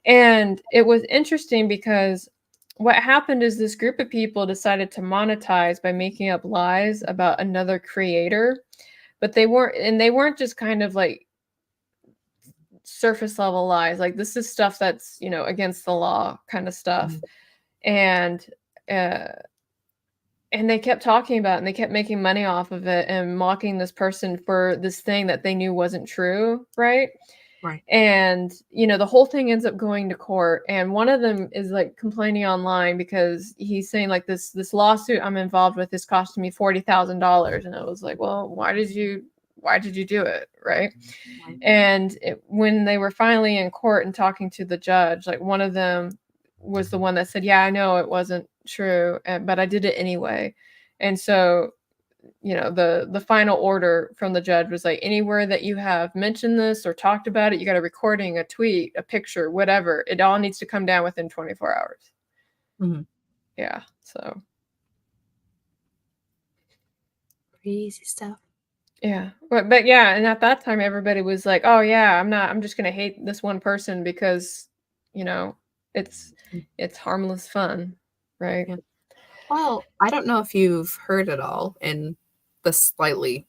And it was interesting because what happened is this group of people decided to monetize by making up lies about another creator, but they weren't just kind of like surface level lies. Like this is stuff that's, against the law kind of stuff. And uh and they kept talking about it and they kept making money off of it and mocking this person for this thing that they knew wasn't true, right? Right. And the whole thing ends up going to court, and one of them is like complaining online because he's saying like this lawsuit I'm involved with is costing me $40,000, and I was like, well, why did you do it, right? And when they were finally in court and talking to the judge, like one of them was the one that said, yeah, I know it wasn't true, but I did it anyway. And so the final order from the judge was like, anywhere that you have mentioned this or talked about it, you got a recording, a tweet, a picture, whatever, it all needs to come down within 24 hours. Mhm. Yeah. So Crazy stuff. yeah. But yeah, and at that time everybody was like, oh yeah, I'm just gonna hate this one person because it's harmless fun, right? Yeah. Well, I don't know if you've heard it all in the slightly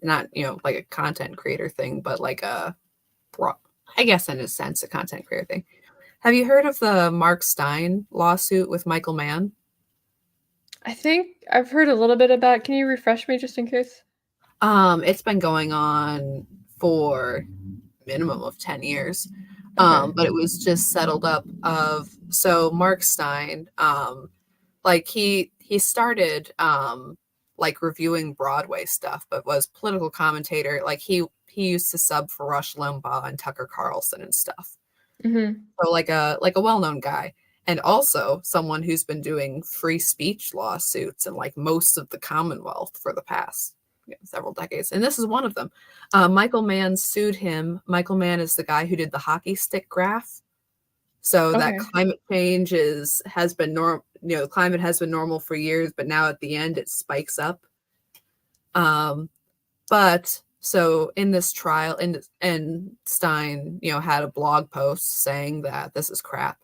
not, like a content creator thing, but like I guess in a sense, a content creator thing. Have you heard of the Mark Stein lawsuit with Michael Mann? I think I've heard a little bit about. Can you refresh me just in case? It's been going on for minimum of 10 years. Okay. But it was just settled up so Mark Stein, like he started like reviewing Broadway stuff, but was political commentator. Like he used to sub for Rush Limbaugh and Tucker Carlson and stuff. Mm-hmm. So like a well-known guy, and also someone who's been doing free speech lawsuits in like most of the Commonwealth for the past several decades. And this is one of them. Michael Mann sued him. Michael Mann is the guy who did the hockey stick graph. So that Okay. climate change has been normal. Climate has been normal for years, but now at the end it spikes up. But so in this trial, and Stein, had a blog post saying that this is crap.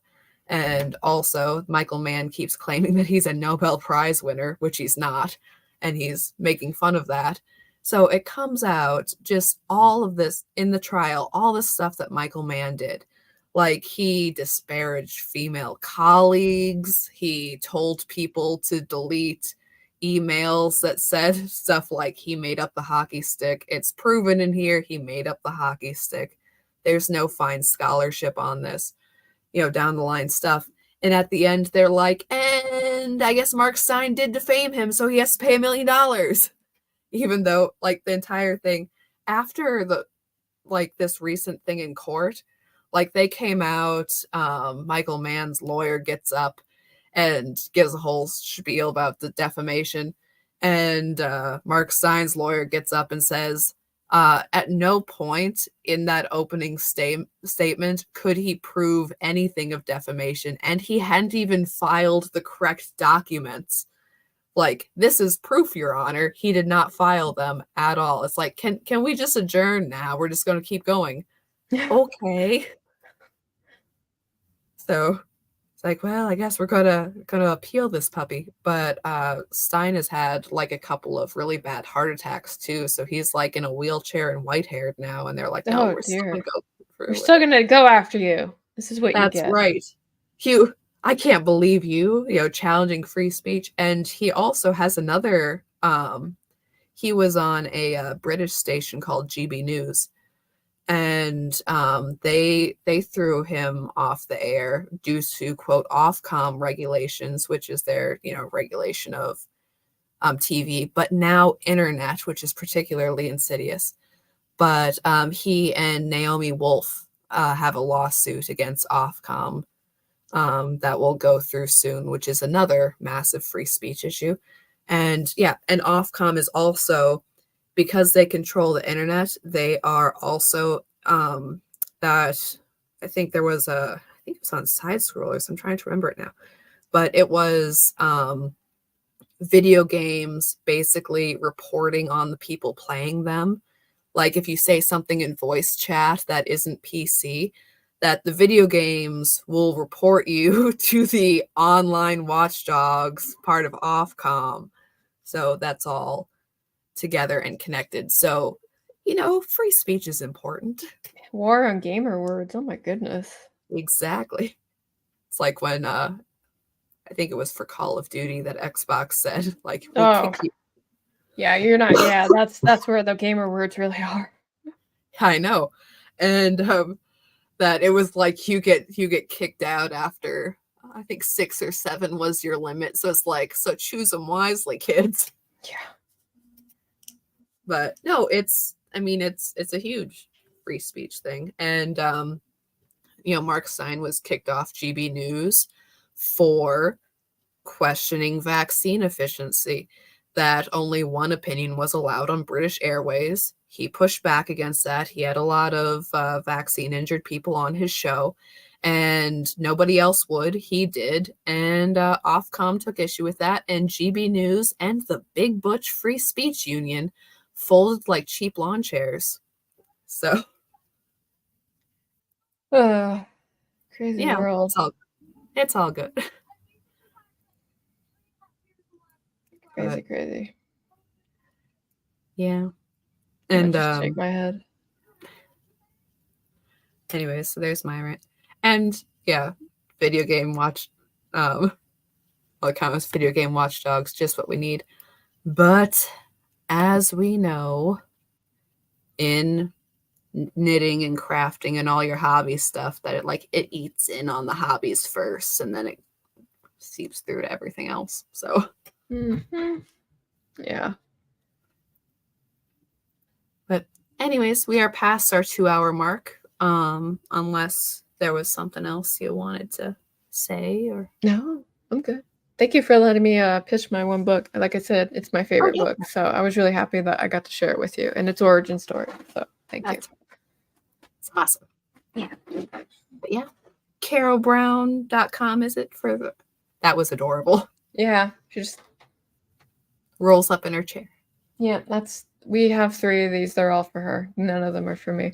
And also Michael Mann keeps claiming that he's a Nobel Prize winner, which he's not. And he's making fun of that. So it comes out just all of this in the trial, all this stuff that Michael Mann did. Like he disparaged female colleagues. He told people to delete emails that said stuff like he made up the hockey stick. It's proven in here he made up the hockey stick. There's no fine scholarship on this, down the line stuff. And at the end, they're like, and I guess Mark Stein did defame him, so he has to pay $1 million. Even though, like, the entire thing, after this recent thing in court, like, they came out, Michael Mann's lawyer gets up and gives a whole spiel about the defamation. And Mark Stein's lawyer gets up and says, at no point in that opening statement could he prove anything of defamation, and he hadn't even filed the correct documents. Like, this is proof, Your Honor. He did not file them at all. It's like, can we just adjourn now? We're just going to keep going. Okay. So it's like, well, I guess we're gonna appeal this puppy. But Stein has had like a couple of really bad heart attacks too, so he's like in a wheelchair and white-haired now, and they're like, no, Oh we're still dear. gonna go through We're it. still gonna go after you. This is what you That's get. right. I can't believe you challenging free speech. And he also has another. He was on a British station called GB News. And they threw him off the air due to, quote, Ofcom regulations, which is their regulation of TV, but now internet, which is particularly insidious. But he and Naomi Wolf have a lawsuit against Ofcom that will go through soon, which is another massive free speech issue. And and Ofcom is also, because they control the internet, they are also that I think it was on Side Scrollers. I'm trying to remember it now, but it was video games basically reporting on the people playing them. Like, if you say something in voice chat that isn't PC, that the video games will report you to the online watchdogs part of Ofcom. So that's all together and connected. So, free speech is important. War on gamer words. Oh my goodness. Exactly. It's like when I think it was for Call of Duty that Xbox said, like, we'll kick you. Yeah, you're not. Yeah, that's where the gamer words really are. I know. And that it was like you get kicked out after I think 6 or 7 was your limit. So it's like, so choose them wisely, kids. Yeah. But no, it's a huge free speech thing. And Mark Stein was kicked off GB News for questioning vaccine efficiency, that only one opinion was allowed on British Airways. He pushed back against that. He had a lot of vaccine injured people on his show, and nobody else would. He did. And Ofcom took issue with that. And GB News and the Big Butch Free Speech Union folded like cheap lawn chairs. So, crazy world. It's all good. Crazy. Yeah. And just shake my head. Anyways, so there's my rant. And video game video game watchdogs, just what we need. But as we know, in knitting and crafting and all your hobby stuff, that it eats in on the hobbies first, and then it seeps through to everything else. So yeah. But anyways, we are past our 2-hour mark. Unless there was something else you wanted to say, or no, I'm good. Thank you for letting me pitch my one book. Like I said, it's my favorite book, so I was really happy that I got to share it with you, and its origin story. So thank you. It's awesome. Yeah. But yeah, carolbrown.com is it for the... That was adorable. Yeah, she just rolls up in her chair. Yeah, we have 3 of these. They're all for her. None of them are for me.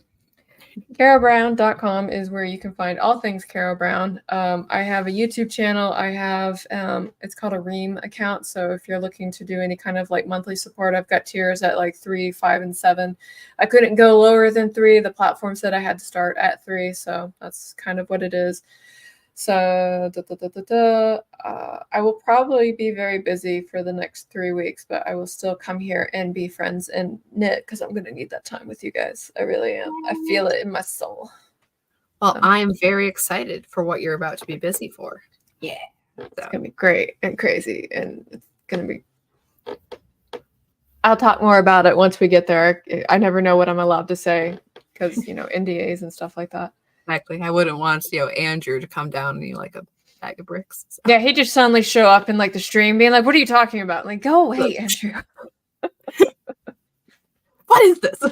carolbrown.com is where you can find all things Carol Brown. I have a YouTube channel. I have it's called a Ream account. So if you're looking to do any kind of like monthly support, I've got tiers at like 3, 5, and 7. I couldn't go lower than 3. The platform said I had to start at 3, so that's kind of what it is. So I will probably be very busy for the next 3 weeks, but I will still come here and be friends and knit because I'm gonna need that time with you guys. I really am. I feel it in my soul. Well, So. I am very excited for what you're about to be busy for. Yeah. It's So, gonna be great and crazy, and it's gonna be. I'll talk more about it once we get there. I never know what I'm allowed to say because NDAs and stuff like that. exactly. I wouldn't want Andrew to come down and you like a bag of bricks. So. Yeah, he just suddenly show up in like the stream, being like, "What are you talking about?" I'm like, go away, Andrew. What is this?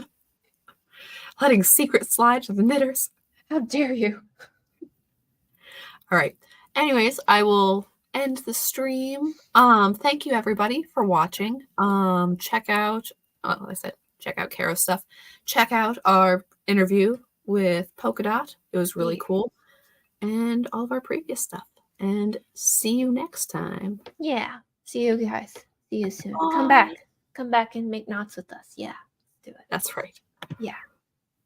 Letting secrets slide to the knitters. How dare you? All right. Anyways, I will end the stream. Thank you everybody for watching. Check out, like I said, check out Caro's stuff. Check out our interview with Polka Dot. It was really cool. And all of our previous stuff. And see you next time. Yeah. See you guys. See you soon. Bye. Come back. Come back and make knots with us. Yeah. Do it. That's right. Yeah.